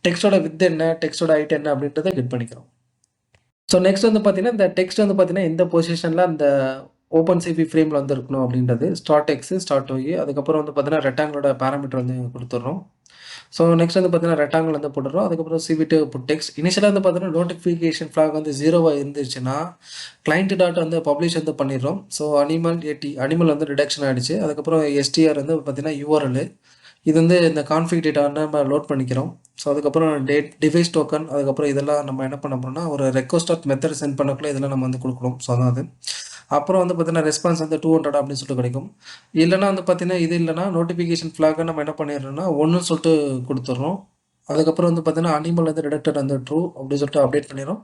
டெக்ஸ்ட்டோட விட்த் என்ன, டெக்ஸ்ட்டோட ஹைட் என்ன அப்படின்றத கெட் பண்ணிக்கிறோம். ஸோ நெக்ஸ்ட் வந்து பார்த்தீங்கன்னா, இந்த டெக்ஸ்ட் வந்து பார்த்தீங்கன்னா, எந்த பொசிஷன்ல அந்த ஓப்பன்சிவி ஃப்ரேம்ல வந்து இருக்கணும் அப்படின்றது. Start X, start Y. அதுக்கப்புறம் வந்து பார்த்தீங்கன்னா, ரெக்டாங்கிளோட பாராமீட்டர் வந்து குடுத்துடுறோம். ஸோ நெக்ஸ்ட் வந்து பார்த்தீங்கன்னா, ரெக்டாங்கிள் வந்து போட்டுடுறோம். அதுக்கப்புறம் CV2 புட் டெக்ஸ்ட். இனிஷியலா வந்து பார்த்தீங்கன்னா, நோட்டிஃபிகேஷன் ஃபிளாக் வந்து 0வா இருந்துச்சுன்னா, கிளையன்ட் டாட் வந்து பப்ளிஷ் வந்து பண்ணிடுறோம். ஸோ அனிமல் வந்து ரிடக்ஷன் ஆயிடுச்சு. அதுக்கப்புறம் STR வந்து பார்த்தீங்கன்னா URL. இது வந்து இந்த கான்ஃபிக் டேட்டா வந்து நம்ம லோட் பண்ணிக்கிறோம். ஸோ அதுக்கப்புறம் டிவைஸ் டோக்கன், அதுக்கப்புறம் இதெல்லாம் நம்ம என்ன பண்ண போறோம்னா, ஒரு ரெக்வெஸ்ட் ஆஃப் மெத்தட் சென்ட் பண்ணக்குள்ள இதெல்லாம் நம்ம வந்து குடுக்கணும். ஸோ அதான் அது. அப்புறம் வந்து பார்த்தீங்கன்னா, ரெஸ்பான்ஸ் வந்து 200 அப்படின்னு சொல்லிட்டு கிடைக்கும். இல்லன்னா வந்து பார்த்தீங்கன்னா, இது இல்லன்னா நோட்டிஃபிகேஷன் ஃபிளாக நம்ம என்ன பண்ணிடுறோம்னா, 1ன்னு சொல்லிட்டு குடுத்துடுறோம். அதுக்கப்புறம் வந்து பார்த்தீங்கன்னா, அனிமல் வந்து டிடெக்டட் வந்து ட்ரூ அப்படின்னு சொல்லிட்டு அப்டேட் பண்ணிடுறோம்.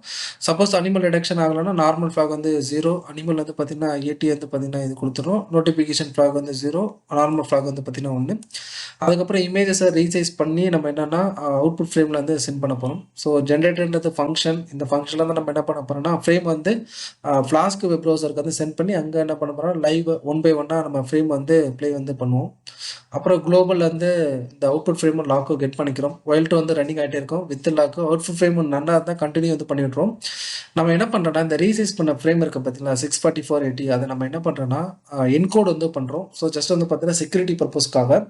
சப்போஸ் அனிமல் டிடெக்ஷன் ஆகலைன்னா நார்மல் ஃபிளாக் வந்து 0, அனிமல் வந்து பார்த்தீங்கன்னா 80 வந்து பார்த்தீங்கன்னா இது குடுத்துரும். நோட்டிஃபிகேஷன் ஃபிளாக் வந்து 0, நார்மல் ஃபிளாக் வந்து பார்த்தீங்கன்னா 1. அதுக்கப்புறம் இமேஜஸை ரீசைஸ் பண்ணி நம்ம என்னன்னா அவுட்புட் ஃப்ரேமில் வந்து சென்ட் பண்ண போகிறோம். ஸோ ஜென்ரேட்டர்ன்றது ஃபங்க்ஷன். இந்த ஃபங்க்ஷனில் தான் நம்ம என்ன பண்ண போகிறோம்னா, ஃப்ரேம் வந்து ஃப்ளாஸ்க் வெப் ப்ரௌசருக்கு வந்து சென்ட் பண்ணி அங்கே என்ன பண்ண போகிறோம், லைவ் ஒன் பை ஒன்னாக நம்ம ஃப்ரேம் வந்து ப்ளே வந்து பண்ணுவோம். அப்புறம் குளோபல் வந்து இந்த அவுட்புட் ஃப்ரேம் லாக்கு கெட் பண்ணிக்கிறோம். ஒயில் டூ வந்து ரன்னிங் ஆகிட்டே இருக்கும் வித் லாக்கு. அவுட்புட் ஃப்ரேம் நல்லா இருந்தால் கண்டினியூ வந்து பண்ணி விட்ருவோம். நம்ம என்ன பண்ணுறோம்னா, இந்த ரீசைஸ் பண்ண ஃப்ரேம் இருக்குது பார்த்தீங்களா, 64480, அதை நம்ம என்ன பண்ணுறோன்னா என்கோட் வந்து பண்ணுறோம். ஸோ ஜஸ்ட் வந்து பார்த்தீங்கன்னா செக்யூரிட்டி பர்பஸ்க்காக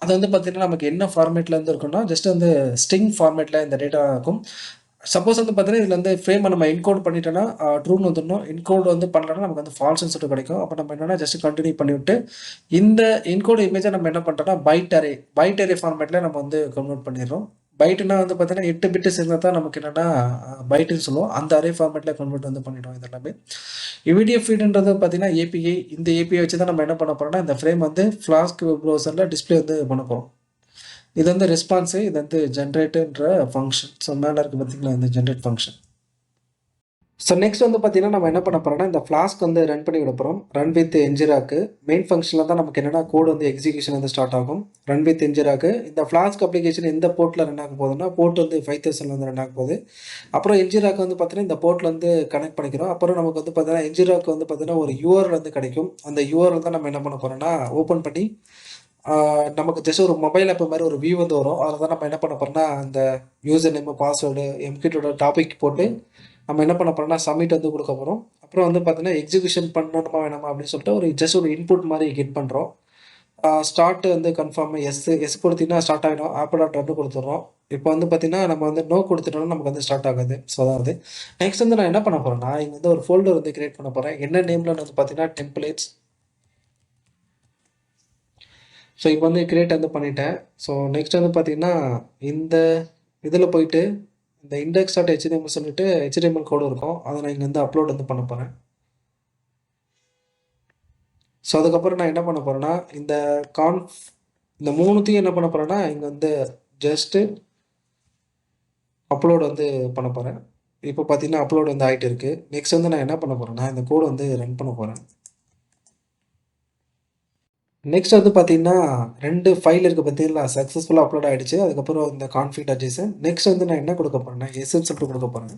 அது வந்து பார்த்தீங்கன்னா நமக்கு என்ன ஃபார்மேட்டில் இருந்து இருக்குன்னா, ஜஸ்ட் வந்து ஸ்ட்ரிங் ஃபார்மேட்டில் இந்த டேட்டா இருக்கும். சப்போஸ் வந்து பார்த்தீங்கன்னா, இதில் வந்து ஃப்ரேமை நம்ம என்கோட் பண்ணிட்டோன்னா ட்ரூன்னு வந்துடணும். என்கோட் வந்து பண்ணலன்னா நமக்கு வந்து ஃபால்ஸ்ன்னு சொல்லிட்டு கிடைக்கும். அப்போ நம்ம என்னன்னா ஜஸ்ட் கண்டினியூ பண்ணிவிட்டு, இந்த என்கோட் இமேஜை நம்ம என்ன பண்ணுறோம்னா, பைட் அரே ஃபார்மேட்டில் நம்ம வந்து கன்வெர்ட் பண்ணிடுறோம். பைட்டுனா வந்து பார்த்தீங்கன்னா 8 பிட்டு சேர்ந்தா தான் நமக்கு என்னன்னா பைட்டுன்னு சொல்லுவோம். அந்த அரே ஃபார்மேட்டில் கன்வெர்ட் வந்து பண்ணிட்டோம் இது எல்லாமே. இமிடியேட் ஃபீடுன்றது பார்த்தீங்கன்னா ஏபிஐ. இந்த ஏபிஐ வச்சு தான் நம்ம என்ன பண்ண போறோம்னா, இந்த ஃப்ரேம் வந்து ஃப்ளாஸ்க் வெப் ப்ரௌசரில் டிஸ்ப்ளே வந்து பண்ண போறோம். இது வந்து ரெஸ்பான்ஸு, இது வந்து ஜென்ரேட்டுன்ற ஃபங்க்ஷன். ஸோ மேலே இருக்கு பார்த்தீங்களா, இந்த ஜென்ரேட் ஃபங்க்ஷன். ஸோ நெக்ஸ்ட் வந்து பார்த்தீங்கன்னா, நம்ம என்ன பண்ண போறோம்னா, இந்த ஃப்ளாஸ்க் வந்து ரன் பண்ணி விட போறோம். Run with என்ஜிராக்கு. மெயின் ஃபங்க்ஷனில் தான் நமக்கு என்னன்னா கோட் வந்து எக்ஸிகியூஷன் வந்து ஸ்டார்ட் ஆகும். ரன் வித் என்ஜிராக்கு. இந்த ஃப்ளாஸ்க் அப்ளிகேஷன் எந்த போர்ட்டில் ரன் ஆக போகுதுன்னா, போர்ட் வந்து 5000 வந்து ரன் ஆக போகுது. அப்புறம் என்ஜிராக்கு வந்து பார்த்தீங்கன்னா, இந்த போர்ட்டில் வந்து கனெக்ட் பண்ணிக்கிறோம். அப்புறம் நமக்கு வந்து பார்த்தீங்கன்னா, என்ஜிராக்கு வந்து பார்த்தீங்கன்னா, ஒரு யூஆர்எல் வந்து கிடைக்கும். அந்த யூஆர்எல் தான் நம்ம என்ன பண்ண போறோம்னா, ஓப்பன் பண்ணி நமக்கு ஜஸ்ட் ஒரு மொபைல் ஆப் மாதிரி ஒரு வியூ வந்து வரும். அதில தான் நம்ம என்ன பண்ண போறோம்னா, அந்த யூசர் நேமு, பாஸ்வேர்டு, எம்கிட்டோட டாபிக் போட்டு நம்ம என்ன பண்ண போறோம்னா, சப்மிட் வந்து குடுக்க போறோம். அப்புறம் வந்து பார்த்தீங்கன்னா, எக்ஸிகியூஷன் பண்ணணுமா வேணாமா அப்படின்னு சொல்லிட்டு ஒரு ஜஸ்ட் ஒரு இன்புட் மாரி கெட் பண்றோம். ஸ்டார்ட் வந்து கன்ஃபார்ம் எஸ் குடுத்தீங்கன்னா ஸ்டார்ட் ஆயிடும். ஆப் டாட் ரன் குடுத்துடுறோம். இப்போ வந்து பார்த்தீங்கன்னா, நம்ம வந்து நோ குடுத்துட்டோம்னா நமக்கு வந்து ஸ்டார்ட் ஆகாது. ஸோ அதான் அது. நெக்ஸ்ட் வந்து நான் என்ன பண்ண போறேன்னா, இங்க வந்து ஒரு ஃபோல்டர் வந்து கிரியேட் பண்ண போறேன். என்ன நேம்ல வந்து பார்த்தீங்கன்னா, டெம்ப்ளேட்ஸ். ஸோ இப்போ வந்து கிரியேட் வந்து பண்ணிட்டேன். ஸோ நெக்ஸ்ட் வந்து பார்த்தீங்கன்னா, இந்த இதில போயிட்டு இந்த இண்டெக்ஸ் டாட் ஹெச்டிஎம்எல் சொல்லிட்டு ஹெச்டிஎம்எல் கோடு இருக்கும். அதை நான் இங்க வந்து அப்லோட் வந்து பண்ண போறேன். ஸோ அதுக்கப்புறம் நான் என்ன பண்ண போறேன்னா, இந்த கான்ஃப் இந்த 3த்தையும் என்ன பண்ண போறேன்னா, இங்க வந்து ஜஸ்ட் அப்லோட் வந்து பண்ண போறேன். இப்போ பார்த்தீங்கன்னா, அப்லோட் வந்து ஆயிட்டு இருக்கு. நெக்ஸ்ட் வந்து நான் என்ன பண்ண போறேன்னா, இந்த கோட் வந்து ரன் பண்ண போறேன். நெக்ஸ்ட் வந்து பார்த்தீங்கன்னா, 2 ஃபைல் இருக்கு பார்த்தீங்களா? சக்சஸ்ஃபுல்லா அப்லோட் ஆயிடுச்சு. அதுக்கப்புறம் இந்த கான்ஃபிக்.json. நெக்ஸ்ட் வந்து நான் என்ன குடுக்க போறேன்னா, எஸ்ன்னு சொல்லிட்டு குடுக்க போறேன்.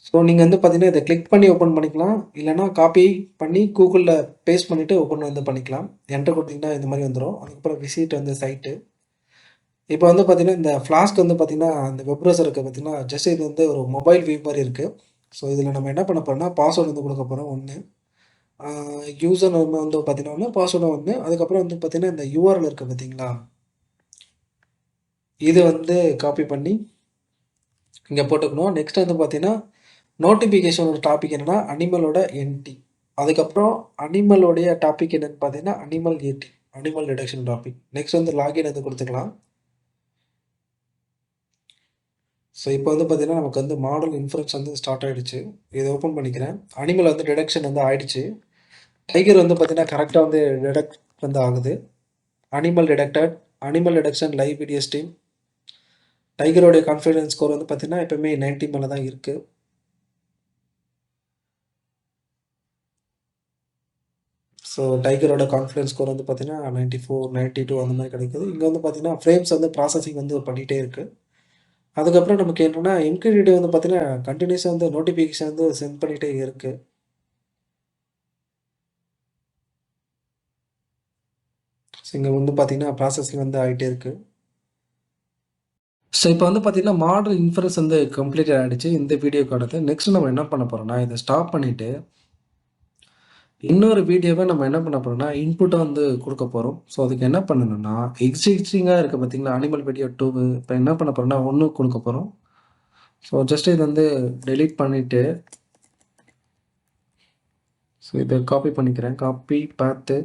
ஸோ நீங்க வந்து பார்த்தீங்கன்னா, இத கிளிக் பண்ணி ஓப்பன் பண்ணிக்கலாம். இல்லன்னா காப்பி பண்ணி கூகுள்ல பேஸ்ட் பண்ணிட்டு ஓப்பன் வந்து பண்ணிக்கலாம். என்டர் குடுத்தீங்கன்னா இந்த மாரி வந்துரும். அதுக்கப்புறம் விசிட் வந்து சைட்டு. இப்போ வந்து பார்த்தீங்கன்னா, இந்த ஃப்ளாஸ்க் வந்து பார்த்தீங்கன்னா, இந்த வெப் ப்ரௌசர் இருக்கு பார்த்தீங்கன்னா, ஜஸ்ட் இது வந்து ஒரு மொபைல் வியூ மாரி இருக்கு. ஸோ இதில நம்ம என்ன பண்ண போறோம்னா, பாஸ்வேர்ட் வந்து குடுக்க போறோம் 1. ஆ யூசர் நேம் வந்து பார்த்தீங்கன்னா 1, பாஸ்வேர்டும் 1. அதுக்கப்புறம் வந்து பார்த்தீங்கன்னா, இந்த யூஆர்எல் இருக்கு பார்த்தீங்களா? இது வந்து காப்பி பண்ணி இங்க போட்டுக்கணும். நெக்ஸ்ட் வந்து பார்த்தீங்கன்னா, நோட்டிஃபிகேஷனோட டாபிக் என்னன்னா, அனிமலோட என்டி. அதுக்கப்புறம் அனிமலோடைய டாபிக் என்னன்னு பார்த்தீங்கன்னா, அனிமல் ஏடி. Animal detection topic. நெக்ஸ்ட் வந்து லாகின் வந்து குடுத்துக்கலாம். ஸோ இப்போ வந்து பார்த்தீங்கன்னா, நமக்கு வந்து மாடல் இன்ஃபரன்ஸ் வந்து ஸ்டார்ட் ஆயிடுச்சு. இத ஓப்பன் பண்ணிக்கிறேன். அனிமல் வந்து டிடெக்ஷன் வந்து ஆயிடுச்சு. டைகர் வந்து பார்த்தீங்கன்னா, கரெக்ட்டா வந்து டிடெக்ட் வந்து ஆகுது. Animal detected. Animal detection live video stream. டைகரோடைய கான்ஃபிடன்ஸ் ஸ்கோர் வந்து பார்த்தீங்கன்னா, எப்பவுமே 90 மேல தான் இருக்கு. ஸோ டைகரோட கான்ஃபிடன்ஸ் ஸ்கோர் வந்து பார்த்தீங்கன்னா, 94, 92 அந்த மாரி கிடைக்குது. இங்க வந்து பார்த்தீங்கன்னா, ஃப்ரேம்ஸ் வந்து ப்ராசஸிங் வந்து பண்ணிட்டே இருக்கு. அதுக்கப்புறம் நமக்கு என்னன்னா, எம்கியூடிடி வந்து பார்த்தீங்கன்னா, கன்டினியூஸா வந்து நோட்டிஃபிகேஷன் வந்து சென்ட் பண்ணிட்டே இருக்கு. ஸோ இங்க வந்து பார்த்தீங்கன்னா, ப்ராசஸிங் வந்து ஆயிட்டே இருக்கு. ஸோ இப்போ வந்து பார்த்தீங்கன்னா, மாடல் இன்ஃபரன்ஸ் வந்து கம்ப்ளீட்டட் ஆயிடுச்சு. இந்த வீடியோக்கானது. நெக்ஸ்ட் நம்ம என்ன பண்ண போறோம்னா, இத ஸ்டாப் பண்ணிட்டு, இன்னொரு வீடியோவ நம்ம என்ன பண்ண போறோம்னா, இன்புட்டா வந்து குடுக்க போறோம். ஸோ அதுக்கு என்ன பண்ணணும்னா, எக்ஸிஸ்டிங்கா இருக்கு பார்த்தீங்களா, அனிமல் வீடியோ 2 இப்ப என்ன பண்ண போறோம்னா, 1 குடுக்க போறோம். ஸோ ஜஸ்ட் இத வந்து டெலீட் பண்ணிட்டு, ஸோ இத காப்பி பண்ணிக்கிறேன். காப்பி பாத்து.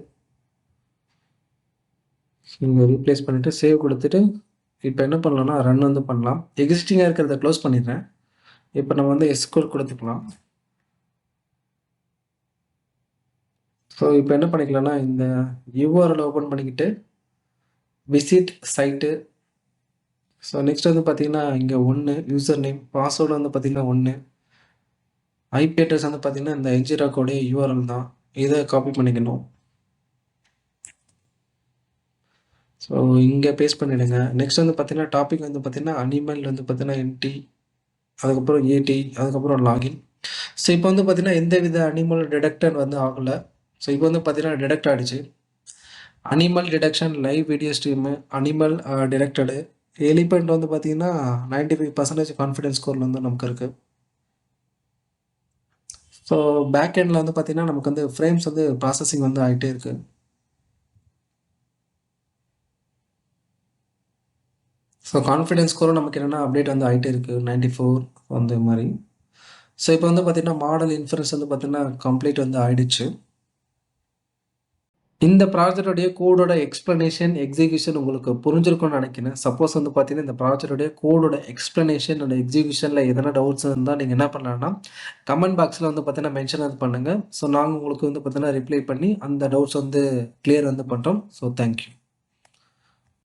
இங்கே ரீப்ளேஸ் பண்ணிவிட்டு சேவ் கொடுத்துட்டு இப்போ என்ன பண்ணலாம்னா ரன் வந்து பண்ணலாம். எக்ஸிஸ்டிங்காக இருக்கிறத க்ளோஸ் பண்ணிடுறேன். இப்போ நம்ம வந்து எஸ்கோர் கொடுத்துக்கலாம். ஸோ இப்போ என்ன பண்ணிக்கலாம்னா இந்த யூஆர்எல் ஓப்பன் பண்ணிக்கிட்டு விசிட் சைட்டு. ஸோ நெக்ஸ்ட் வந்து பார்த்தீங்கன்னா இங்கே 1 யூசர் நேம், பாஸ்வேர்டு வந்து பார்த்தீங்கன்னா 1, ஐபி அட்ரஸ் வந்து பார்த்தீங்கன்னா இந்த என்ஜிராக்கோடைய யூஆர்எல் தான். இதை காப்பி பண்ணிக்கணும். ஸோ இங்கே பேஸ்ட் பண்ணிவிடுங்க. நெக்ஸ்ட் வந்து பார்த்தீங்கன்னா டாபிக் வந்து பார்த்தீங்கன்னா அனிமல் வந்து பார்த்தீங்கன்னா என்டி, அதுக்கப்புறம் ஏடி, அதுக்கப்புறம் லாகின். ஸோ இப்போ வந்து பார்த்தீங்கன்னா எந்த வித அனிமல் டிடெக்டர் வந்து ஆகலை. ஸோ இப்போ வந்து பார்த்தீங்கன்னா டிடெக்ட் ஆகிடுச்சு. Animal detection live video stream animal detected. Elephant வந்து பார்த்தீங்கன்னா 95% கான்ஃபிடன்ஸ் ஸ்கோரில் வந்து நமக்கு இருக்குது. ஸோ பேக் எண்டில் வந்து பார்த்தீங்கன்னா நமக்கு வந்து ஃப்ரேம்ஸ் வந்து ப்ராசஸிங் வந்து ஆகிட்டே இருக்குது. ஸோ கான்ஃபிடன்ஸ் ஸ்கோரும் நமக்கு என்னென்னா அப்டேட் வந்து ஆகிட்டே இருக்குது 94 அந்த மாதிரி. ஸோ இப்போ வந்து பார்த்தீங்கன்னா மாடல் இன்ஃபரன்ஸ் வந்து பார்த்தீங்கன்னா கம்ப்ளீட் வந்து ஆகிடுச்சு. இந்த ப்ராஜெக்டோடைய கோடோட எக்ஸ்ப்ளனேஷன், எக்ஸிக்யூஷன் உங்களுக்கு புரிஞ்சிருக்கும்னு நினைக்கிறேன். சப்போஸ் வந்து பார்த்தீங்கன்னா, இந்த ப்ராஜெக்டோடைய கோடோட எக்ஸ்ப்ளனேஷன் அண்ட் எக்ஸிக்யூஷன்ல எதனா டவுட்ஸ் இருந்தா நீங்க என்ன பண்ணலாம்னா, கமெண்ட் பாக்ஸ்ல வந்து பார்த்தீங்கன்னா மென்ஷன் வந்து பண்ணுங்க. ஸோ நாங்க உங்களுக்கு வந்து பார்த்தீங்கன்னா ரிப்ளை பண்ணி அந்த டவுட்ஸ் வந்து கிளியர் வந்து பண்றோம். So thank you.